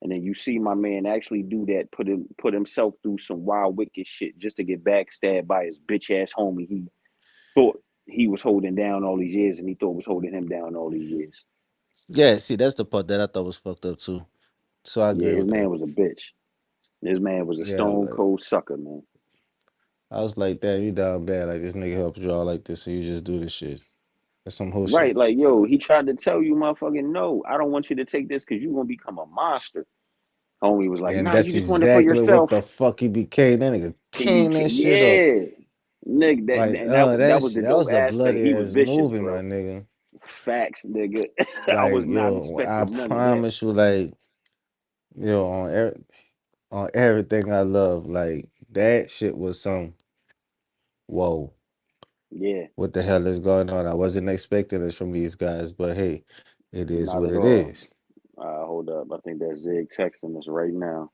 [SPEAKER 1] And then you see my man actually do that, put himself through some wild, wicked shit just to get backstabbed by his bitch ass homie he thought he was holding down all these years, and he thought was holding him down all these years.
[SPEAKER 3] Yeah, see, that's the part that I thought was fucked up too. So I
[SPEAKER 1] Yeah,
[SPEAKER 3] agree
[SPEAKER 1] his
[SPEAKER 3] with
[SPEAKER 1] man
[SPEAKER 3] that.
[SPEAKER 1] was a bitch. His man was a
[SPEAKER 3] Yeah,
[SPEAKER 1] stone
[SPEAKER 3] like
[SPEAKER 1] cold sucker, man.
[SPEAKER 3] I was like, damn, you down bad. Like this nigga helped you all like this, so you just do this shit. That's some whole shit.
[SPEAKER 1] Right, like yo, he tried to tell you, motherfucking no, I don't want you to take this because you're gonna become a monster. Homie was like,
[SPEAKER 3] And
[SPEAKER 1] nah, you
[SPEAKER 3] that's
[SPEAKER 1] just want it for
[SPEAKER 3] exactly what the
[SPEAKER 1] yourself.
[SPEAKER 3] fuck he became. That nigga
[SPEAKER 1] He
[SPEAKER 3] tearing that shit up.
[SPEAKER 1] yeah, nigga.
[SPEAKER 3] Like,
[SPEAKER 1] That was the
[SPEAKER 3] that
[SPEAKER 1] dope
[SPEAKER 3] was a
[SPEAKER 1] aspect.
[SPEAKER 3] bloody
[SPEAKER 1] He was
[SPEAKER 3] ass
[SPEAKER 1] vicious,
[SPEAKER 3] movie, my
[SPEAKER 1] bro.
[SPEAKER 3] nigga.
[SPEAKER 1] Facts, nigga. I
[SPEAKER 3] Like,
[SPEAKER 1] was not
[SPEAKER 3] yo, I
[SPEAKER 1] expecting none of that.
[SPEAKER 3] promise you, like, yo, on everything I love, like that shit was some whoa.
[SPEAKER 1] Yeah,
[SPEAKER 3] What the hell is going on? I wasn't expecting this from these guys, but hey, it is
[SPEAKER 1] not
[SPEAKER 3] what
[SPEAKER 1] at
[SPEAKER 3] it
[SPEAKER 1] all.
[SPEAKER 3] is.
[SPEAKER 1] Hold up. I think that Zig texting us right now.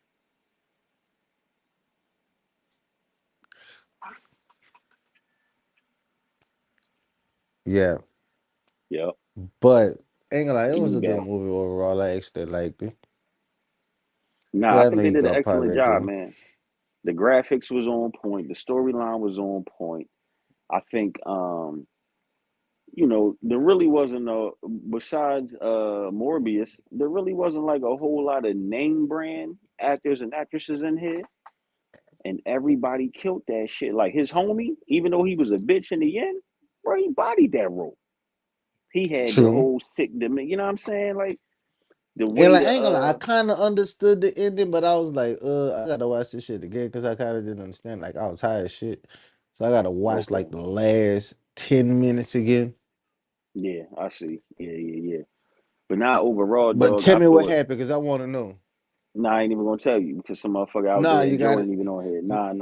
[SPEAKER 3] Yeah.
[SPEAKER 1] Yep.
[SPEAKER 3] But ain't gonna lie, it
[SPEAKER 1] He
[SPEAKER 3] was
[SPEAKER 1] be
[SPEAKER 3] a good
[SPEAKER 1] back.
[SPEAKER 3] movie overall. I actually liked it.
[SPEAKER 1] Nah, I
[SPEAKER 3] Yeah, I know
[SPEAKER 1] think they
[SPEAKER 3] you
[SPEAKER 1] did an
[SPEAKER 3] gonna
[SPEAKER 1] excellent
[SPEAKER 3] probably
[SPEAKER 1] job,
[SPEAKER 3] agree.
[SPEAKER 1] man. The graphics was on point. The storyline was on point. I think there really wasn't a besides Morbius, there really wasn't like a whole lot of name brand actors and actresses in here. And everybody killed that shit. Like his homie, even though he was a bitch in the end, bro, he bodied that role. He had the
[SPEAKER 3] True.
[SPEAKER 1] whole sick demeanor. You know what I'm saying? Like the
[SPEAKER 3] And
[SPEAKER 1] way
[SPEAKER 3] like,
[SPEAKER 1] the
[SPEAKER 3] I ain't gonna lie, I kind of understood the ending, but I was like, I gotta watch this shit again because I kind of didn't understand. Like, I was high as shit, so I gotta watch
[SPEAKER 1] okay,
[SPEAKER 3] like the last 10 minutes again.
[SPEAKER 1] yeah, I see, yeah. But not overall,
[SPEAKER 3] But
[SPEAKER 1] dog.
[SPEAKER 3] tell
[SPEAKER 1] I
[SPEAKER 3] me what
[SPEAKER 1] thought,
[SPEAKER 3] happened because I want to know.
[SPEAKER 1] nah, I ain't even gonna tell you because some motherfucker out
[SPEAKER 3] Nah,
[SPEAKER 1] there
[SPEAKER 3] you got
[SPEAKER 1] enjoying
[SPEAKER 3] it.
[SPEAKER 1] even on here. Nah.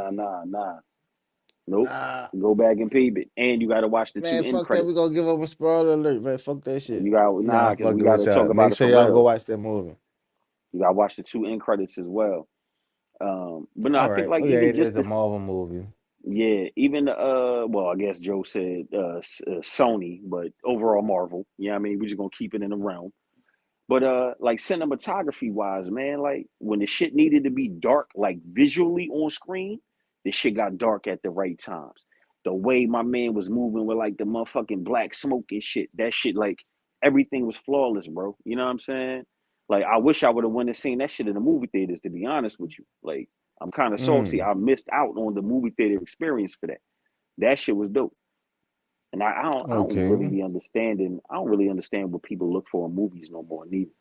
[SPEAKER 1] Nope.
[SPEAKER 3] Nah,
[SPEAKER 1] Go back and peep it, and you got to watch the two
[SPEAKER 3] man,
[SPEAKER 1] end
[SPEAKER 3] fuck that. We
[SPEAKER 1] credits.
[SPEAKER 3] gonna give up a spoiler alert, man. Fuck that shit.
[SPEAKER 1] You got
[SPEAKER 3] Nah,
[SPEAKER 1] nah,
[SPEAKER 3] I'm
[SPEAKER 1] because we
[SPEAKER 3] fucking
[SPEAKER 1] got
[SPEAKER 3] with
[SPEAKER 1] to talk
[SPEAKER 3] y'all.
[SPEAKER 1] about
[SPEAKER 3] Make
[SPEAKER 1] it
[SPEAKER 3] sure
[SPEAKER 1] for
[SPEAKER 3] y'all go
[SPEAKER 1] real.
[SPEAKER 3] watch that movie.
[SPEAKER 1] You got to watch the two end credits as well. But no, I
[SPEAKER 3] All
[SPEAKER 1] think
[SPEAKER 3] right.
[SPEAKER 1] like
[SPEAKER 3] Oh yeah,
[SPEAKER 1] even
[SPEAKER 3] it
[SPEAKER 1] just
[SPEAKER 3] is a
[SPEAKER 1] this,
[SPEAKER 3] Marvel movie.
[SPEAKER 1] yeah, even well, I guess Joe said Sony, but overall Marvel. Yeah, I mean, we just gonna keep it in the realm. But like cinematography wise, man, like when the shit needed to be dark, like visually on screen, the shit got dark at the right times. The way my man was moving with like the motherfucking black smoke and shit, that shit like everything was flawless, bro. You know what I'm saying? Like I wish I would have went and seen that shit in the movie theaters, to be honest with you. Like I'm kind of salty.
[SPEAKER 3] Mm,
[SPEAKER 1] I missed out on the movie theater experience for that. That shit was dope. And I don't really
[SPEAKER 3] okay.
[SPEAKER 1] be understanding. I don't really understand what people look for in movies no more, neither.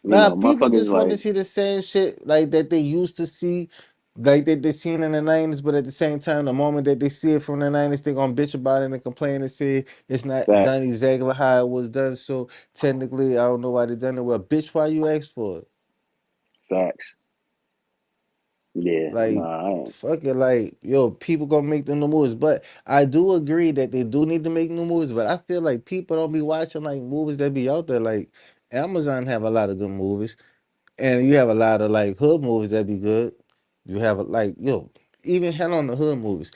[SPEAKER 1] You
[SPEAKER 3] Nah,
[SPEAKER 1] know,
[SPEAKER 3] people
[SPEAKER 1] motherfuckers
[SPEAKER 3] just want to
[SPEAKER 1] like
[SPEAKER 3] see the same shit like that they used to see, like that they seen in the '90s. But at the same time, the moment that they see it from the '90s, they gonna bitch about it and complain and say it's not
[SPEAKER 1] facts,
[SPEAKER 3] done exactly how it was done. So technically, I don't know why they done it. Well, bitch, why you asked for it?
[SPEAKER 1] facts. Yeah,
[SPEAKER 3] Like,
[SPEAKER 1] nah, I ain't.
[SPEAKER 3] fuck it, like, yo, people gonna make the new movies. But I do agree that they do need to make new movies. But I feel like people don't be watching like movies that be out there. Like Amazon have a lot of good movies. And you have a lot of like hood movies that be good. You have like yo, even hell on the hood movies.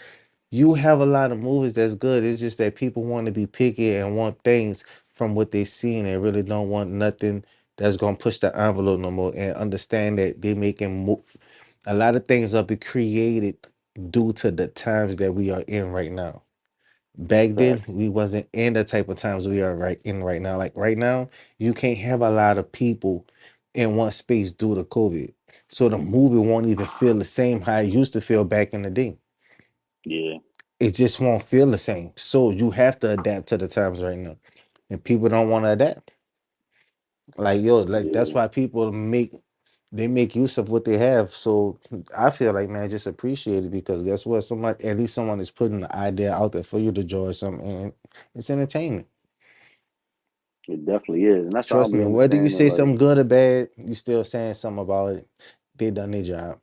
[SPEAKER 3] You have a lot of movies that's good. It's just that people want to be picky and want things from what they seen and really don't want nothing that's gonna push the envelope no more. And understand that they making a lot of things are be created due to the times that we are in right now. Back then,
[SPEAKER 1] Facts.
[SPEAKER 3] we wasn't in the type of times we are right now. Like right now, you can't have a lot of people in one space due to COVID. So the movie won't even feel the same how it used to feel back in the day.
[SPEAKER 1] Yeah,
[SPEAKER 3] It just won't feel the same. So you have to adapt to the times right now. And people don't want to adapt. Like yo, like that's
[SPEAKER 1] yeah,
[SPEAKER 3] why people make use of what they have. So I feel like man, just appreciate it because guess what? Somebody at least someone is putting the idea out there for you to enjoy something and it's entertainment.
[SPEAKER 1] it definitely is, and that's what I'll
[SPEAKER 3] Trust
[SPEAKER 1] be
[SPEAKER 3] me, whether you
[SPEAKER 1] understanding.
[SPEAKER 3] say
[SPEAKER 1] Like,
[SPEAKER 3] something good or bad, you still saying something about it. They done their job.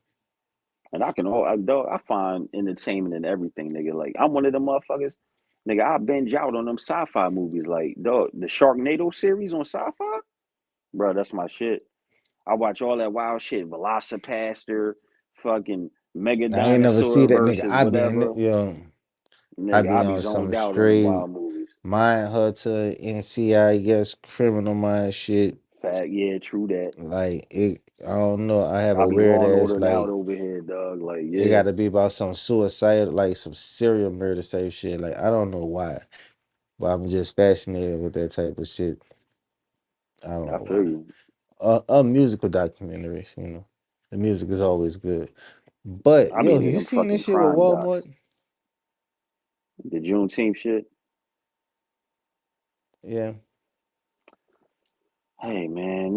[SPEAKER 1] and dog, I find entertainment in everything, nigga. Like, I'm one of them motherfuckers, nigga. I binge out on them sci-fi movies, like, dog, the Sharknado series on sci-fi, bro. That's my shit. I watch all that wild shit, Velocipaster, fucking Mega
[SPEAKER 3] I ain't never see
[SPEAKER 1] Dinosaur
[SPEAKER 3] that nigga.
[SPEAKER 1] versus
[SPEAKER 3] I be in
[SPEAKER 1] whatever.
[SPEAKER 3] it, yo. I
[SPEAKER 1] Nigga,
[SPEAKER 3] be
[SPEAKER 1] I be
[SPEAKER 3] on some
[SPEAKER 1] zoned out on them
[SPEAKER 3] straight
[SPEAKER 1] wild movies.
[SPEAKER 3] mind hunter, NCIS, criminal mind shit.
[SPEAKER 1] Fact, yeah, true that.
[SPEAKER 3] Like it, I don't know. I have
[SPEAKER 1] I
[SPEAKER 3] a
[SPEAKER 1] be
[SPEAKER 3] weird
[SPEAKER 1] law and
[SPEAKER 3] ass
[SPEAKER 1] ordered out
[SPEAKER 3] like
[SPEAKER 1] over here, dog. Like,
[SPEAKER 3] it
[SPEAKER 1] yeah,
[SPEAKER 3] got to be about some suicide, like some serial murder type shit. Like I don't know why, but I'm just fascinated with that type of shit. I don't
[SPEAKER 1] I
[SPEAKER 3] know
[SPEAKER 1] feel
[SPEAKER 3] why.
[SPEAKER 1] you.
[SPEAKER 3] Musical documentaries, the music is always good. But
[SPEAKER 1] I be
[SPEAKER 3] yo,
[SPEAKER 1] into
[SPEAKER 3] you
[SPEAKER 1] them
[SPEAKER 3] seen this
[SPEAKER 1] fucking
[SPEAKER 3] shit with
[SPEAKER 1] crime docs.
[SPEAKER 3] Walmart?
[SPEAKER 1] The Juneteenth shit.
[SPEAKER 3] Yeah,
[SPEAKER 1] Hey man,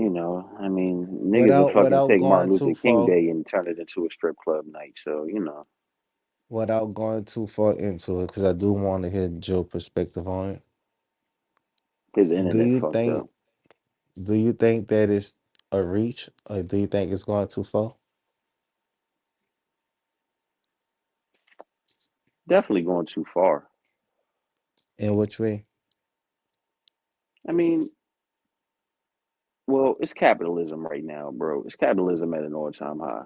[SPEAKER 1] I mean, niggas will fucking
[SPEAKER 3] without
[SPEAKER 1] take
[SPEAKER 3] going
[SPEAKER 1] Martin
[SPEAKER 3] too
[SPEAKER 1] Luther King
[SPEAKER 3] far,
[SPEAKER 1] Day and turn it into a strip club night. So,
[SPEAKER 3] without going too far into it, because I do want to hear Joe's perspective on it.
[SPEAKER 1] his
[SPEAKER 3] Do
[SPEAKER 1] internet
[SPEAKER 3] you
[SPEAKER 1] fucked
[SPEAKER 3] think?
[SPEAKER 1] up.
[SPEAKER 3] Do you think that it's a reach, or do you think it's going too far?
[SPEAKER 1] Definitely going too far.
[SPEAKER 3] In which way?
[SPEAKER 1] I mean, well, it's capitalism right now, bro. It's capitalism at an all-time high.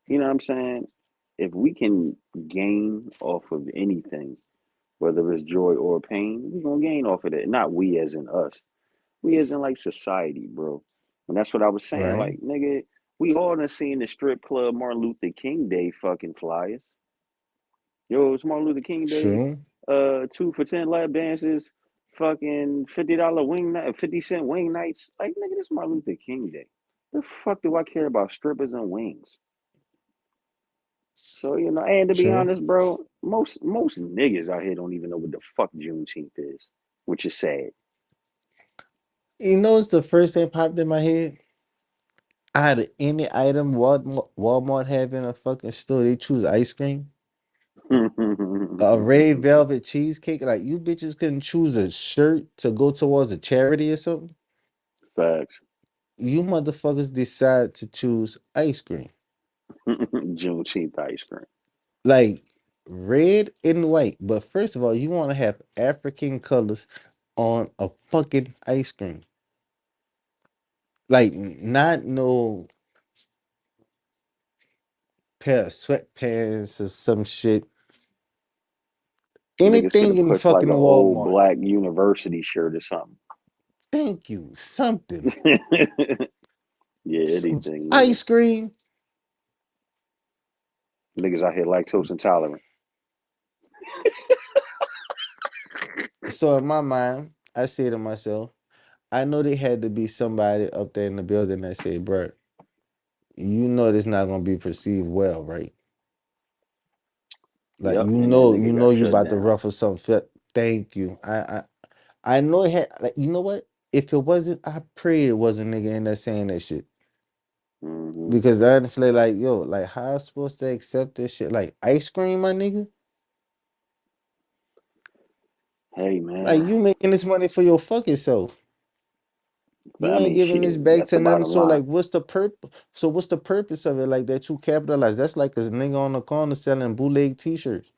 [SPEAKER 1] You know what I'm saying? If we can gain off of anything, whether it's joy or pain, we're gonna gain off of it. Not we as in us. We as in like society, bro. And that's what I was saying.
[SPEAKER 3] Right.
[SPEAKER 1] Like, nigga, we all done seen the strip club Martin Luther King Day fucking flyers. Yo, it's Martin Luther King Day,
[SPEAKER 3] True.
[SPEAKER 1] 2 for 10 lap dances, fucking $50 wing night, 50 cent wing nights. Like, nigga, this Martin Luther King Day. The fuck do I care about strippers and wings? So, and to be
[SPEAKER 3] True.
[SPEAKER 1] honest, bro, most niggas out here don't even know what the fuck Juneteenth is, which is sad.
[SPEAKER 3] It's the first thing popped in my head. Out of any item Walmart have in a fucking store, they choose ice cream. A red velvet cheesecake. Like you bitches couldn't choose a shirt to go towards a charity or something.
[SPEAKER 1] Facts.
[SPEAKER 3] You motherfuckers decide to choose ice cream.
[SPEAKER 1] Juneteenth ice cream.
[SPEAKER 3] Like red and white. But first of all, you want to have African colors on a fucking ice cream. Like not no pair of sweatpants or some shit.
[SPEAKER 1] Niggas could
[SPEAKER 3] Anything
[SPEAKER 1] have
[SPEAKER 3] in
[SPEAKER 1] put like
[SPEAKER 3] fucking
[SPEAKER 1] an old
[SPEAKER 3] Walmart.
[SPEAKER 1] black university shirt or something.
[SPEAKER 3] Thank you. Something.
[SPEAKER 1] Yeah,
[SPEAKER 3] Some
[SPEAKER 1] anything, nigga.
[SPEAKER 3] ice cream.
[SPEAKER 1] Niggas out here lactose intolerant.
[SPEAKER 3] So in my mind, I say to myself, I know there had to be somebody up there in the building that said, bro, you know this not gonna be perceived well, right? Like
[SPEAKER 1] Yep, and that
[SPEAKER 3] you
[SPEAKER 1] nigga
[SPEAKER 3] know
[SPEAKER 1] got
[SPEAKER 3] you
[SPEAKER 1] shut
[SPEAKER 3] about to
[SPEAKER 1] down.
[SPEAKER 3] ruffle some thank you. I know it had like you know what? If it wasn't, I pray it was a nigga in there saying that shit.
[SPEAKER 1] Hmm.
[SPEAKER 3] Because honestly, like, yo, like how I supposed to accept this shit? Like ice cream, my nigga?
[SPEAKER 1] Hey
[SPEAKER 3] Like
[SPEAKER 1] man,
[SPEAKER 3] you making this money for your fucking self.
[SPEAKER 1] but
[SPEAKER 3] You
[SPEAKER 1] I
[SPEAKER 3] ain't
[SPEAKER 1] mean,
[SPEAKER 3] giving this
[SPEAKER 1] shit.
[SPEAKER 3] back
[SPEAKER 1] That's
[SPEAKER 3] to
[SPEAKER 1] the
[SPEAKER 3] nothing.
[SPEAKER 1] bottom
[SPEAKER 3] So
[SPEAKER 1] line.
[SPEAKER 3] like what's the purpose of it? Like that you capitalize. That's like a nigga on the corner selling bootleg t-shirts.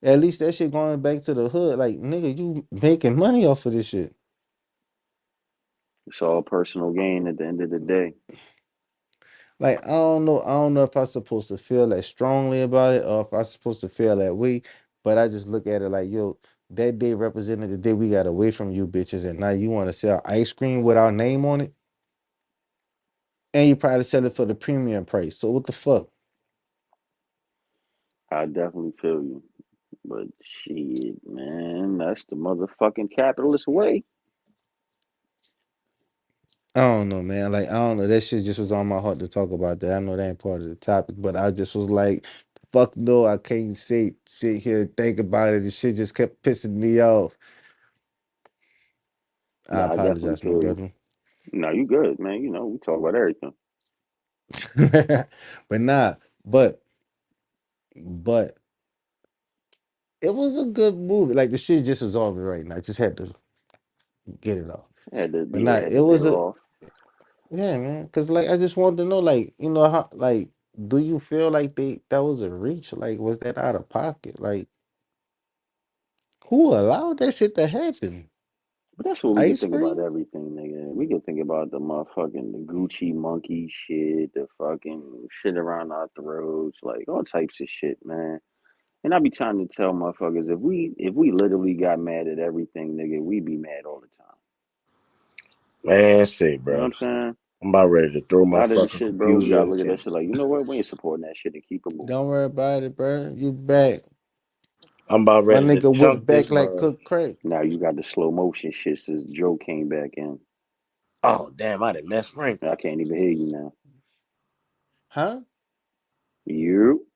[SPEAKER 3] At least that shit going back to the hood. Like, nigga, you making money off of this shit.
[SPEAKER 1] It's all personal gain at the end of the day.
[SPEAKER 3] Like, I don't know. I don't know if I'm supposed to feel that strongly about it or if I'm supposed to feel that way. But I just look at it like, yo, that day represented the day we got away from you bitches, and now you want to sell ice cream with our name on it, and you probably sell it for the premium price. So what the fuck?
[SPEAKER 1] I definitely feel you. But shit, man, that's the motherfucking capitalist way.
[SPEAKER 3] I don't know, man. Like, I don't know. That shit just was on my heart to talk about that. I know that ain't part of the topic, but I just was like, fuck no, I can't sit here and think about it. The shit just kept pissing me off. I
[SPEAKER 1] Nah, I definitely
[SPEAKER 3] apologize, my
[SPEAKER 1] feel you.
[SPEAKER 3] brother.
[SPEAKER 1] No, you good, man. You know, we talk about everything.
[SPEAKER 3] But nah, but it was a good movie. Like the shit just was on me right now. I just had to get it off. But nah,
[SPEAKER 1] Had
[SPEAKER 3] it
[SPEAKER 1] to
[SPEAKER 3] was
[SPEAKER 1] veer
[SPEAKER 3] a
[SPEAKER 1] off.
[SPEAKER 3] yeah, man. Cause like I just wanted to know, like, you know how like do you feel like that was a reach? Like, was that out of pocket? Like, who allowed that shit to happen?
[SPEAKER 1] But that's what we could
[SPEAKER 3] Ice
[SPEAKER 1] think about
[SPEAKER 3] cream?
[SPEAKER 1] everything, nigga. We could think about the motherfucking the Gucci monkey shit, the fucking shit around our throats, like all types of shit, man. And I be trying to tell motherfuckers if we literally got mad at everything, nigga, we be mad all the time.
[SPEAKER 2] Man, say,
[SPEAKER 1] You know what
[SPEAKER 2] bro,
[SPEAKER 1] I'm saying?
[SPEAKER 2] I'm about ready to throw
[SPEAKER 1] A
[SPEAKER 2] my
[SPEAKER 1] lot of this
[SPEAKER 2] fucking
[SPEAKER 1] shit, bro, we gotta
[SPEAKER 2] computer
[SPEAKER 1] look at that
[SPEAKER 2] and
[SPEAKER 1] shit like, you know what? We ain't supporting that shit and keep it moving.
[SPEAKER 3] Don't worry about it, bro. You back.
[SPEAKER 2] I'm about
[SPEAKER 3] My
[SPEAKER 2] ready to
[SPEAKER 3] nigga whip
[SPEAKER 2] chunk
[SPEAKER 3] back
[SPEAKER 2] this
[SPEAKER 3] like
[SPEAKER 2] mug.
[SPEAKER 3] cooked crack.
[SPEAKER 1] Now you got the slow motion shit since Joe came back in.
[SPEAKER 2] Oh, damn, I done messed Frank
[SPEAKER 1] I
[SPEAKER 2] up.
[SPEAKER 1] can't even hear you now.
[SPEAKER 3] Huh?
[SPEAKER 1] You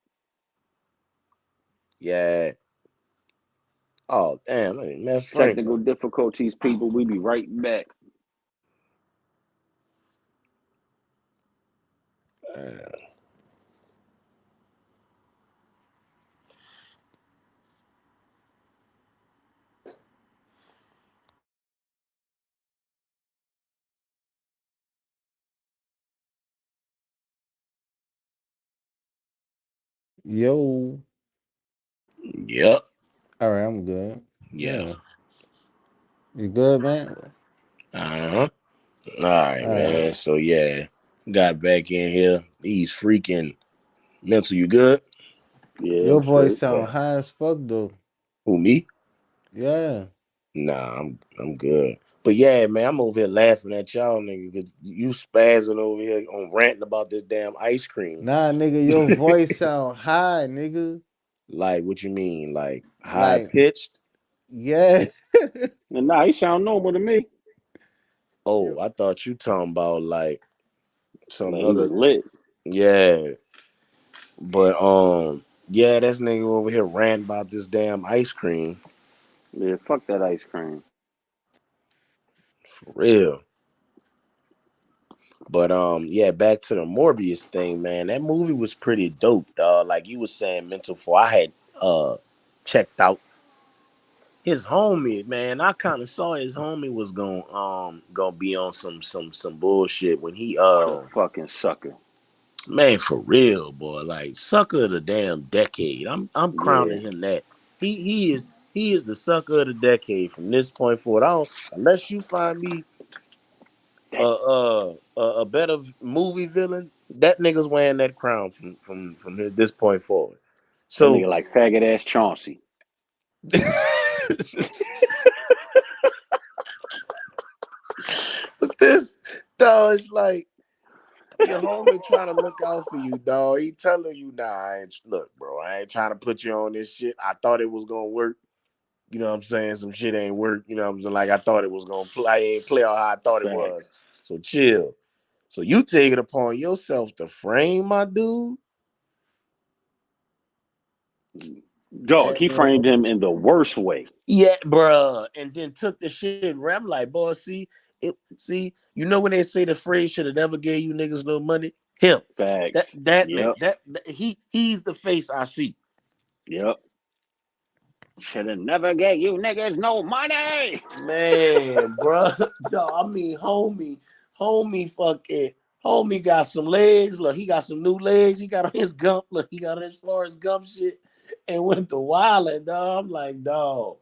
[SPEAKER 2] Yeah. Oh, damn, I done messed Frank
[SPEAKER 1] technical
[SPEAKER 2] up.
[SPEAKER 1] difficulties, people. We be right back.
[SPEAKER 2] Uh,
[SPEAKER 3] Yo.
[SPEAKER 2] yep.
[SPEAKER 3] All right, I'm good.
[SPEAKER 2] Yeah.
[SPEAKER 3] Yeah. You good, man?
[SPEAKER 2] Uh-huh. All right,
[SPEAKER 3] All right.
[SPEAKER 2] man. So, yeah, got back in here. These freaking mental, you good?
[SPEAKER 1] Yeah, I'm
[SPEAKER 3] Your voice
[SPEAKER 1] straight.
[SPEAKER 3] sound high as fuck though.
[SPEAKER 2] Who, me?
[SPEAKER 3] Yeah.
[SPEAKER 2] Nah, I'm good. But yeah, man, I'm over here laughing at y'all nigga because you spazzing over here on ranting about this damn ice cream.
[SPEAKER 3] Nah, nigga, your voice sound high, nigga.
[SPEAKER 2] Like, what you mean? Like high
[SPEAKER 3] Like,
[SPEAKER 2] pitched?
[SPEAKER 3] yeah.
[SPEAKER 1] Nah, he sound normal to me.
[SPEAKER 2] Oh,
[SPEAKER 3] Yo.
[SPEAKER 2] I thought you talking about like some
[SPEAKER 1] Like he was
[SPEAKER 2] other.
[SPEAKER 1] lit.
[SPEAKER 2] Yeah, but yeah, this nigga over here ranting about this damn ice cream
[SPEAKER 1] Yeah, fuck that ice cream.
[SPEAKER 2] for real. But yeah, back to the Morbius thing, man. That movie was pretty dope, dog. Like you was saying, mental for. I had checked out his homie, man. I kind of saw his homie was gonna be on some bullshit when he
[SPEAKER 1] What a fucking sucker.
[SPEAKER 2] Man, for real, boy. Like sucker of the damn decade. I'm
[SPEAKER 1] Yeah.
[SPEAKER 2] crowning him that. He is the sucker of the decade from this point forward. I don't unless you find me a better movie villain, that nigga's wearing that crown from this point forward.
[SPEAKER 1] That
[SPEAKER 2] So
[SPEAKER 1] nigga like faggot ass Chauncey.
[SPEAKER 2] but this dog is like your homie trying to look out for you, dog. He telling you, nah, look, bro, I ain't trying to put you on this shit. I thought it was gonna work. You know what I'm saying? Some shit ain't work. You know what I'm saying? Like I thought it was gonna play. I ain't play out how I thought it was.
[SPEAKER 1] Facts.
[SPEAKER 2] So chill. So you take it upon yourself to frame my dude.
[SPEAKER 1] Dog, he
[SPEAKER 2] And
[SPEAKER 1] framed him in the worst way.
[SPEAKER 2] yeah, bruh. And then took the shit. I'm like, boy, see, you know when they say the phrase should have never gave you niggas no money? Him. That
[SPEAKER 1] Facts.
[SPEAKER 2] that nigga.
[SPEAKER 1] Yep.
[SPEAKER 2] He's the face I see.
[SPEAKER 1] Yep. Should have never gave you niggas no money.
[SPEAKER 2] Man, bro. Dog, I mean, fucking homie got some legs. Look, he got some new legs. He got on his gump. Look, he got on his Forrest Gump shit and went to wildin', dog. I'm like, dog.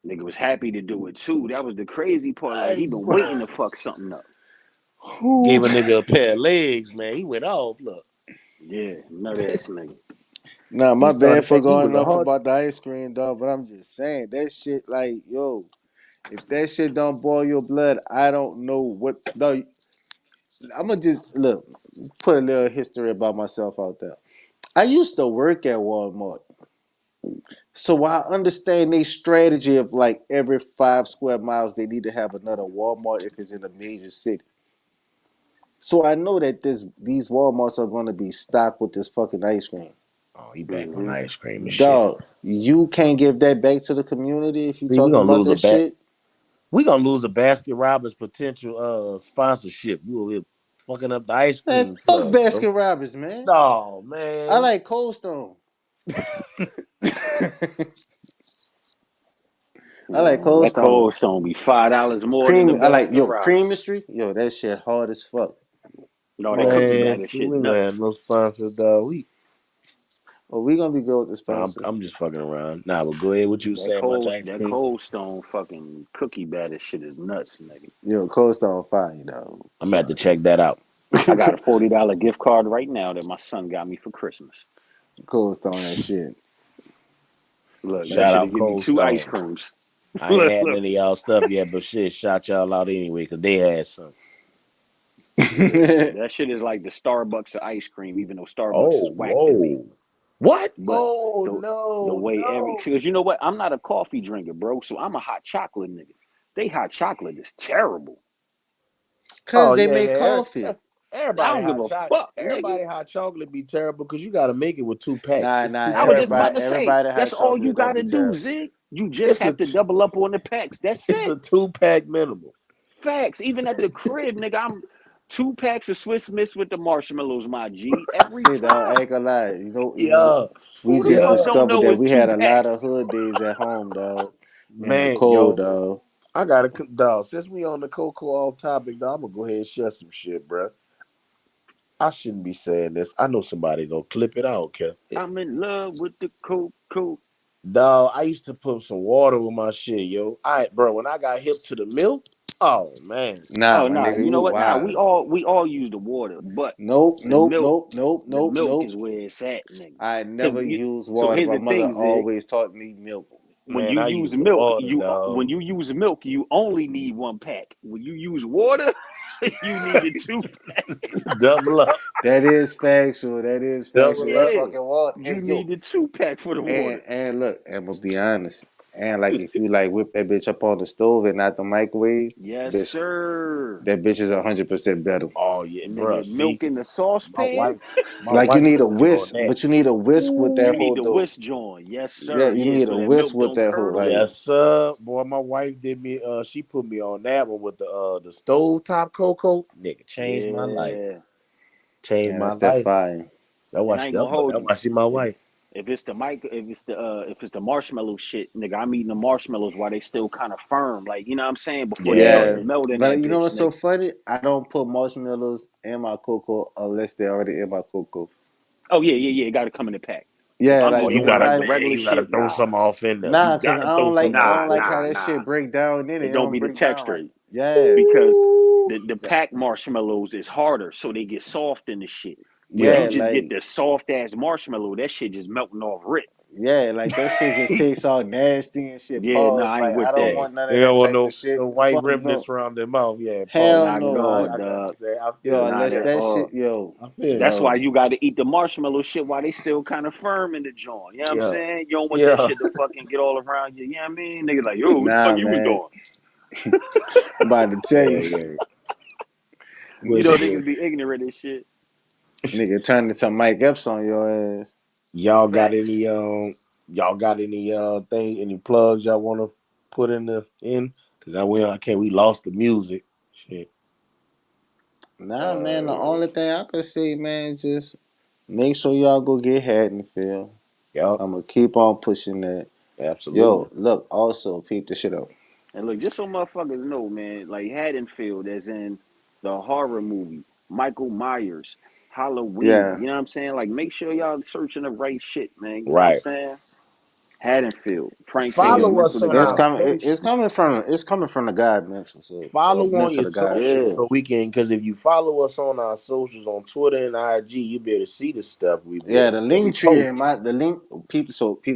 [SPEAKER 1] Nigga was happy to do it too. That was the crazy part. Like he
[SPEAKER 2] Hey,
[SPEAKER 1] been
[SPEAKER 2] bro.
[SPEAKER 1] waiting to fuck something up.
[SPEAKER 2] Gave a nigga a pair of legs, man. He went off. Look,
[SPEAKER 1] Yeah, nut ass nigga.
[SPEAKER 3] Nah,
[SPEAKER 2] he
[SPEAKER 3] my bad
[SPEAKER 2] started
[SPEAKER 3] for
[SPEAKER 2] think he was
[SPEAKER 3] going
[SPEAKER 2] a
[SPEAKER 3] off
[SPEAKER 2] hard.
[SPEAKER 3] about the ice cream, dog. But I'm just saying that shit, like, yo, if that shit don't boil your blood, I don't know what. No, I'm gonna just look, put a little history about myself out there. I used to work at Walmart, so I understand their strategy of like every 5 square miles they need to have another Walmart if it's in a major city. So I know that these Walmarts are gonna be stocked with this fucking ice cream.
[SPEAKER 2] Oh, he back on
[SPEAKER 1] Mm-hmm.
[SPEAKER 2] ice cream and shit.
[SPEAKER 3] Dog, you can't give that back to the community if you
[SPEAKER 2] See, we
[SPEAKER 3] talking
[SPEAKER 2] gonna
[SPEAKER 3] about
[SPEAKER 2] lose a
[SPEAKER 3] that
[SPEAKER 2] bat.
[SPEAKER 3] shit.
[SPEAKER 2] We gonna lose a Baskin Robbins potential sponsorship. You will be fucking up the ice
[SPEAKER 3] Man,
[SPEAKER 2] cream
[SPEAKER 3] fuck
[SPEAKER 2] club, bro.
[SPEAKER 3] Baskin Robbins, man.
[SPEAKER 2] Oh
[SPEAKER 3] I
[SPEAKER 2] man.
[SPEAKER 3] like Cold Stone. I like
[SPEAKER 1] Man,
[SPEAKER 3] Cold
[SPEAKER 1] that
[SPEAKER 3] Stone.
[SPEAKER 1] cold stone be $5 more than the
[SPEAKER 3] Cream, I like
[SPEAKER 1] Baskin
[SPEAKER 3] cream
[SPEAKER 1] Robbins.
[SPEAKER 3] mystery. Yo, that shit hard as fuck.
[SPEAKER 1] No, that
[SPEAKER 3] Hard
[SPEAKER 1] cookie
[SPEAKER 3] as
[SPEAKER 2] Man,
[SPEAKER 3] fuck.
[SPEAKER 1] batter
[SPEAKER 2] see,
[SPEAKER 1] shit
[SPEAKER 2] we ain't gonna have
[SPEAKER 1] nuts.
[SPEAKER 2] no sponsors, dog.
[SPEAKER 3] Oh, we gonna be good with the sponsors.
[SPEAKER 2] I'm just fucking around. Nah, but go ahead. What you saying about your ice
[SPEAKER 1] That
[SPEAKER 2] cream?
[SPEAKER 1] cold stone fucking cookie batter shit is nuts, nigga.
[SPEAKER 3] Yo, Cold Stone fire, though.
[SPEAKER 2] I'm gonna have to
[SPEAKER 3] Sorry.
[SPEAKER 2] check that out.
[SPEAKER 1] I got a $40 gift card right now that my son got me for Christmas.
[SPEAKER 3] Cold Stone, that shit.
[SPEAKER 1] Look, that
[SPEAKER 2] Shout
[SPEAKER 1] should
[SPEAKER 2] out
[SPEAKER 1] have given me
[SPEAKER 2] Cold
[SPEAKER 1] 2 ice
[SPEAKER 2] Stone.
[SPEAKER 1] creams.
[SPEAKER 2] I ain't
[SPEAKER 1] look,
[SPEAKER 2] had none
[SPEAKER 1] look.
[SPEAKER 2] of y'all stuff yet, but shit, shout y'all out anyway, cause they had some.
[SPEAKER 1] Yeah, that shit is like the Starbucks of ice cream, even though Starbucks is
[SPEAKER 2] Oh,
[SPEAKER 1] whack to me.
[SPEAKER 2] whoa. What?
[SPEAKER 1] But
[SPEAKER 2] Oh
[SPEAKER 1] the the
[SPEAKER 2] no,
[SPEAKER 1] way
[SPEAKER 2] no.
[SPEAKER 1] because you know what, I'm not a coffee drinker, bro. So I'm a hot chocolate nigga. They hot chocolate is terrible.
[SPEAKER 3] Cause
[SPEAKER 2] Oh
[SPEAKER 3] they
[SPEAKER 2] yeah,
[SPEAKER 3] make
[SPEAKER 2] yeah.
[SPEAKER 3] coffee.
[SPEAKER 1] I don't give a fuck, nigga.
[SPEAKER 2] Everybody hot chocolate be terrible because you got to make it with 2 packs.
[SPEAKER 3] Nah,
[SPEAKER 2] It's
[SPEAKER 3] nah.
[SPEAKER 2] two
[SPEAKER 1] I was
[SPEAKER 2] packs
[SPEAKER 1] just about
[SPEAKER 3] Everybody,
[SPEAKER 1] to
[SPEAKER 2] max.
[SPEAKER 1] say
[SPEAKER 3] everybody
[SPEAKER 1] that's
[SPEAKER 3] hot
[SPEAKER 1] all you
[SPEAKER 3] chocolate don't
[SPEAKER 1] gotta
[SPEAKER 3] be
[SPEAKER 1] do,
[SPEAKER 3] terrible.
[SPEAKER 1] Zig. You just
[SPEAKER 2] It's a
[SPEAKER 1] have to double up on the packs. That's
[SPEAKER 2] it's a
[SPEAKER 1] it.
[SPEAKER 2] 2 pack minimum.
[SPEAKER 1] Facts. Even at the crib, nigga, I'm 2 packs of Swiss Miss with the marshmallows, my G, every
[SPEAKER 3] See, dog, I
[SPEAKER 1] time.
[SPEAKER 3] ain't gonna lie.
[SPEAKER 2] Yeah,
[SPEAKER 3] We
[SPEAKER 1] Who the
[SPEAKER 3] just
[SPEAKER 1] fuck
[SPEAKER 2] yeah,
[SPEAKER 1] don't
[SPEAKER 3] discovered
[SPEAKER 1] know
[SPEAKER 3] that
[SPEAKER 1] it's
[SPEAKER 3] we
[SPEAKER 1] two
[SPEAKER 3] had a lot
[SPEAKER 1] packs?
[SPEAKER 3] of hood days at home, dog. In the
[SPEAKER 2] man,
[SPEAKER 3] cold,
[SPEAKER 2] yo,
[SPEAKER 3] dog.
[SPEAKER 2] I gotta dog. Since we on the cocoa off topic, dog, I'm gonna go ahead and share some shit, bro. I shouldn't be saying this. I know somebody gonna clip it out, okay?
[SPEAKER 1] I'm in love with the cocoa.
[SPEAKER 2] Dog, I used to put some water with my shit, yo. Bro, when I got hip to the milk, oh man.
[SPEAKER 3] Nah,
[SPEAKER 1] Oh
[SPEAKER 3] my
[SPEAKER 1] nah,
[SPEAKER 3] nigga,
[SPEAKER 1] you
[SPEAKER 3] you
[SPEAKER 1] know what? Nah,
[SPEAKER 3] wild.
[SPEAKER 1] we all use the water, but
[SPEAKER 3] Nope,
[SPEAKER 1] the
[SPEAKER 3] nope,
[SPEAKER 1] milk,
[SPEAKER 3] nope, nope,
[SPEAKER 1] the
[SPEAKER 3] nope,
[SPEAKER 1] milk
[SPEAKER 3] nope.
[SPEAKER 1] is where it's at, nigga.
[SPEAKER 3] I
[SPEAKER 1] Cause
[SPEAKER 3] never used
[SPEAKER 1] so
[SPEAKER 3] water.
[SPEAKER 1] here's
[SPEAKER 3] My
[SPEAKER 1] the
[SPEAKER 3] mother
[SPEAKER 1] thing, Zig.
[SPEAKER 3] always taught me milk.
[SPEAKER 1] When
[SPEAKER 2] Man,
[SPEAKER 1] you
[SPEAKER 2] I
[SPEAKER 1] use
[SPEAKER 2] use the
[SPEAKER 1] milk,
[SPEAKER 2] water, dog.
[SPEAKER 1] you only need 1 pack. When you use water, you need 2 packs.
[SPEAKER 2] Double up.
[SPEAKER 3] That is factual. That is factual.
[SPEAKER 2] Double
[SPEAKER 3] That
[SPEAKER 2] up.
[SPEAKER 1] Yeah,
[SPEAKER 3] fucking water.
[SPEAKER 1] you
[SPEAKER 3] And yo,
[SPEAKER 1] need 2 pack for the water.
[SPEAKER 3] and look, I'm gonna be honest. And like if you like whip that bitch up on the stove and not the microwave,
[SPEAKER 1] Yes,
[SPEAKER 3] bitch,
[SPEAKER 1] sir.
[SPEAKER 3] that bitch is 100% better.
[SPEAKER 2] Oh yeah, bro.
[SPEAKER 1] Nigga,
[SPEAKER 2] See,
[SPEAKER 1] milk in the
[SPEAKER 2] my
[SPEAKER 1] saucepan.
[SPEAKER 2] wife, my
[SPEAKER 3] Like you
[SPEAKER 2] wife
[SPEAKER 3] need a
[SPEAKER 2] with me on
[SPEAKER 3] whisk,
[SPEAKER 2] that.
[SPEAKER 3] but you need a whisk with
[SPEAKER 1] You
[SPEAKER 3] that
[SPEAKER 1] need
[SPEAKER 3] whole
[SPEAKER 1] the
[SPEAKER 3] dough.
[SPEAKER 1] whisk joint. Yes,
[SPEAKER 3] Yeah,
[SPEAKER 1] sir.
[SPEAKER 3] you
[SPEAKER 1] Yeah,
[SPEAKER 3] need
[SPEAKER 1] so
[SPEAKER 3] a
[SPEAKER 1] that
[SPEAKER 3] whisk
[SPEAKER 1] milk
[SPEAKER 3] with
[SPEAKER 1] don't
[SPEAKER 3] that whole
[SPEAKER 1] curdle.
[SPEAKER 3] like.
[SPEAKER 2] Yes, sir. Boy, my wife did me. She put me on that one with the stove top cocoa. Nigga, changed my life.
[SPEAKER 1] Yeah.
[SPEAKER 2] Changed
[SPEAKER 3] Man,
[SPEAKER 2] my
[SPEAKER 3] that's that
[SPEAKER 2] life.
[SPEAKER 3] fire.
[SPEAKER 2] That why
[SPEAKER 1] And I
[SPEAKER 2] she.
[SPEAKER 1] ain't gonna hold
[SPEAKER 2] That
[SPEAKER 1] you.
[SPEAKER 2] why she my
[SPEAKER 1] If
[SPEAKER 2] wife.
[SPEAKER 1] if it's the marshmallow shit, nigga, I'm eating the marshmallows while they still kind of firm, like you know what I'm saying, before they start
[SPEAKER 2] Yeah.
[SPEAKER 1] to
[SPEAKER 3] Yeah,
[SPEAKER 1] melt in
[SPEAKER 3] but
[SPEAKER 1] that
[SPEAKER 3] you know
[SPEAKER 1] bitch,
[SPEAKER 3] what's so
[SPEAKER 1] nigga.
[SPEAKER 3] funny? I don't put marshmallows in my cocoa unless they're already in my cocoa.
[SPEAKER 1] Oh yeah, yeah, yeah. It got to come in the pack. If
[SPEAKER 3] Yeah,
[SPEAKER 1] I'm
[SPEAKER 2] Oh,
[SPEAKER 3] like
[SPEAKER 1] just
[SPEAKER 2] you
[SPEAKER 3] cause
[SPEAKER 1] doing
[SPEAKER 3] it's
[SPEAKER 2] gotta,
[SPEAKER 1] like the
[SPEAKER 3] not.
[SPEAKER 2] man,
[SPEAKER 1] regular
[SPEAKER 2] you gotta
[SPEAKER 1] shit,
[SPEAKER 2] throw
[SPEAKER 1] nah,
[SPEAKER 2] some off in there. You
[SPEAKER 3] Nah, cause
[SPEAKER 2] gotta throw some
[SPEAKER 3] I
[SPEAKER 1] nah,
[SPEAKER 3] don't
[SPEAKER 2] off
[SPEAKER 3] like
[SPEAKER 2] in
[SPEAKER 3] how
[SPEAKER 1] nah,
[SPEAKER 3] that
[SPEAKER 2] there.
[SPEAKER 3] shit
[SPEAKER 1] nah.
[SPEAKER 3] break down in it.
[SPEAKER 1] It
[SPEAKER 3] It
[SPEAKER 1] don't
[SPEAKER 3] don't
[SPEAKER 1] be the
[SPEAKER 3] break down
[SPEAKER 1] texture
[SPEAKER 3] right. Yeah,
[SPEAKER 1] because
[SPEAKER 2] Ooh.
[SPEAKER 1] the pack marshmallows is harder, so they get soft in the shit. But if you
[SPEAKER 3] yeah,
[SPEAKER 1] just get
[SPEAKER 3] like
[SPEAKER 1] the soft ass marshmallow, that shit just melting off rip.
[SPEAKER 3] yeah, like that shit just tastes all nasty and shit.
[SPEAKER 1] Yeah, nah,
[SPEAKER 3] Pause.
[SPEAKER 1] I ain't
[SPEAKER 3] Like I
[SPEAKER 1] with
[SPEAKER 3] don't
[SPEAKER 1] that.
[SPEAKER 2] Yeah.
[SPEAKER 3] want none
[SPEAKER 2] You
[SPEAKER 3] of
[SPEAKER 2] don't
[SPEAKER 3] that
[SPEAKER 2] want
[SPEAKER 3] type of
[SPEAKER 2] no
[SPEAKER 3] shit.
[SPEAKER 2] white
[SPEAKER 3] Fuck
[SPEAKER 2] remnants
[SPEAKER 3] no.
[SPEAKER 2] around their mouth. Yeah,
[SPEAKER 3] Hell
[SPEAKER 2] pause.
[SPEAKER 1] Not at
[SPEAKER 3] no.
[SPEAKER 1] all,
[SPEAKER 2] I got
[SPEAKER 1] dog.
[SPEAKER 2] you there. I feel
[SPEAKER 3] Yo,
[SPEAKER 2] you.
[SPEAKER 1] Not
[SPEAKER 3] unless
[SPEAKER 1] at
[SPEAKER 3] that
[SPEAKER 1] all.
[SPEAKER 3] shit, yo,
[SPEAKER 2] I feel you.
[SPEAKER 1] That's why
[SPEAKER 3] yo,
[SPEAKER 1] you got to eat the marshmallow shit while they still kind of firm in the joint. You know what I'm
[SPEAKER 2] Yeah.
[SPEAKER 1] saying? You don't want that
[SPEAKER 2] Yeah.
[SPEAKER 1] shit to fucking get all around you. You know what I mean? Nigga like, yo, what the fuck
[SPEAKER 3] nah,
[SPEAKER 1] you was
[SPEAKER 3] man.
[SPEAKER 1] doing?
[SPEAKER 3] I'm about to tell
[SPEAKER 2] Yeah,
[SPEAKER 3] you,
[SPEAKER 2] yeah.
[SPEAKER 1] You
[SPEAKER 2] But
[SPEAKER 1] know,
[SPEAKER 2] shit.
[SPEAKER 1] niggas be ignorant and shit.
[SPEAKER 3] nigga, turn into Mike Epps on your ass.
[SPEAKER 2] Y'all got
[SPEAKER 1] Facts.
[SPEAKER 2] any any plugs y'all wanna put in? Cause I can't we lost the music. Shit.
[SPEAKER 3] Nah, man. The
[SPEAKER 1] Uh,
[SPEAKER 3] only thing I could say, man, just make sure y'all go get Haddonfield.
[SPEAKER 2] Yup,
[SPEAKER 3] I'm gonna keep on pushing that.
[SPEAKER 2] absolutely.
[SPEAKER 3] Yo, look, also peep the shit up.
[SPEAKER 1] and look, just so motherfuckers know, man, like Haddonfield, as in the horror movie, Michael Myers, Halloween.
[SPEAKER 3] Yeah,
[SPEAKER 1] You know what I'm saying? Like, make sure y'all searching the right shit, man. You know what I'm
[SPEAKER 2] Right.
[SPEAKER 1] saying? Haddonfield, Frank Fingers,
[SPEAKER 2] Follow
[SPEAKER 1] Mental
[SPEAKER 2] us
[SPEAKER 1] to
[SPEAKER 2] on
[SPEAKER 3] it's
[SPEAKER 2] our
[SPEAKER 1] God.
[SPEAKER 3] coming.
[SPEAKER 2] social.
[SPEAKER 3] It's coming from the God mental, so or
[SPEAKER 2] Follow on
[SPEAKER 3] mental
[SPEAKER 2] your
[SPEAKER 3] the God.
[SPEAKER 2] socials
[SPEAKER 1] Yeah,
[SPEAKER 2] so we can, because if you follow us on our socials on Twitter and IG, you'll be able to see the stuff
[SPEAKER 3] Yeah, the
[SPEAKER 2] that we
[SPEAKER 3] link tree
[SPEAKER 2] post.
[SPEAKER 3] and the link peep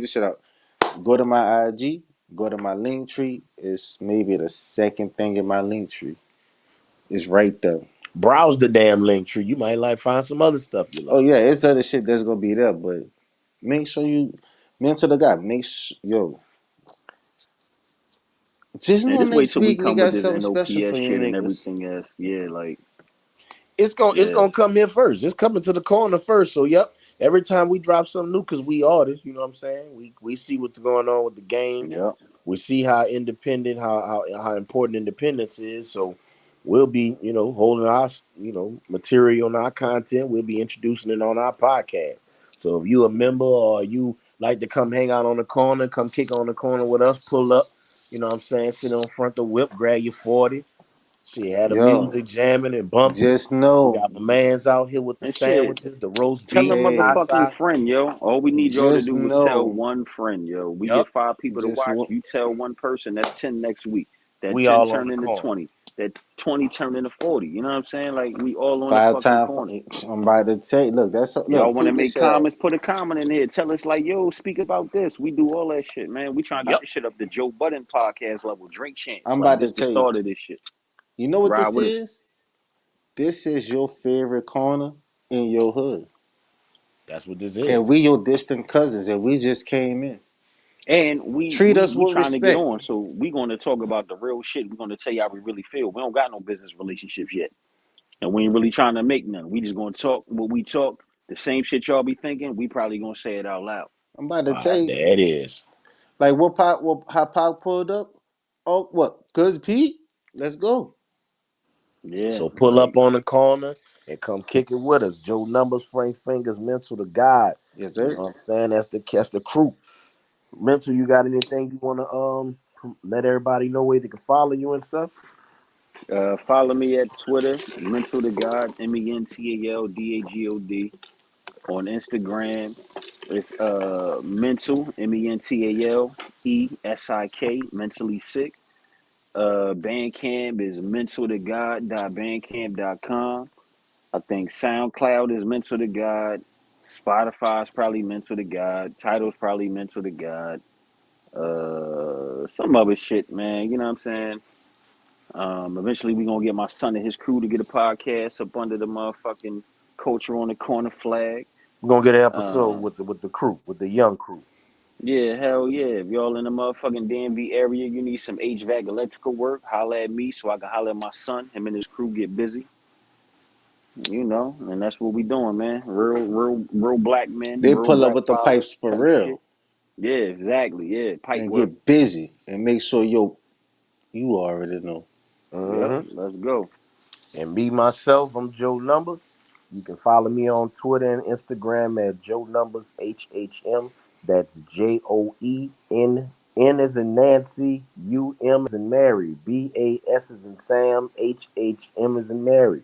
[SPEAKER 3] the shit up. Go to my IG, go to my link tree. It's maybe the second thing in my link tree. It's right there.
[SPEAKER 2] Browse the damn link tree. You might like find some other stuff you
[SPEAKER 3] Oh
[SPEAKER 2] like.
[SPEAKER 3] yeah, it's other shit that's gonna be there, but make sure you mentor the guy. Yo, just
[SPEAKER 1] and
[SPEAKER 3] know
[SPEAKER 1] just wait
[SPEAKER 3] next
[SPEAKER 1] till we
[SPEAKER 3] week we
[SPEAKER 1] come with
[SPEAKER 3] got
[SPEAKER 1] this
[SPEAKER 3] something special for
[SPEAKER 1] NOPS
[SPEAKER 3] you
[SPEAKER 1] shit and
[SPEAKER 3] niggas.
[SPEAKER 1] everything else. Yeah, like,
[SPEAKER 2] It's
[SPEAKER 1] yeah,
[SPEAKER 2] gonna come here first. It's coming to the corner first. So yep. Every time we drop something new, because we artists, you know what I'm saying? We see what's going on with the game.
[SPEAKER 1] yep.
[SPEAKER 2] We see how independent, how important independence is. So we'll be, holding our, material and our content. We'll be introducing it on our podcast. So if you a member or you like to come hang out on the corner, come kick on the corner with us, pull up, you know what I'm saying? Sit on front the whip, grab your 40. She had the
[SPEAKER 3] Yo,
[SPEAKER 2] music jamming and bumping.
[SPEAKER 3] just
[SPEAKER 2] We
[SPEAKER 3] know,
[SPEAKER 2] got my man's out here with the
[SPEAKER 1] And shit,
[SPEAKER 2] sandwiches, the roast
[SPEAKER 1] tell a
[SPEAKER 2] beef, the hot
[SPEAKER 3] hey,
[SPEAKER 1] motherfucking
[SPEAKER 2] sausage.
[SPEAKER 1] friend, yo. All we need y'all to
[SPEAKER 3] just
[SPEAKER 1] do is tell
[SPEAKER 3] know,
[SPEAKER 1] one friend, yo. We get
[SPEAKER 2] Yup.
[SPEAKER 1] 5 people to
[SPEAKER 3] just
[SPEAKER 1] watch. You tell one person, that's 10 next week. That
[SPEAKER 2] We
[SPEAKER 1] 10
[SPEAKER 2] all on
[SPEAKER 1] turn
[SPEAKER 2] the
[SPEAKER 1] into
[SPEAKER 2] corner.
[SPEAKER 1] 20. That 20 turn into 40. You know what I'm saying? Like, we all on the
[SPEAKER 3] five
[SPEAKER 1] fucking
[SPEAKER 3] time.
[SPEAKER 1] corner.
[SPEAKER 3] I'm about to tell you.
[SPEAKER 1] Y'all
[SPEAKER 3] Look,
[SPEAKER 1] want to
[SPEAKER 3] peep this
[SPEAKER 1] make
[SPEAKER 3] shit out.
[SPEAKER 1] comments? Put a comment in here. Tell us, like, yo, speak about this. We do all that shit, man. We trying to get
[SPEAKER 2] Yep.
[SPEAKER 1] this shit up to Joe Budden podcast level. Drink chance.
[SPEAKER 3] I'm
[SPEAKER 1] Like,
[SPEAKER 3] about to
[SPEAKER 1] this the
[SPEAKER 3] tell you.
[SPEAKER 1] start of this shit.
[SPEAKER 3] You know what
[SPEAKER 1] Ride
[SPEAKER 3] this
[SPEAKER 1] with us.
[SPEAKER 3] is? This is your favorite corner in your hood.
[SPEAKER 2] That's what this
[SPEAKER 3] And
[SPEAKER 2] is.
[SPEAKER 3] we your distant cousins, and we just came in.
[SPEAKER 1] And we
[SPEAKER 3] Treat
[SPEAKER 1] we
[SPEAKER 3] us
[SPEAKER 1] we
[SPEAKER 3] with
[SPEAKER 1] trying to get
[SPEAKER 3] respect.
[SPEAKER 1] on, so we going to talk about the real shit. We're going to tell you how we really feel. We don't got no business relationships yet, and we ain't really trying to make none. We just going to talk what we talk. The same shit y'all be thinking. We probably going to say it out loud.
[SPEAKER 3] I'm about to
[SPEAKER 2] Ah,
[SPEAKER 3] tell you,
[SPEAKER 2] there it is.
[SPEAKER 3] like how Pop pulled up. Oh, what? Cuz Pete? Let's go.
[SPEAKER 1] Yeah,
[SPEAKER 2] So pull
[SPEAKER 1] like
[SPEAKER 2] up on the corner and come kick it with us. Joe Numbers, Frank Fingers, Mental to God.
[SPEAKER 3] Yes,
[SPEAKER 2] You know
[SPEAKER 3] sir.
[SPEAKER 2] what I'm saying? That's the crew. Mental, you got anything you wanna let everybody know where they can follow you and stuff?
[SPEAKER 1] follow me at Twitter, Mental to God, MENTALDAGOD. On Instagram, it's mental MENTALESIK, mentally sick. Bandcamp is mental2god.bandcamp.com. I think SoundCloud is Mental to God. Spotify is probably Mental to God. Title's probably Mental to God. Some other shit, man. You know what I'm saying? Eventually we gonna get my son and his crew to get a podcast up under the motherfucking Culture on the Corner flag.
[SPEAKER 2] We're gonna get an episode
[SPEAKER 1] Um,
[SPEAKER 2] with the crew, with the young crew.
[SPEAKER 1] yeah, hell yeah. If y'all in the motherfucking DMV area, you need some HVAC electrical work, holla at me so I can holla at my son. Him and his crew get busy. You know, and that's what we doing, man. Real black men,
[SPEAKER 3] They
[SPEAKER 1] real
[SPEAKER 3] pull up
[SPEAKER 1] black
[SPEAKER 3] with the
[SPEAKER 1] fathers
[SPEAKER 3] pipes for
[SPEAKER 1] type shit.
[SPEAKER 3] real
[SPEAKER 1] Yeah, exactly. Yeah, pipe
[SPEAKER 3] and
[SPEAKER 1] work.
[SPEAKER 3] get busy and make sure you already know.
[SPEAKER 1] Yep,
[SPEAKER 2] Mm-hmm.
[SPEAKER 1] let's go.
[SPEAKER 2] And me myself, I'm Joe Numbers. You can follow me on Twitter and Instagram at Joe Numbers HHM. That's JOEN. N as in Nancy, UM as in Mary, BAS as in Sam, HHM as in Mary.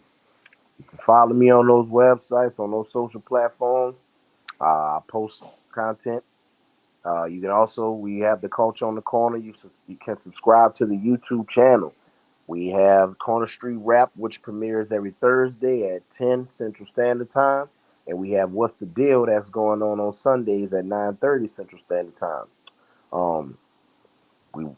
[SPEAKER 2] You can follow me on those websites, on those social platforms. I post content. You can also, we have the Culture on the Corner. You can subscribe to the YouTube channel. We have Corner Street Rap, which premieres every Thursday at 10 Central Standard Time. And we have What's the Deal that's going on Sundays at 9:30 Central Standard Time. Um,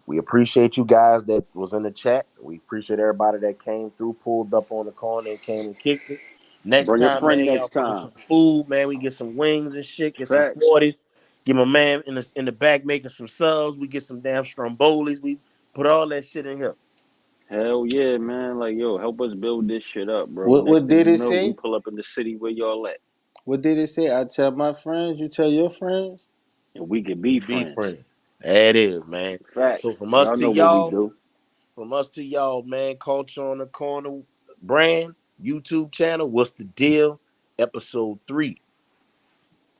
[SPEAKER 2] we appreciate you guys that was in the chat. We appreciate everybody that came through, pulled up on the corner and came and kicked it. Next
[SPEAKER 1] Bring a
[SPEAKER 2] time,
[SPEAKER 1] friend
[SPEAKER 2] man, y'all
[SPEAKER 1] next
[SPEAKER 2] bring some
[SPEAKER 1] time.
[SPEAKER 2] food, man. We get some wings and shit, get some
[SPEAKER 1] Facts.
[SPEAKER 2] 40s. Get my man in the back making some subs. We get some damn strombolis. We put all that shit in here.
[SPEAKER 1] Hell yeah, man. Like, yo, help us build this shit up, bro.
[SPEAKER 3] What
[SPEAKER 1] Next
[SPEAKER 3] what
[SPEAKER 1] thing
[SPEAKER 3] did
[SPEAKER 1] you
[SPEAKER 3] it
[SPEAKER 1] know, we
[SPEAKER 3] say?
[SPEAKER 1] pull up in the city where y'all at.
[SPEAKER 3] What did it say? I tell my friends, you tell your friends.
[SPEAKER 1] And we could be
[SPEAKER 2] We be
[SPEAKER 1] friends.
[SPEAKER 2] friends. That is, man. So
[SPEAKER 1] Facts.
[SPEAKER 2] from us
[SPEAKER 1] Y'all
[SPEAKER 2] to
[SPEAKER 1] know what we
[SPEAKER 2] y'all,
[SPEAKER 1] do.
[SPEAKER 2] man, Culture on the Corner brand, YouTube channel, What's the Deal? Episode 3.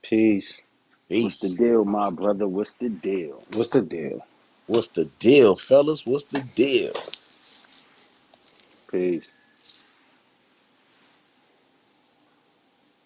[SPEAKER 3] Peace.
[SPEAKER 1] What's the
[SPEAKER 2] Peace.
[SPEAKER 1] deal, my brother? What's the deal?
[SPEAKER 3] What's the deal?
[SPEAKER 2] What's the deal, fellas? What's the deal?
[SPEAKER 1] Peace.